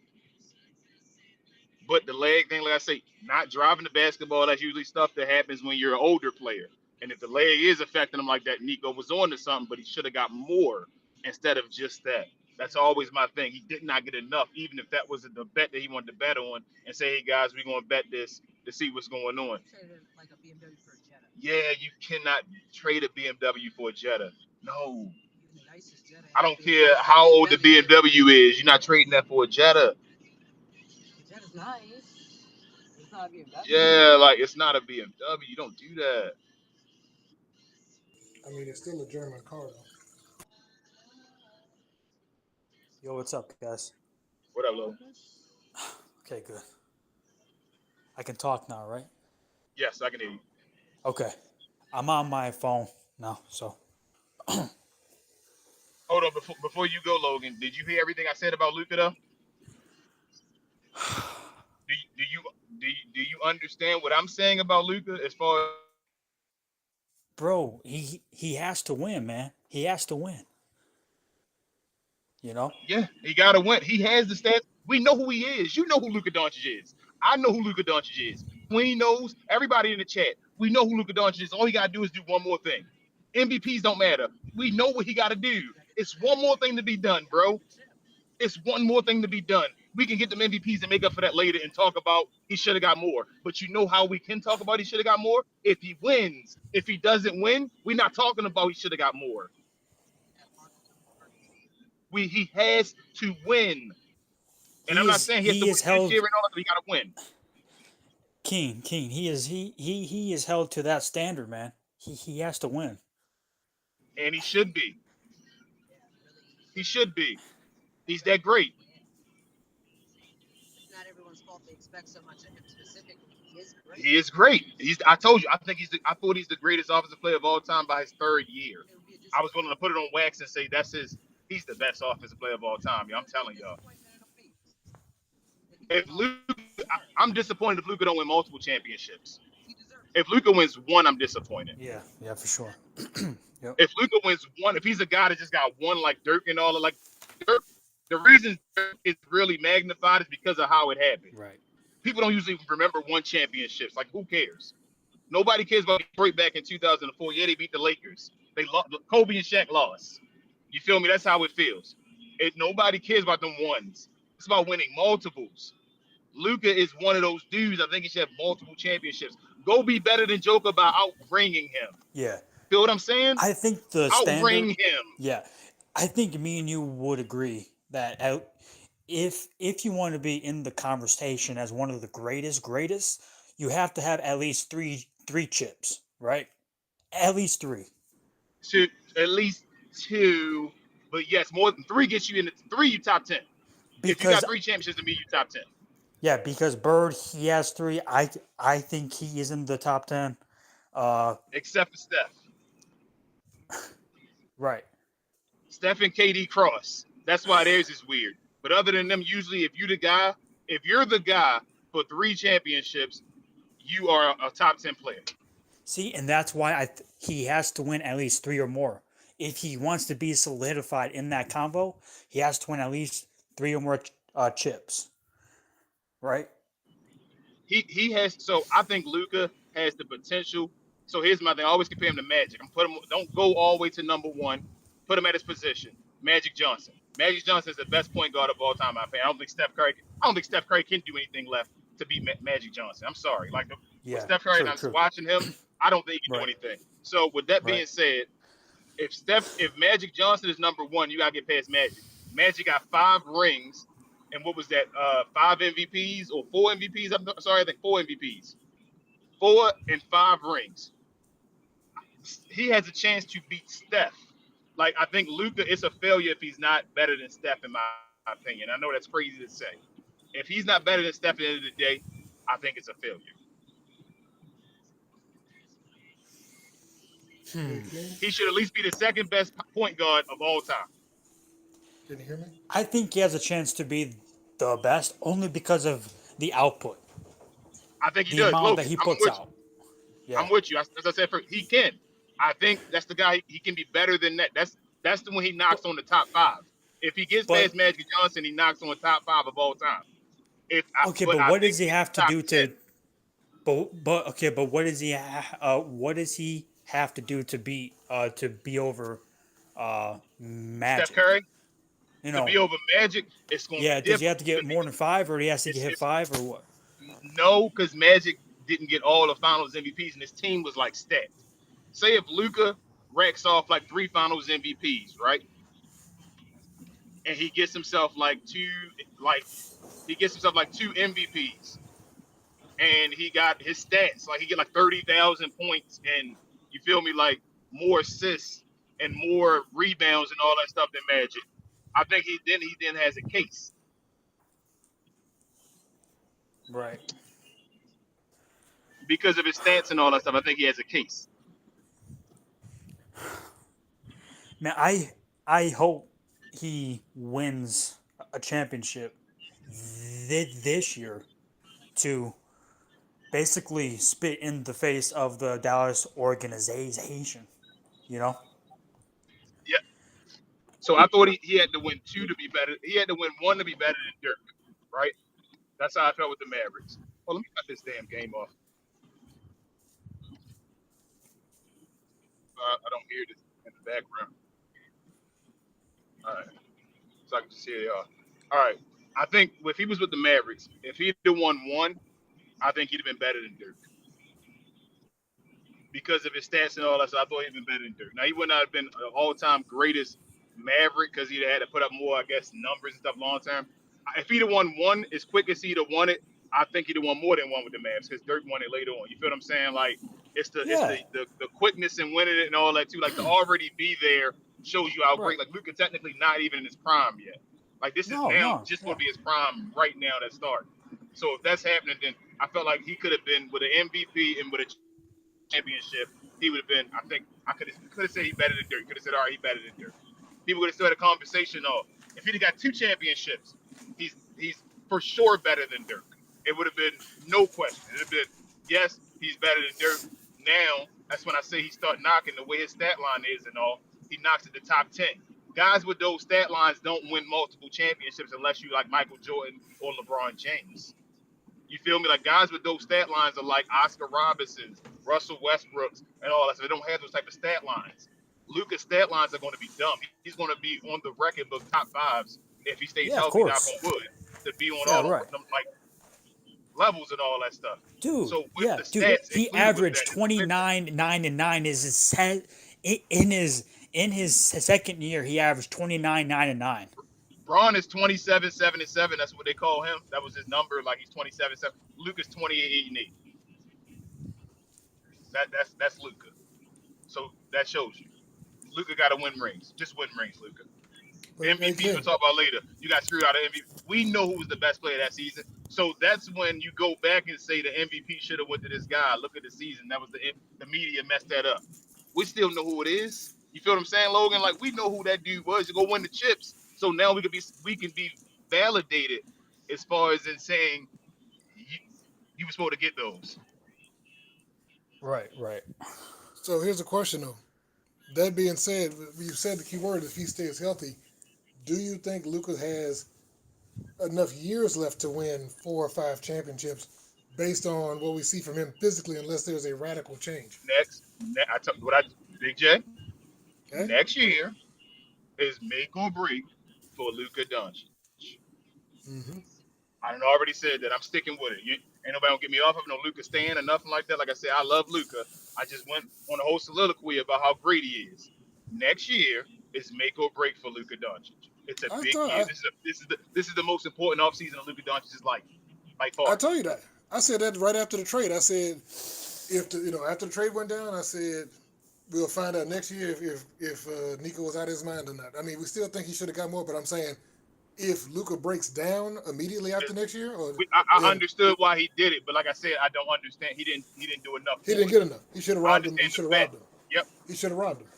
But the leg thing, like I say, not driving the basketball, that's usually stuff that happens when you're an older player. And if the leg is affecting him like that, Nico was on to something, but he should have got more instead of just that. That's always my thing. He did not get enough, even if that was the bet that he wanted to bet on and say, hey, guys, we're going to bet this to see what's going on. Yeah, you cannot trade a BMW for a Jetta. No. I don't care how old the BMW is. You're not trading that for a Jetta. Yeah, like it's not a BMW. You don't do that. I mean, it's still a German car, though. Yo, what's up, guys? What up, Lo? Okay, good. I can talk now, right? Yes, I can hear you. Okay. I'm on my phone now, so. Hold on, before you go, Logan. Did you hear everything I said about Luka though? Do you understand what I'm saying about Luka as far as Bro, he has to win, man. He has to win. You know? yeah, he gotta win. He has the stats. We know who he is. You know who Luka Doncic is. I know who Luka Doncic is. Queen knows. Everybody in the chat. We know who Luka Doncic is. All he gotta do is do one more thing. MVPs don't matter. We know what he gotta do. It's one more thing to be done, bro. It's one more thing to be done. We can get them MVPs and make up for that later and talk about he should have got more. But you know how we can talk about he should have got more? If he wins. If he doesn't win, we're not talking about he should have got more. He has to win. And I'm not saying he has to he win is this year held and all that, but he gotta win. King. He is held to that standard, man. He has to win. And he should be. He should be. He's that great. He is great. I told you, I thought he's the greatest offensive player of all time by his third year. I was willing to put it on wax and say he's the best offensive player of all time. I'm telling y'all. If Luka, I'm disappointed if Luka don't win multiple championships. If Luka wins one, I'm disappointed. Yeah, yeah, for sure. Yep. If Luka wins one, if he's a guy that just got one like Dirk and all, like Dirk, the reason Dirk is really magnified is because of how it happened. Right. People don't usually remember one championships. Like, who cares? Nobody cares about Detroit back in 2004. Yeah, they beat the Lakers. They lost. Kobe and Shaq lost. You feel me? That's how it feels. Nobody cares about them ones. It's about winning multiples. Luka is one of those dudes. I think he should have multiple championships. Go be better than Joker by outringing him. Yeah. Feel what I'm saying? I think the Outring standard. him. Yeah, I think me and you would agree that if you want to be in the conversation as one of the greatest, you have to have at least three chips, right? At least three. To at least two, but yes, more than three gets you in the three. You top 10. If you Because got three championships, to me, you top 10. yeah, because Bird he has three. I think he is in the top 10. Except for Steph. Right. Steph and KD cross. That's why theirs is weird. But other than them, usually if you're the guy for three championships, you are a top 10 player. See, and that's why he has to win at least three or more. If he wants to be solidified in that combo, he has to win at least three or more chips. Right? He has. So I think Luka has the potential. So here's my thing. I always compare him to Magic. Don't go all the way to number one. Put him at his position. Magic Johnson. Magic Johnson is the best point guard of all time. I don't think Steph Curry can do anything left to beat Magic Johnson. I'm sorry. Like with Steph Curry, and I was watching him. I don't think he can do anything. So with that being said, if Magic Johnson is number one, you gotta get past Magic. Magic got 5 rings, and what was that? 5 MVPs or 4 MVPs? I'm sorry, I think 4 MVPs. 4 and 5 rings. He has a chance to beat Steph. Like, I think Luka is a failure if he's not better than Steph, in my opinion. I know that's crazy to say. If he's not better than Steph at the end of the day, I think it's a failure. He should at least be the second best point guard of all time. Can you hear me? I think he has a chance to be the best only because of the output. I think he the does. amount Logan, that he puts out. Yeah. I'm with you. As I said, he can. I think that's the guy. He can be better than that. That's the one he knocks on the top 5. If he gets past Magic Johnson, he knocks on the top 5 of all time. But what does he have to do to? But what does he? What does he have to do to be over Magic? Steph Curry. To be over Magic, it's going to be difficult. Does he have to get more than 5, or he has to hit 5, or what? No, because Magic didn't get all the Finals MVPs, and his team was like stacked. Say if Luka racks off like 3 Finals MVPs, right? And he gets himself like 2 MVPs, and he got his stats like he get like 30,000 points, and you feel me, like more assists and more rebounds and all that stuff than Magic. I think he then has a case. Right. Because of his stats and all that stuff, I think he has a case. Man, I hope he wins a championship this year to basically spit in the face of the Dallas organization, you know? Yeah. So I thought he had to win 2 to be better. He had to win 1 to be better than Dirk, right? That's how I felt with the Mavericks. Well, let me cut this damn game off. I don't hear this in the background. All right. So I can just hear y'all. All right. I think if he was with the Mavericks, if he'd have won 1, I think he'd have been better than Dirk. Because of his stats and all that, so I thought he'd been better than Dirk. Now, he would not have been an all-time greatest Maverick because he'd have had to put up more, I guess, numbers and stuff long term. If he'd have won 1 as quick as he'd have won it, I think he'd have won more than 1 with the Mavs because Dirk won it later on. You feel what I'm saying? Like, it's the quickness in winning it and all that, too. Like, to already be there shows you how great. Like, Luka technically not even in his prime yet. Like, this is going to be his prime right now that start. So if that's happening, then I felt like he could have been with an MVP and with a championship. He would have been. I think I could have said he better than Dirk. Could have said, all right, he better than Dirk. People would have started a conversation of if he'd have got 2 championships, he's for sure better than Dirk. It would have been no question. It would have been yes, he's better better than dirt. Now, that's when I say he start knocking the way his stat line is and all. He knocks at the top 10. Guys with those stat lines don't win multiple championships unless you like Michael Jordan or LeBron James. You feel me? Like guys with those stat lines are like Oscar Robinsons, Russell Westbrooks, and all that. So they don't have those type of stat lines. Luka's stat lines are going to be dumb. He's going to be on the record book top fives if he stays Yeah, of healthy, knock course. on wood, to be on Yeah, all right. them like levels and all that stuff. Dude, So with yeah, the dude. stats He included with averaged that, it's mental. 29, 9, and 9 is in his second year, he averaged 29, 9, and 9. Braun is 27, 7, and 7. That's what they call him. That was his number. Like he's 27, 7. Luka's 28, 8, and 8. That's Luka. So that shows you. Luka got to win rings. Just win rings, Luka. But MVP we'll talk about later. You got screwed out of MVP. We know who was the best player that season. So that's when you go back and say the MVP should have went to this guy. Look at the season. That was the media messed that up. We still know who it is. You feel what I'm saying, Logan? Like we know who that dude was. You go win the chips. So now we can be validated as far as in saying you were supposed to get those. Right, right. So here's a question though. That being said, you said the key word: if he stays healthy, do you think Luka has enough years left to win 4 or 5 championships based on what we see from him physically, unless there's a radical change? Big J. Okay? Next year is make or break for Luka Doncic. Mm-hmm. I done already said that. I'm sticking with it. Ain't nobody gonna get me off of no Luka stand or nothing like that. Like I said, I love Luka. I just went on a whole soliloquy about how great he is. Next year is make or break for Luka Doncic. It's a big year. This is the most important offseason of Luka Doncic's life. By far. I told you that. I said that right after the trade. I said after the trade went down, I said we'll find out next year if Nico was out of his mind or not. I mean, we still think he should have got more, but I'm saying if Luka breaks down immediately after next year, I understood why he did it, but like I said, I don't understand. He didn't do enough. He didn't get enough. He should have robbed him. He should have robbed him. Yep. He should have robbed him.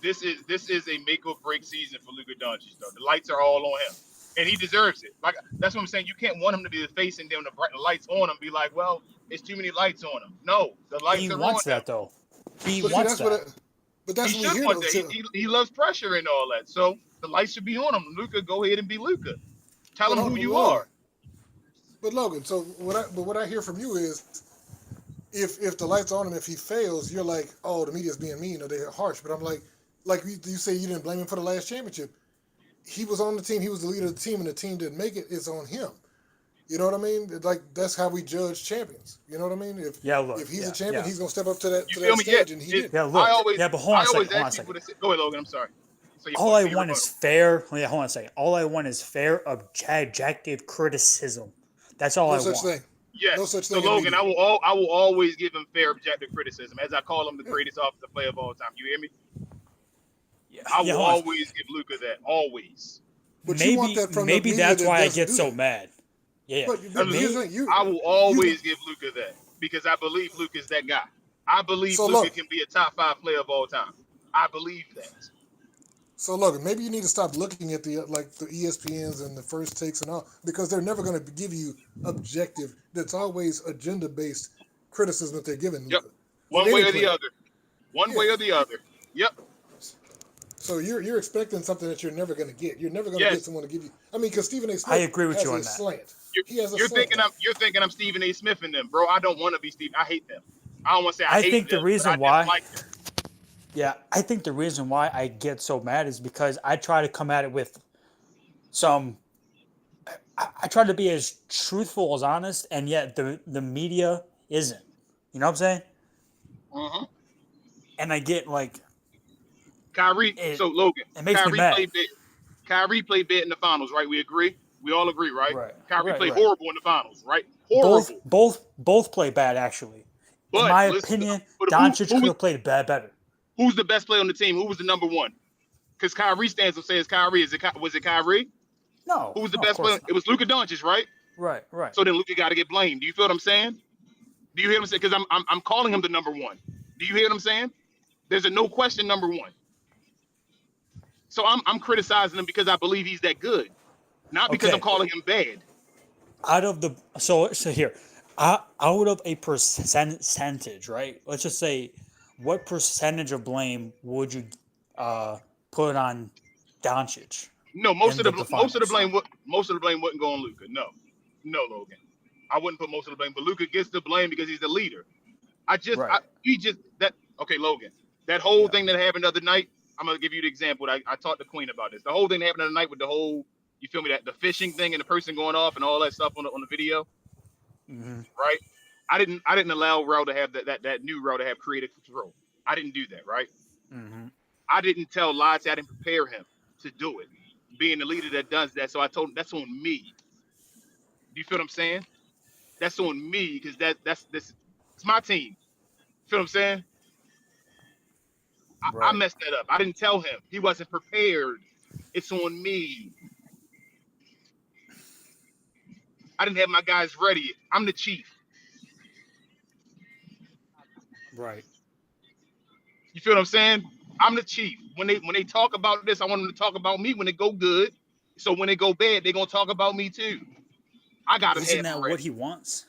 This is a make or break season for Luka Doncic, though. The lights are all on him, and he deserves it. Like that's what I'm saying. You can't want him to be the face and then the lights on him. Be like, well, it's too many lights on him. No, the lights He are wants on that him. though. He But wants that. But that's He what we should hear want though. that. He loves pressure and all that. So the lights should be on him. Luka, go ahead and be Luka. Tell him who you are. But Logan, so what I hear from you is, if the lights on him, if he fails, you're like, oh, the media's being mean or they're harsh. But I'm like you say you didn't blame him for the last championship. He was on the team. He was the leader of the team, and the team didn't make it. It's on him. You know what I mean? Like that's how we judge champions. You know what I mean? If he's a champion, he's gonna step up to that stage, and he did. Yeah, look. But hold on a second. Go ahead, Logan. I'm sorry. All I want is fair. Yeah, hold on a second. All I want is fair, objective criticism. That's all I want. No such thing. Yes. No such thing. So Logan, I will always give him fair, objective criticism, as I call him the greatest offensive player of all time. You hear me? Yeah. I will always give Luka that. Always. But you want that from maybe the that's media why that I get doesn't so do mad. Yeah. But I will always give Luka that because I believe Luka is that guy. I believe Luka can be a top 5 player of all time. I believe that. So Logan, maybe you need to stop looking at the ESPNs and the first takes and all, because they're never going to give you objective. That's always agenda based criticism that they're giving. Yep. One way or the other. One way or the other. Yep. So you're expecting something that you're never going to get. You're never going to get someone to give you. I mean, because Stephen A. Smith I agree with has you on a that. slant. You're thinking I'm Stephen A. Smith in them, bro. I don't want to be Steve. I hate them. I don't want to say I hate think them, the reason but I why. dislike them. Yeah, I think the reason why I get so mad is because I try to come at it with some. I try to be as truthful as honest, and yet the media isn't. You know what I'm saying? Mm-hmm. And I get like. Kyrie. So Logan, it makes me mad. Kyrie played bad in the finals, right? We agree. We all agree, right? Right. Kyrie played horrible in the finals, right? Horrible. Both play bad actually. But, in my opinion, Doncic could have played better. Who's the best player on the team? Who was the number one? Because Kyrie stands up says Kyrie. Was it Kyrie? No. Who was the best player? It was Luka Doncic, right? Right. So then Luka got to get blamed. Do you feel what I'm saying? Do you hear what I'm saying? Because I'm calling him the number one. Do you hear what I'm saying? There's a no question number one. So I'm criticizing him because I believe he's that good, not because I'm calling him bad. So here, Out of a percentage, right? Let's just say, what percentage of blame would you uh, put on Doncic No, in the most of the finals? blame most of the blame wouldn't go on Luka. No, no, Logan. I wouldn't put most of the blame, but Luka gets the blame because he's the leader. Right. We just that okay, Logan. That whole Yeah. thing that happened the other night. I'm gonna give you the example. I talked to Queen about this. The whole thing that happened the other night with the whole, you feel me, that the fishing thing and the person going off and all that stuff on the video, Hmm. right? I didn't allow Row to have that new Row to have creative control. I didn't do that, right? Hmm. I didn't tell Lottie, I didn't prepare him to do it. Being the leader that does that, so I told him that's on me. Do you feel what I'm saying? That's on me because that's this. It's my team. Feel what I'm saying? I Right. messed that up. I didn't tell him. He wasn't prepared. It's on me. I didn't have my guys ready. I'm the chief. Right. You feel what I'm saying? I'm the chief. When they talk about this, I want them to talk about me when it go good. So when it go bad, they're gonna talk about me too. I gotta Isn't have that them what ready. he wants?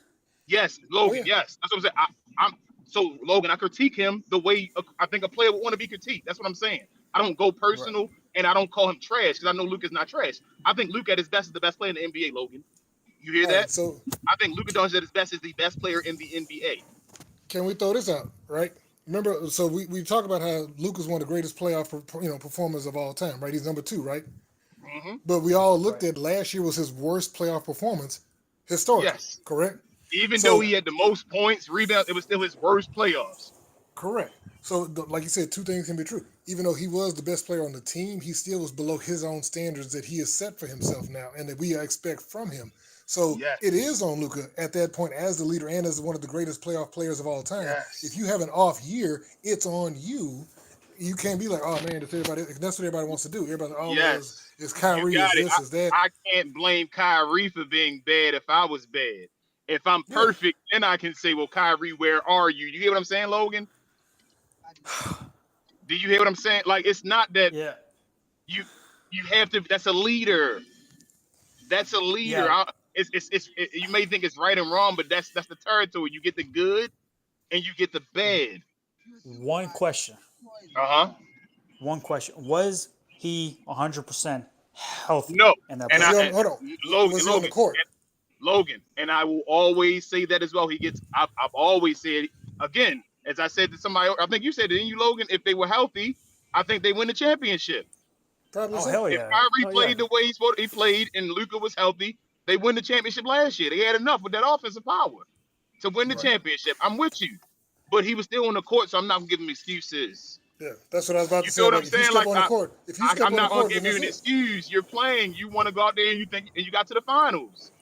Yes, Oh Logan. yeah. Yes, that's what I'm saying. I'm so Logan. I critique him the way I think a player would want to be critiqued. That's what I'm saying. I don't go Right. personal and I don't call him trash because I know Luke is not trash. I think Luke at his best is the best player in the NBA. Logan, you hear All right. that? So I think Luka Doncic at his best is the best player in the NBA. can we throw this out? Right. Remember, so we talk about how Luke is one of the greatest playoff performers of all time. Right. He's number two. Right. Hmm. But we all looked Right. at last year was his worst playoff performance historically. Yes, Correct. even though So he had the most points, rebounds, it was still his worst playoffs. correct. So, like you said, two things can be true. Even though he was the best player on the team, he still was below his own standards that he has set for himself now and that we expect from him. So, it Yes, is on Luca at that point as the leader and as one of the greatest playoff players of all time. If yes, you have an off year, it's on you. You can't be like, oh man, that's what everybody wants to do. Everybody, oh, well, yes. is You Kyrie, is got it. this, is that. I can't blame Kyrie for being bad if I was bad. If I'm Yeah. perfect, then I can say, well, Kyrie, where are you? You hear what I'm saying, Logan? Do you hear what I'm saying? Like, it's not that Yeah. you you have to. That's a leader. That's a leader. Yeah. You may think it's right and wrong, but that's the territory. You get the good and you get the bad. One question. Uh huh. One question. Was he 100% healthy No, in that and Was he I on? playoff? and Hold on. Logan, Was he on the court? Logan, and I will always say that as well. I've always said again, as I said to somebody, I think you said it, didn't you, Logan? If they were healthy, I think they win the championship. Probably Oh so. hell If yeah. Kyrie Hell yeah. played the way he played, and Luka was healthy, they win the championship last year. They had enough with that offensive power to win the Right. championship. I'm with you, but he was still on the court, so I'm not gonna give him excuses. Yeah, that's what I was about You to say. feel I'm what I'm like, if you saying? step Like on the court, I'm not gonna then give you that's an it. excuse. You're playing. You want to go out there and you think and you got to the finals,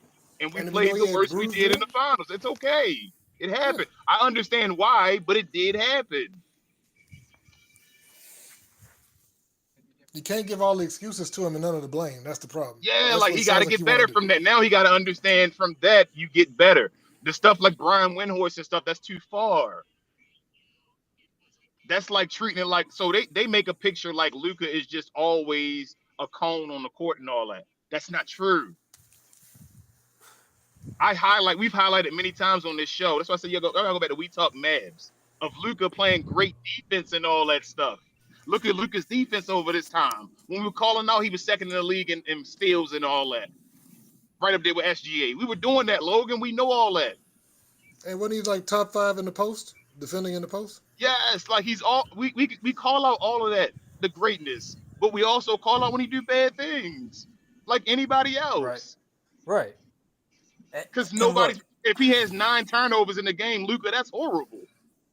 and we And we know played he the had worst we bruised did in rib. the finals. It's okay. It Yeah, happened. I understand why, but it did happen. you can't give all the excuses to him and none of the blame. That's the problem. Yeah, That's like what it he got sounds to like get you want better to do. from that. Now he got to understand from that you get better. The stuff like Brian Windhorst and stuff that's too far. That's like treating it like so they make a picture like Luca is just always a cone on the court and all that. That's not true. We've highlighted many times on this show. That's why I said I gotta go back to We Talk Mavs of Luca playing great defense and all that stuff. Look at Luca's defense over this time. When we were calling out, he was second in the league in steals and all that. Right up there with SGA. We were doing that, Logan. We know all that. And when he's like top five in the post, defending in the post. Yes, like he's all we call out all of that, the greatness, but we also call out when he do bad things, like anybody Right. else. Right. Because And look, nobody's if he has 9 turnovers in the game, Luca, that's horrible.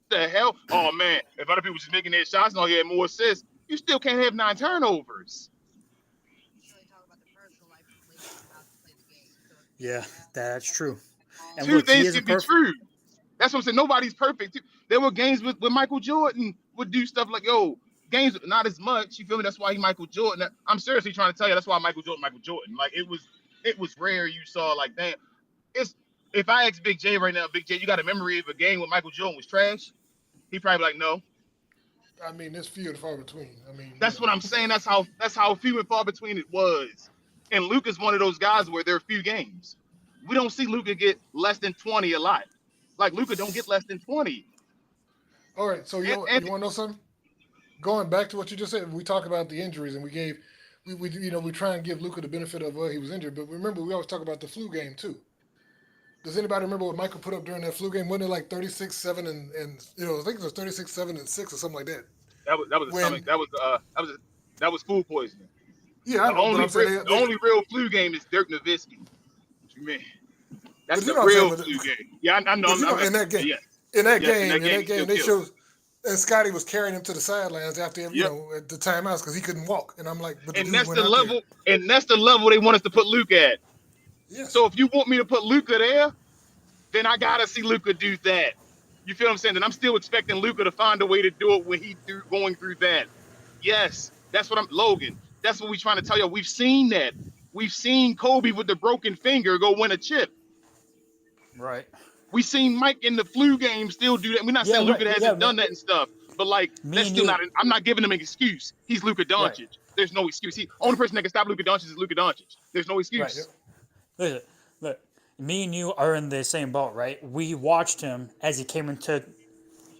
The hell? Oh man, if other people just making their shots and all he had more assists, you still can't have 9 turnovers. yeah, that's true. And Two look, he things isn't can be perfect. true. That's what I'm saying. Nobody's perfect. There were games with Michael Jordan would do stuff like, yo, games not as much. You feel me? That's why he Michael Jordan. I'm seriously trying to tell you that's why Michael Jordan. Like it was rare you saw like damn. It's if I ask Big J right now, Big J, you got a memory of a game where Michael Jordan was trash? He probably be like, no. I mean, it's few and far between. I mean, That's what I'm saying. That's how few and far between it was. And Luke is one of those guys where there are few games. We don't see Luka get less than 20 a lot. Like Luka don't get less than 20. All right, so And, you want to know something? Going back to what you just said, we talk about the injuries and we try and give Luca the benefit of he was injured, but remember we always talk about the flu game too. Does anybody remember what Michael put up during that flu game? Wasn't it like 36, 7, and I think it was 36, 7, and 6 or something like that? that was a stomach. When That was food poisoning. yeah, I know, but I'm saying The only real flu game is Dirk Nowitzki. What you mean? That's but you the know what I'm saying. real flu game. Yeah, I know. But you know, in that game, Yes, in that yes. In game, that in game, that he still game, they killed. showed and Scotty was carrying him to the sidelines after Yep. at the timeouts because he couldn't walk, and I'm like, but the And dude that's went the out there. level. And that's the level they want us to put Luka at. Yes, So if you want me to put Luka there, then I gotta see Luka do that. You feel what I'm saying? And I'm still expecting Luka to find a way to do it when going through that. Yes, that's what I'm Logan. That's what we're trying to tell you. We've seen that. We've seen Kobe with the broken finger go win a chip. Right. We seen Mike in the flu game still do that. We're not Yeah. saying Right. Luka Yeah. hasn't done that and stuff, but like Me that's and still you. not. I'm not giving him an excuse. He's Luka Right. Doncic. There's no excuse. Only person that can stop Luka Doncic is Luka Doncic. There's no Right. excuse. Listen, look. Me and you are in the same boat, right? We watched him as he came into.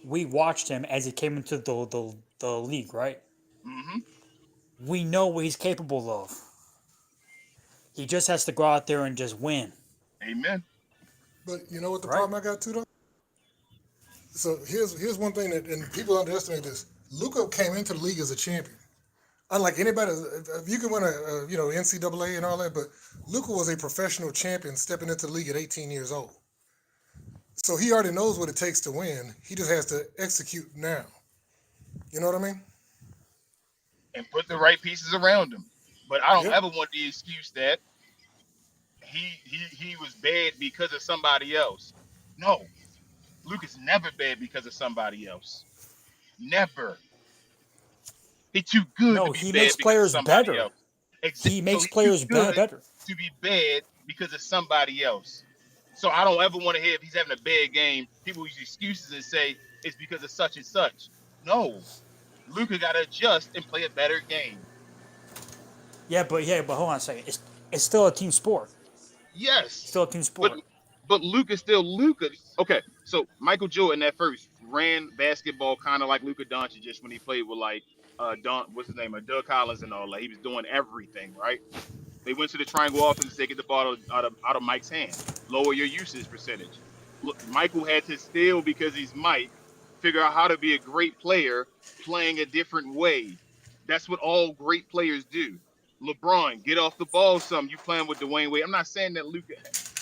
We watched him as he came into the league, right? Hmm. We know what he's capable of. He just has to go out there and just win, Amen. but you know what the right? problem I got too though. So here's one thing that and people underestimate this. Luca came into the league as a champion. Unlike anybody, if you can win a NCAA and all that, but Luca was a professional champion stepping into the league at 18 years old. So he already knows what it takes to win. He just has to execute now. You know what I mean? And put the right pieces around him. But I don't Yep. ever want the excuse that he was bad because of somebody else. No, Luka's never bad because of somebody else. Never. He's too good to No, be he bad makes because of players somebody better. else. He So makes he's too players good better. to be bad because of somebody else. So I don't ever want to hear if he's having a bad game, people use excuses and say it's because of such and such. No, Luka got to adjust and play a better game. But hold on a second. It's still a team sport. Yes, Still a team but sport. Luka's still Luka. Okay, so Michael Jordan at first ran basketball kind of like Luka Doncic just when he played with like Don, what's his name, Doug Collins and all that. He was doing everything right. They went to the triangle offense to get the ball out of Mike's hand, lower your usage percentage. Look, Michael had to still because he's Mike figure out how to be a great player playing a different way. That's what all great players do. LeBron, get off the ball some. You playing with Dwayne Wade. I'm not saying that Luka.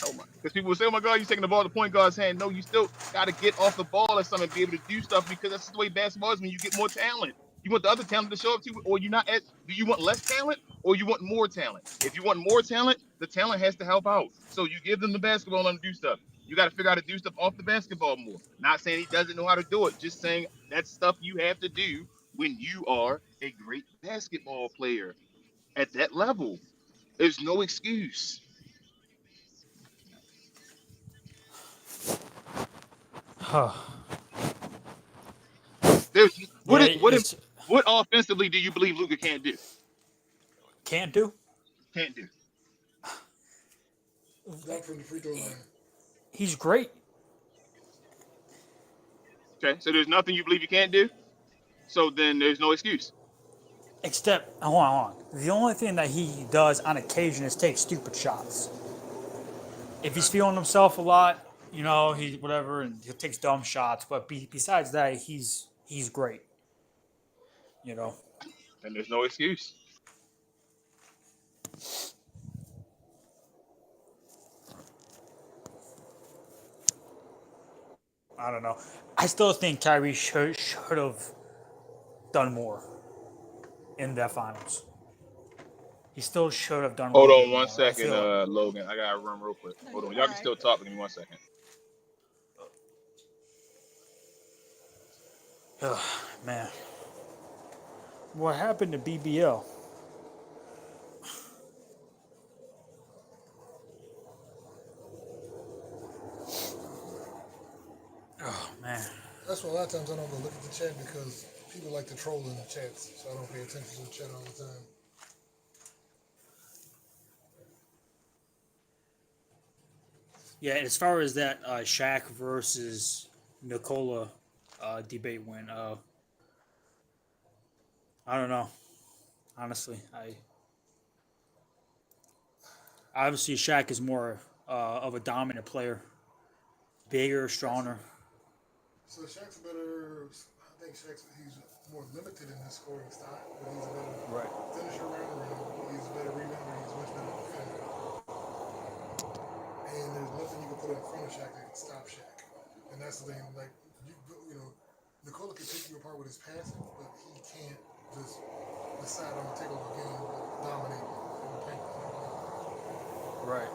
Oh my, because people will say, "Oh my God, you're taking the ball to the point guard's hand." No, you still got to get off the ball or something and be able to do stuff because that's the way basketball is. When you get more talent, you want the other talent to show up to you, or you not. Do you want less talent or you want more talent? If you want more talent, the talent has to help out. So you give them the basketball and let them do stuff. You got to figure out how to do stuff off the basketball more. Not saying he doesn't know how to do it, just saying that's stuff you have to do when you are a great basketball player at that level. There's no excuse. Huh. There's Yeah, it's what offensively do you believe Luka can't do? can't do. Can't do. Dunk from the free throw line. He's great. Okay, so there's nothing you believe you can't do. So then there's no excuse. Except, hold on. The only thing that he does on occasion is take stupid shots. If he's feeling himself a lot, he whatever, and he takes dumb shots. But besides that, he's great. You know, And there's no excuse. I don't know. I still think Kyrie should have done more in that finals. He still should have done a Hold little on bit one more. I second, feel like. Logan. I gotta run real quick. No, Hold on. you're Y'all all can right. still talk. Give me 1 second. Man, what happened to BBL? Oh man. That's why a lot of times I don't go look at the chat because people like to troll in the chats, so I don't pay attention to the chat all the time. Yeah, as far as that Shaq versus Nikola debate went, I don't know. Honestly, I obviously Shaq is more of a dominant player, bigger, stronger. So Shaq's a better. I think he's more limited in his scoring style, but he's a better Right. finisher around the rim. He's a better rebounder. He's much better defender. And there's nothing you can put in front of Shaq that can stop Shaq. And that's the thing. Like you know, Nikola can take you apart with his passing, but he can't just decide I'm gonna take over a game, dominate in the paint. Right.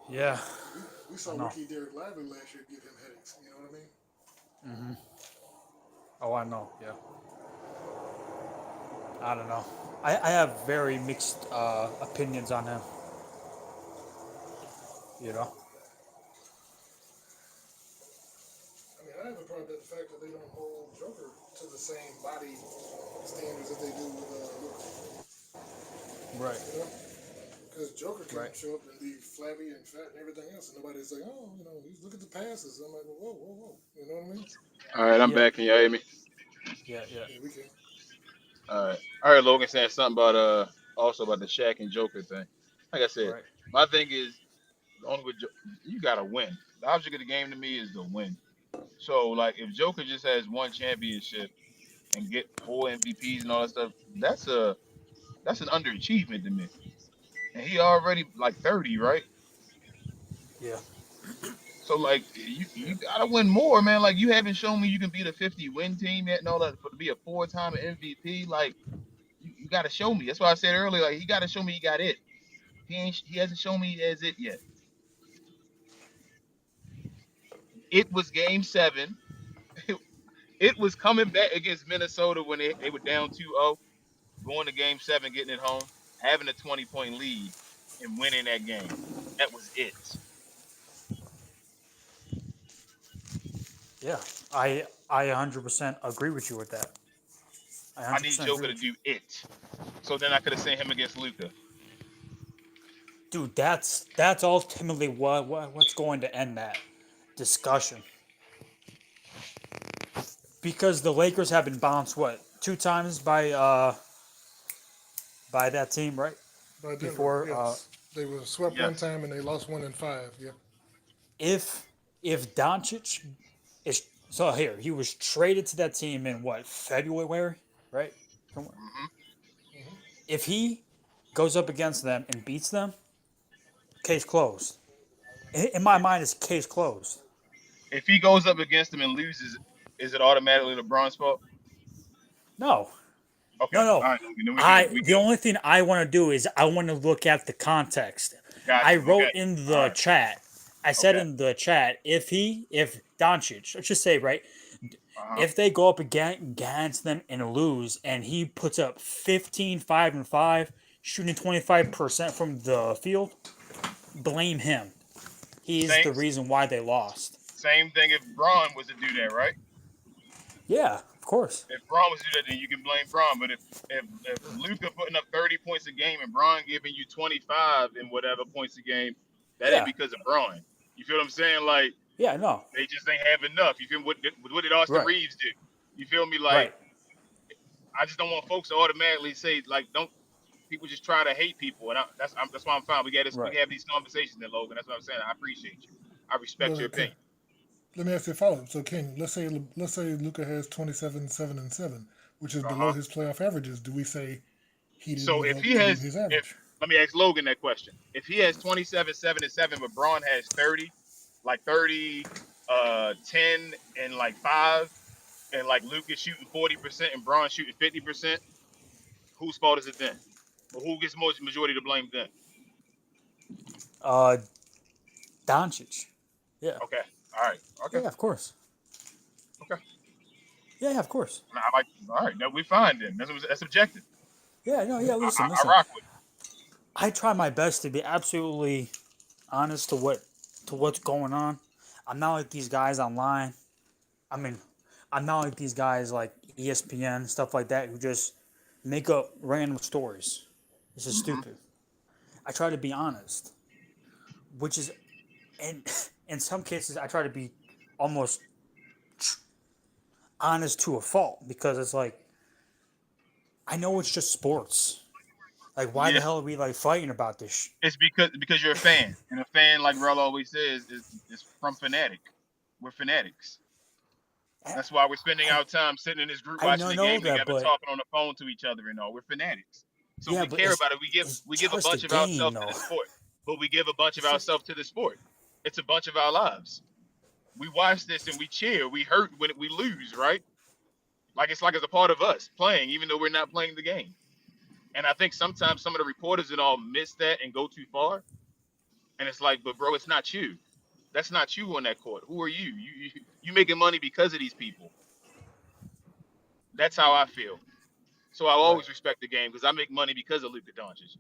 Yeah. We I saw know. Ricky Derek Lively last year give him headaches. You know what I mean? Hmm. Oh, I know. Yeah. I don't know. I have very mixed opinions on him. You know. I mean, I have a problem with the fact that they don't hold Joker to the same body standards that they do with Luka. Right. You know, because Joker can Right. show up and be flabby and fat and everything else, and nobody's like, oh, look at the passes. I'm like, well, whoa, whoa, whoa. You know what I mean? All right, I'm Yeah. back. Can y'all hear me? Yeah. Yeah. Yeah, we can. All right. I heard Logan saying something about also about the Shaq and Joker thing. Like I said, Right. my thing is the only with you gotta win. The object of the game to me is the win. So like if Joker just has one championship and get 4 MVPs and all that stuff, that's an underachievement to me. And he already like 30, right? Yeah. So like you gotta win more, man. Like you haven't shown me you can beat a 50 win team yet and all that, but to be a 4 time MVP, like you gotta show me. That's why I said earlier, like he gotta show me he got it. He hasn't shown me he has it yet. It was game 7. It was coming back against Minnesota when they were down 2-0, going to game 7, getting it home, having a 20-point lead, and winning that game. That was it. Yeah. I 100% agree with you with that. I I need 100% agree Joker to with you. do it. So then I could have seen him against Luca. Dude, that's ultimately what's going to end that discussion. Because the Lakers have been bounced what 2 times by that team, right? By Denver, Before yes. They were swept one Yes. time and they lost one in five. Yeah. if if Doncic is so here, he was traded to that team in what February, right? Somewhere. Hmm. Mm-hmm. If he goes up against them and beats them, case closed. In my mind, it's case closed. If he goes up against him and loses, is it automatically LeBron's fault? No, Okay. no, no. All right. Then we good. We The good. only thing I want to do is I want to look at the context. Got I you. Okay. wrote in All the right. chat. I said Okay. in the chat if Doncic, let's just say right, Uh-huh. if they go up against them and lose, and he puts up 15, 5, and 5, shooting 25% from the field, blame him. He's Same the reason why they lost. same thing if Braun was to do that, right? Yeah, of course. If Braun was to do that, then you can blame Braun. But if Luka putting up 30 points a game and Braun giving you 25 and whatever points a game, that ain't Yeah, because of Braun. You feel what I'm saying? Like yeah, no, they just ain't have enough. You feel what did Austin right, Reeves do? You feel me? Like right, I just don't want folks to automatically say like don't people just try to hate people, and that's why I'm fine. We got this. We right. can have these conversations, then Logan. That's what I'm saying. I appreciate you. I respect But your okay, opinion. let me ask you a follow up. So, King, let's say Luca has 27, 7, and 7, which is Uh below huh. his playoff averages. Do we say he didn't So live if up he to has, his if average? let me ask Logan that question. If he has 27, 7, and 7, but Braun has 30, like 30, 10, and like 5, and like Luke is shooting 40% and Braun shooting 50%, whose fault is it then? Or who gets most majority to blame then? Uh, Doncic. Yeah, Okay. All right. Okay. yeah, of course. Okay. Yeah, yeah, of course. I like. All right. That we fine then. That's objective. Yeah, no, yeah. Listen, I listen. rock with I try my best to be absolutely honest to what's going on. I'm not like these guys online. I mean, I'm not like these guys like ESPN stuff like that who just make up random stories. This it. is stupid. I try to be honest. which is, and in some cases, I try to be almost honest to a fault because it's like I know it's just sports. Like, why Yeah, the hell are we like fighting about this? it's because you're a fan, and a fan, like Rel always says, is from fanatic. We're fanatics. I, That's why we're spending I, our time sitting in this group I watching don't the know game that, together, but talking on the phone to each other and all. We're fanatics. So yeah, we but care about it. it's We give a just a bunch of game, ourselves to though. the sport. But we give a bunch of It's just ourselves to the sport. It's a bunch of our lives. We watch this and we cheer. We hurt when we lose, right? Like it's a part of us playing, even though we're not playing the game. And I think sometimes some of the reporters and all miss that and go too far. And it's like, but bro, it's not you. That's not you on that court. Who are you? You making money because of these people. That's how I feel. So I right. always respect the game because I make money because of Luka Doncic.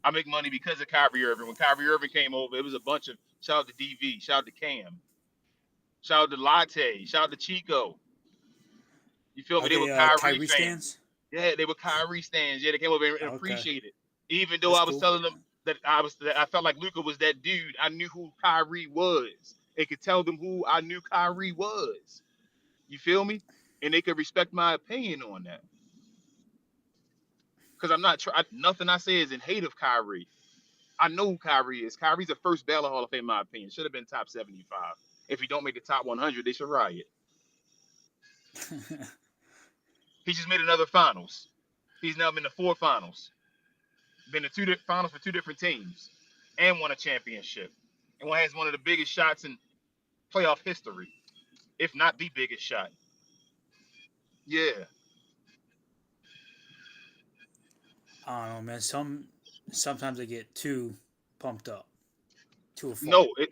I make money because of Kyrie Irving. When Kyrie Irving came over, it was a bunch of shout out to DV, shout out to Cam, shout out to Latte, shout out to Chico. You feel me? Are They were they Kyrie Kyrie fans. stands? Yeah, they were Kyrie stands. Yeah, they came over and Okay, appreciated. Even though that's I was cool. telling them that I felt like Luka was that dude. I knew who Kyrie was. It could tell them who I knew Kyrie was. You feel me? And they could respect my opinion on that. Because I'm not nothing I say is in hate of Kyrie. I know who Kyrie is. Kyrie's a first ballot Hall of Fame, in my opinion. Should have been top 75. If he don't make the top 100, they should riot. He just made another finals. He's now been to 4 finals. Been to finals for 2 different teams. And won a championship. And one has one of the biggest shots in playoff history. If not the biggest shot. Yeah. I don't know, man. Sometimes I get too pumped up to a No, fault. but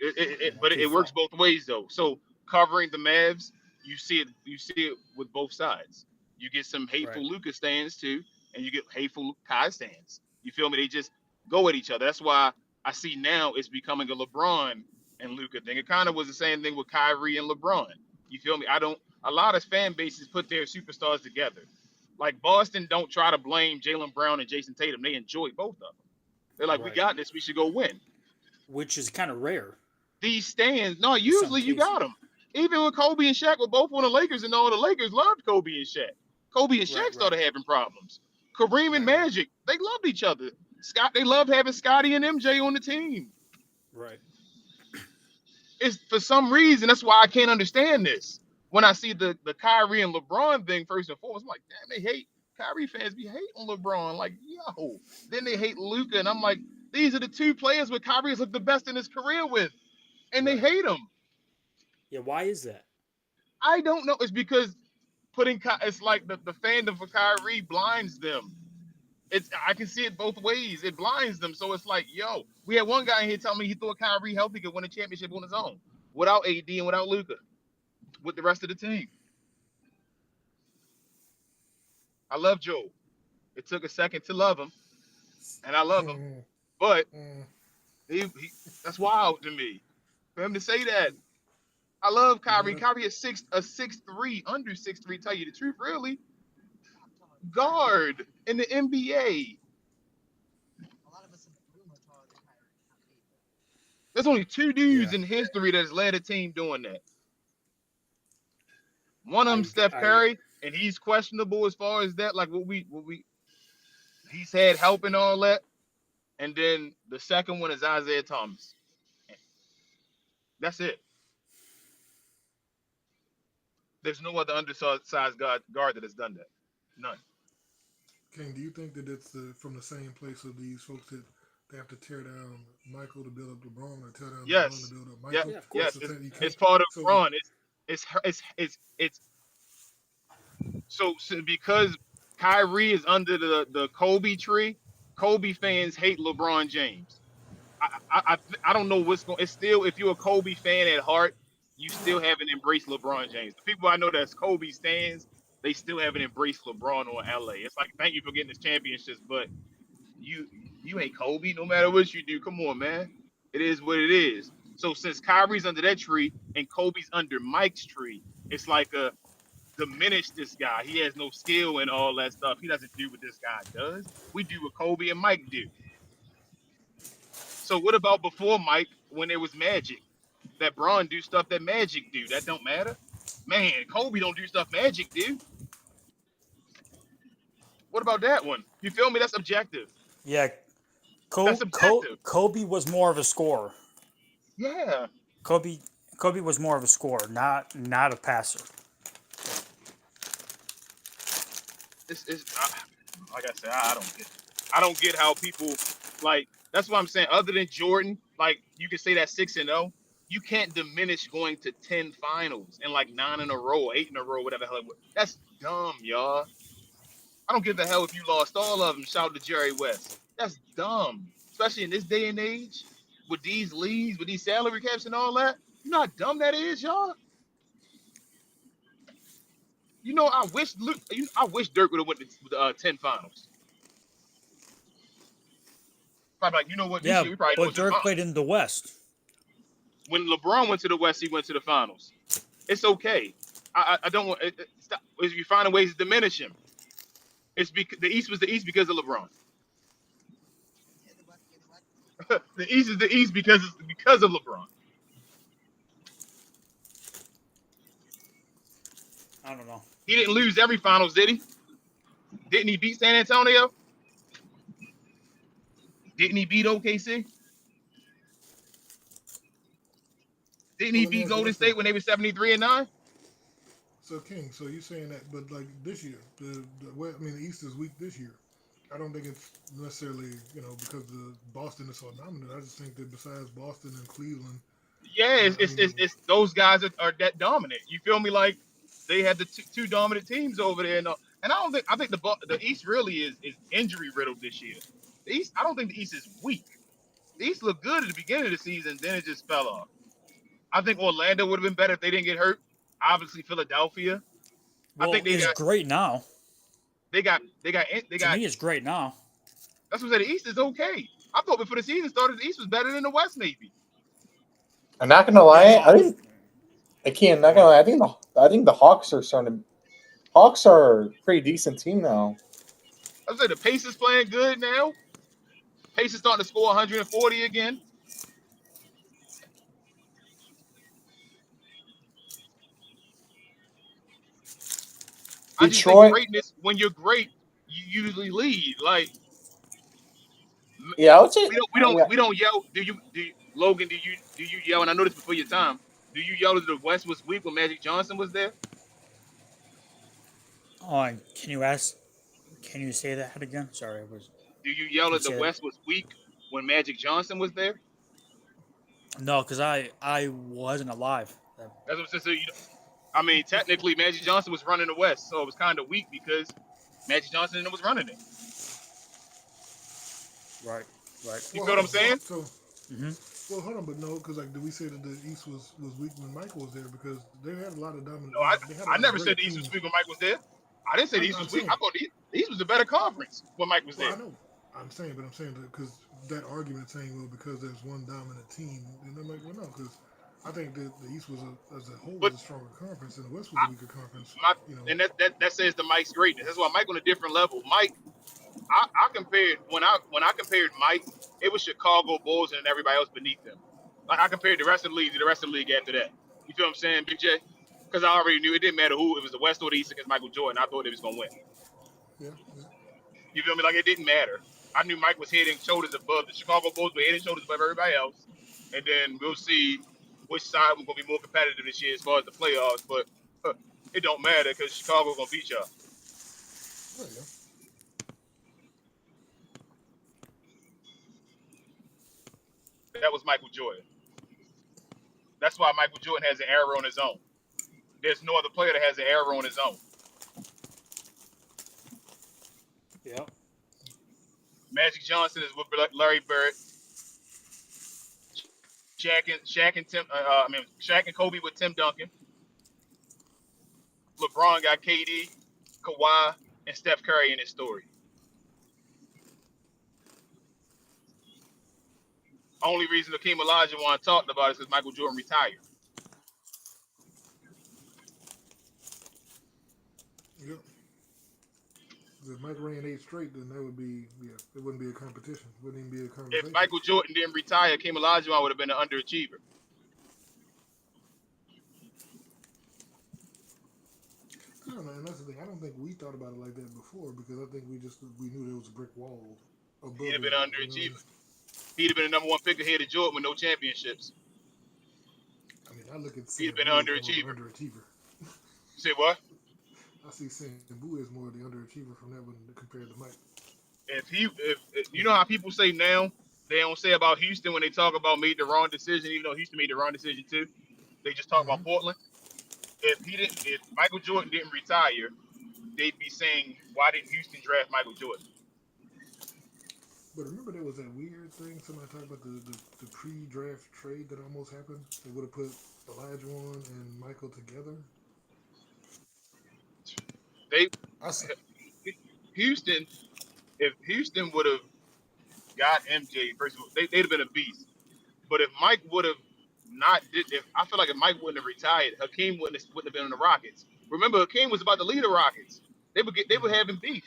To a it works fault. both ways though. So covering the Mavs, you see it with both sides. You get some Right. hateful Lucas stands too, and you get hateful Kai stands. You feel me? They just go at each other. That's why I see now it's becoming a LeBron and Luca thing. It kind of was the same thing with Kyrie and LeBron. You feel me? I don't. A lot of fan bases put their superstars together. Like Boston, don't try to blame Jalen Brown and Jason Tatum. They enjoy both of them. They're like, we Right. got this. We should go win. Which is kind of rare These stands. No, in some usually you cases. got them. Even with Kobe and Shaq were both on the Lakers, and all the Lakers loved Kobe and Shaq. Kobe and Right. Shaq Right. started having problems. Kareem and Right. Right. Magic, they loved each other. Scott, they loved having Scotty and MJ on the team. Right. It's for some reason that's why I can't understand this. When I see the Kyrie and LeBron thing, first and foremost, I'm like, damn, they hate Kyrie fans be hating on LeBron. Like, yo. Then they hate Luca, and I'm like, these are the two players where Kyrie's looked the best in his career with, and they Right. hate him. Yeah. Why is that? I don't know. It's because it's like the fandom for Kyrie blinds them. It's I can see it both ways. It blinds them. So it's like, yo, we had one guy in here tell me he thought Kyrie healthy could win a championship on his own without AD and without Luca, with the rest of the team. I love Joe. It took a second to love him, and I love him, Mm, but mm. he that's wild to me for him to say that. I love Kyrie. Yeah. Kyrie is 6'3", under 6'3", tell you the truth, really. Guard in the NBA. There's only two dudes Yeah. in history that's led a team doing that. One of them, I. Steph I. Curry, and he's questionable as far as that. Like he's had help and all that. And then the second one is Isaiah Thomas. That's it. There's no other undersized guard that has done that. None. King, do you think that it's from the same place of these folks that they have to tear down Michael to build up LeBron, or tear down LeBron to Yes. build up Yeah. Michael? Yeah. Of Yes. course. You It's can't. part of So Braun. It's so because Kyrie is under the Kobe tree. Kobe fans hate LeBron James. I don't know what's going. It's still, if you're a Kobe fan at heart, you still haven't embraced LeBron James. The people I know that's Kobe stands, they still haven't embraced LeBron or LA. It's like, thank you for getting this championships, but you you ain't Kobe. No matter what you do, come on, man. It is what it is. So since Kyrie's under that tree and Kobe's under Mike's tree, it's like a diminish this guy. He has no skill and all that stuff. He doesn't do what this guy does. We do what Kobe and Mike do. So what about before Mike when it was Magic? That Braun do stuff that Magic do. That don't matter. Man, Kobe don't do stuff Magic do. What about that one? You feel me? That's objective. Yeah, That's objective. Kobe was more of a scorer. Yeah. Kobe Kobe was more of a scorer, not a passer. It's like I said, I don't get how people like. That's what I'm saying. Other than Jordan, like you can say that 6-0. You can't diminish going to 10 finals and like 9 in a row, 8 in a row, whatever the hell. That's dumb, y'all. I don't give a hell if you lost all of them. Shout out to Jerry West. That's dumb, especially in this day and age with these leagues, with these salary caps and all that. You know how dumb that is, y'all. You know, I wish Dirk would have went to the 10 finals. Probably like, you know what? This Yeah, year we probably but going to the Dirk finals. played in the West. When LeBron went to the West, he went to the finals. It's okay. I don't want. Stop. If you find ways to diminish him, it's because the East was the East because of LeBron. The East is the East because of LeBron. I don't know. He didn't lose every finals, did he? Didn't he beat San Antonio? Didn't he beat OKC? Didn't So he let me beat ask you Golden this though. State when they were 73-9? So King, so you saying that, but like this year, I mean, the East is weak this year. I don't think it's necessarily because the Boston is so dominant. I just think that besides Boston and Cleveland, Yeah, I mean, it's those guys are that dominant. You feel me? Like they had the two dominant teams over there, and I think the East really is injury riddled this year. The East, I don't think the East is weak. The East looked good at the beginning of the season, then it just fell off. I think Orlando would have been better if they didn't get hurt. Obviously, Philadelphia. I Well, think it's great now. they To got. me, it's great now. That's what I said. The East is okay. I thought before the season started, the East was better than the West, maybe. I'm not gonna Yeah, lie. no. I can't. Not Go gonna ahead. lie. I think the Hawks are starting. Hawks are a pretty decent team now. I said the Pacers playing good now. Pacers starting to score 140 again. I just think Detroit. greatness, when you're great, you usually lead. Like Yeah, I would say. Yeah, we don't yell. Logan? Do you yell? And I know this before your time. Do you yell that the West was weak when Magic Johnson was there? Oh, and can you ask? Can you say that again? Sorry, I was. Do you yell Can you that the say that? West was weak when Magic Johnson was there? No, because I wasn't alive. That's what I'm saying. So I mean, technically, Magic Johnson was running the West, so it was kind of weak because Magic Johnson was running it. Right, right. You well, feel what hold I'm on. saying? So, hmm well, hold on, but no, because like, did we say that the East was weak when Michael was there? Because they had a lot of dominant. No, They had a I lot of never said great the East was teams. weak when Mike was there. I didn't say the East I'm was weak. saying. I thought the East was a better conference when Mike was Well, there. I know. I'm saying, but I'm saying that because that argument saying, well, because there's one dominant team, and I'm like, well, no, because I think that the East as a whole But was a stronger conference, and the West was a I, weaker conference. my You know, and that says the Mike's greatness. That's why Mike on a different level. Mike, I compared when I compared Mike, it was Chicago Bulls and everybody else beneath them. Like I compared the rest of the league to the rest of the league after that. You feel what I'm saying, Big J? Because I already knew it didn't matter who it was, the West or the East against Michael Jordan. I thought they was gonna win. yeah, yeah. You feel me? Like it didn't matter. I knew Mike was head and shoulders above the Chicago Bulls, were head and shoulders above everybody else. And then we'll see which side was gonna be more competitive this year as far as the playoffs. But it don't matter because Chicago gonna beat y'all. Oh, yeah. That was Michael Jordan. That's why Michael Jordan has an arrow on his own. There's no other player that has an arrow on his own. Yep. Magic Johnson is with Larry Bird. Shaq and Kobe with Tim Duncan. LeBron got KD, Kawhi, and Steph Curry in his story. Only reason Hakeem Olajuwon talked about it is because Michael Jordan retired. Yeah. Because if Mike ran 8 straight, then that would be it wouldn't be a competition. It wouldn't even be a If conversation. Michael Jordan didn't retire, Hakeem Olajuwon would have been an underachiever. I don't know, and that's the thing. I don't think we thought about it like that before because I think we knew there was a brick wall He'd above have it been an all. You know, underachiever. He'd have been the number one pick ahead of Jordan with no championships. I mean, I look at He'd have Sam been Boo an as more of an underachiever. underachiever. You say what? I see Sam Boo as more of the underachiever from that one compared to Mike. If you know how people say now, they don't say about Houston when they talk about made the wrong decision, even though Houston made the wrong decision too. They just talk Mm-hmm. about Portland. If Michael Jordan didn't retire, they'd be saying, why didn't Houston draft Michael Jordan? But remember, there was that weird thing somebody talked about the pre-draft trade that almost happened. They would have put Olajuwon and Michael together. They I said, Houston, if Houston would have got MJ, first of all, they'd have been a beast. But if Mike would have not did, if I feel like if Mike wouldn't have retired, Hakeem wouldn't have been on the Rockets. Remember, Hakeem was about to lead the Rockets. They were mm-hmm. having beef.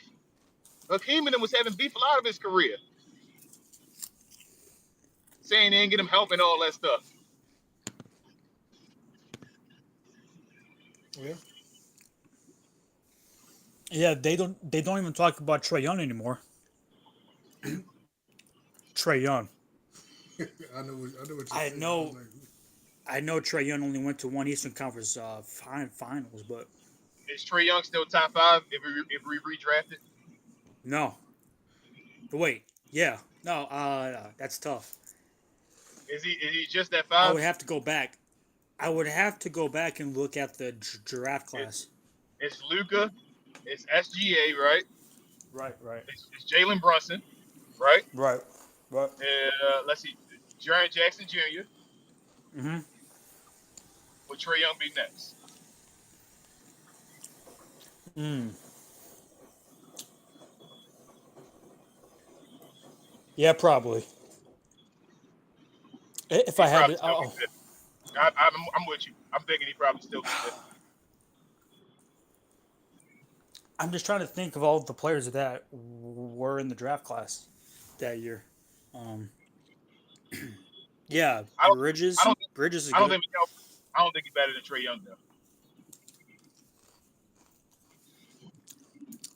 Hakeem and them was having beef a lot of his career, saying they didn't get him help and all that stuff. Yeah. Yeah, they don't even talk about Trey Young anymore. Trey Young. I know what you're I saying. I was know like, I know Trey Young only went to one Eastern Conference finals, but Is Trey Young still top five if we redrafted? no. But wait, yeah, no, that's tough. Is he just that I five? would have to go back. I would have to go back and look at the draft It, class. it's Luca, it's SGA, right? Right, right, It's Jalen Brunson, right? right, right. Let's see, Jaren Jackson Jr. Mm-hmm. Will Trey Young be next? Mm. Yeah, probably. If He I had probably to, still be oh, fifth. I'm with you. I'm thinking he probably still be fifth. I'm just trying to think of all the players that were in the draft class that year. Um, yeah, I don't. I Bridges. don't. Bridges is I don't good. think. I don't think he's better than Trey Young though.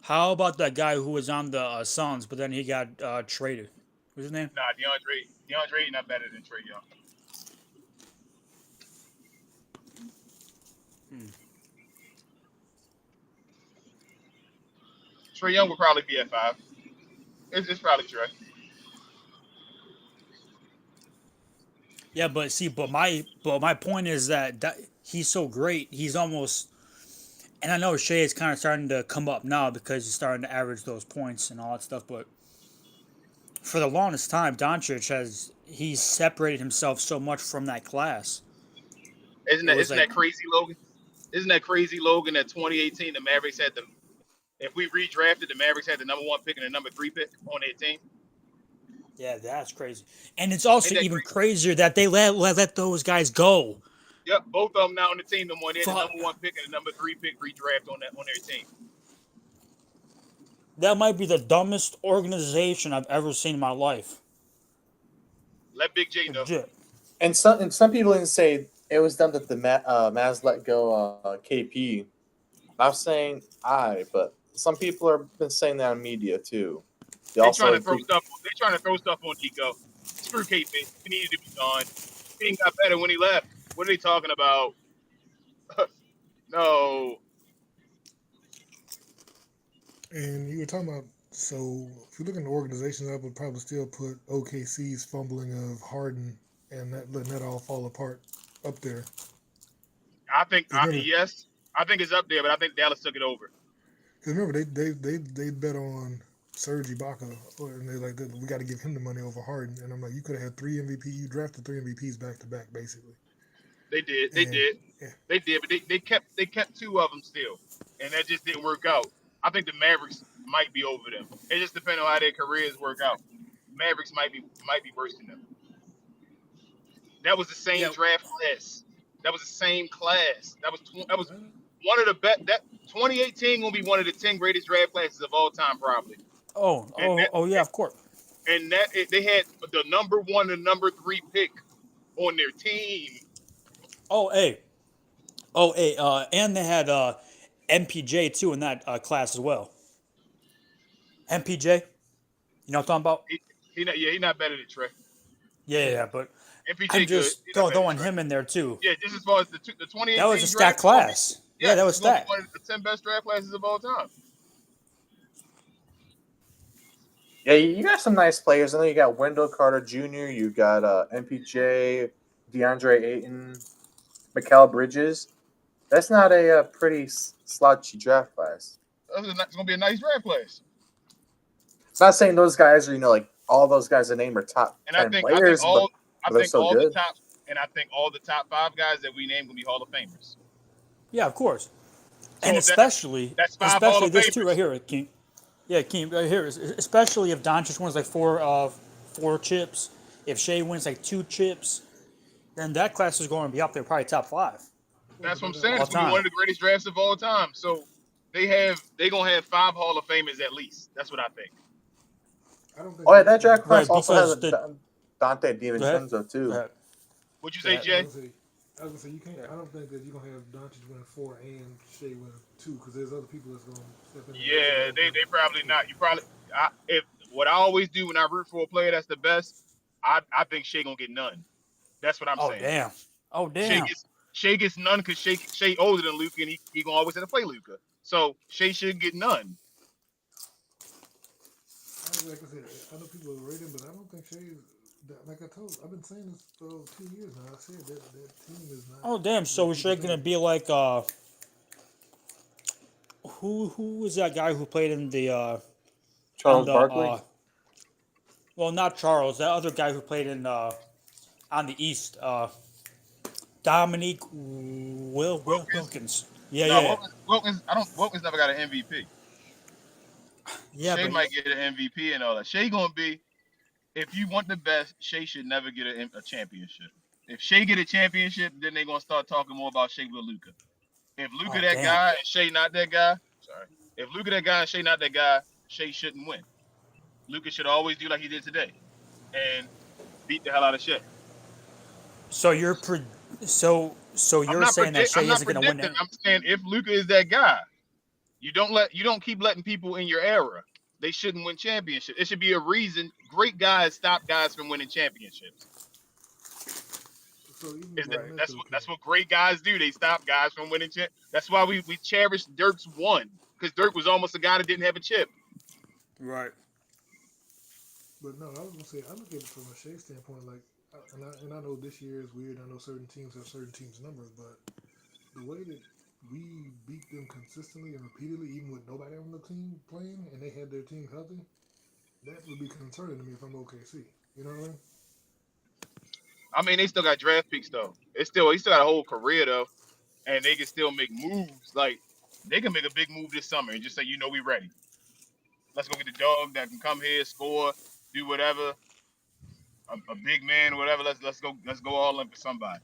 How about that guy who was on the Suns, but then he got traded? What's his name? Nah, DeAndre not better than Trey Young. Hmm. Trey Young would probably be at five. It's probably Trey. Yeah, but see, but my point is that he's so great. He's almost, and I know Shea is kind of starting to come up now because he's starting to average those points and all that stuff. But for the longest time, Doncic he's separated himself so much from that class. Isn't It that was isn't like, that crazy, Logan? Isn't that crazy, Logan? That 2018, the Mavericks had the. If we redrafted, the Mavericks had the number one pick and the number three pick on their team. yeah, that's crazy. And it's Ain't also that even crazy? crazier that they let those guys go. Yep, both of them now on the team. No more. They had the Fuck, number one pick and the number three pick redraft on their team. that might be the dumbest organization I've ever seen in my life. Let Big J know. Legit. And some people even say it was done that the Mavs let go KP. I'm saying but some people have been saying that on media too. They They also trying to throw agree. stuff. They trying to throw stuff on Nico. Screw KP. He needed to be gone. He ain't got better when he left. What are they talking about? No. and you were talking about. So if you look at the organizations, I would probably still put OKC's fumbling of Harden and that letting that all fall apart up there. I think Because remember, yes. I think it's up there, but I think Dallas took it over. they bet on Serge Ibaka, and they're like, we got to give him the money over Harden. And I'm like, you could have had 3 MVP. You drafted 3 MVPs back to back, basically. They did. They And did. yeah, They did, but they kept two of them still, and that just didn't work out. I think the Mavericks might be over them. It just depends on how their careers work out. Mavericks might be worse than them. That was the same Yeah, draft class. That was the same class. That was one of the best. That 2018 gonna be one of the 10 greatest draft classes of all time, probably. And Yeah, of course. they had the number 1 and number 3 pick on their team. Oh, hey, and they had MPJ too in that class as well. MPJ, you know what I'm talking about? He not better than Trey. Yeah, but I'm MPJ good. just He not better than throwing Trey. him in there too. Yeah, just as far as the That was a 2018 stacked draft is gonna be, class. Yeah, that yes, was it's gonna be stacked. one of the 10 best draft classes of all time. Yeah, you got some nice players. I know you got Wendell Carter Jr., you got MPJ, DeAndre Ayton, Mikal Bridges. That's not a pretty slouchy draft class. It's gonna be a nice draft class. It's not saying those guys are, like all those guys I named are top And 10 players, but they're so all the good. top and I think all the top 5 guys that we named gonna be Hall of Famers. Yeah, of course. So And if that's 5 Hall especially of this too right Famers. here, King. Yeah, King, right here. Especially if Doncic wins like four chips, if Shea wins like 2 chips, then that class is going to be up there, probably top 5 That's what I'm saying. all It's gonna be time. one of the greatest drafts of all time. So they gonna have 5 Hall of Famers at least. That's what I think. I don't think. Oh, yeah, that draft Right, class also has because the Dante go ahead. DiVincenzo, too. Go ahead. What'd you say, Yeah. Jay? I was gonna say you can't. I don't think that you're gonna have Doncic win 4 and Shea win 2 because there's other people that's gonna step in. Yeah, they probably not. You probably if what I always do when I root for a player that's the best, I think Shea gonna get none. That's what I'm Oh saying. damn. Oh Shea damn. gets none because Shea older than Luka and he gonna always have to play Luka. So Shea should get none. Like I said, I know people are rating, but I don't think Shea. Like I told, I've been saying this for 2 years now. I said that team is not. Oh damn. So is Shea gonna be like who was that guy who played in the Charles on the Barkley. well, not Charles, that other guy who played in on the East, Dominique Wilkins. Yeah, No, yeah, Wilkins never got an MVP. yeah. Shea But might get an MVP and all that. Shea gonna be, if you want the best, Shea should never get a championship. If Shea get a championship, then they're gonna start talking more about Shea with Luka. If Luka that damn. guy and Shea not that guy, sorry. If Luka that guy and Shea not that guy, Shea shouldn't win. Luka should always do like he did today and beat the hell out of Shea. So you're you're saying that I'm Shea not isn't gonna win predicting. it? I'm saying if Luka is that guy, you don't keep letting people in your era. They shouldn't win championships. It should be a reason. Great guys stop guys from winning championships. So even That's what great guys do. They stop guys from winning chip. That's why we cherish Dirk's one, because Dirk was almost a guy that didn't have a chip. Right. But no, I was gonna say I look at it from a Shea standpoint, like, and I know this year is weird. I know certain teams have certain teams' numbers, but the way that we beat them consistently and repeatedly, even with nobody on the team playing, and they had their team healthy, that would be concerning to me if I'm OKC. You know what I mean? I mean, they still got draft picks though. He still got a whole career though, and they can still make moves. Like they can make a big move this summer and just say, we ready. Let's go get the dog that can come here, score, do whatever. A big man, whatever. Let's go all in for somebody.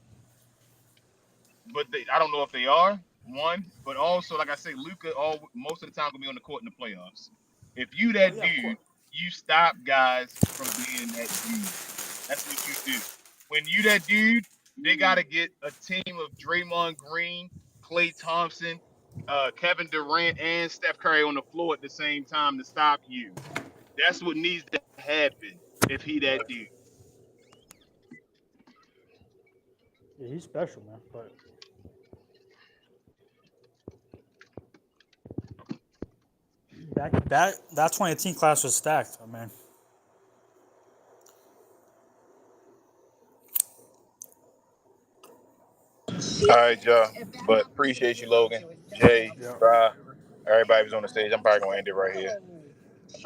But I don't know if they are one. But also, like I say, Luka most of the time gonna be on the court in the playoffs. If you that Yeah, of dude, course. you stop guys from being that dude. That's what you do. When you that dude, they gotta get a team of Draymond Green, Klay Thompson, Kevin Durant, and Steph Curry on the floor at the same time to stop you. That's what needs to happen if he that dude. Yeah, he's special, man. But that 2018 class was stacked, man. All right, y'all. But appreciate you, Logan, Jay, Yeah. Bri, everybody was on the stage. I'm probably gonna end it right here.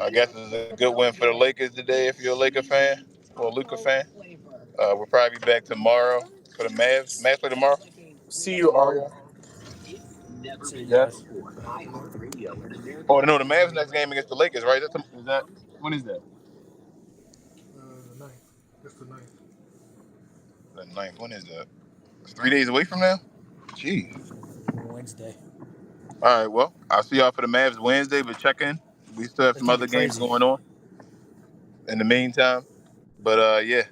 I guess this is a good win for the Lakers today if you're a Laker fan or a Luka fan. We'll probably be back tomorrow for the Mavs. Mavs play tomorrow? See you, Arya. See you Yeah. guys. Oh, no, the Mavs next game against the Lakers, right? When is that? The ninth. That's the ninth. The ninth. When is that? It's 3 days away from now? Jeez. Wednesday. All right, well, I'll see y'all for the Mavs Wednesday, but check in. We still have It's some gonna be other games crazy. going on in the meantime. But yeah,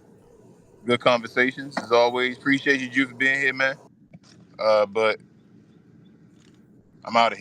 good conversations as always. Appreciate you, Drew, for being here, man. But I'm out of here.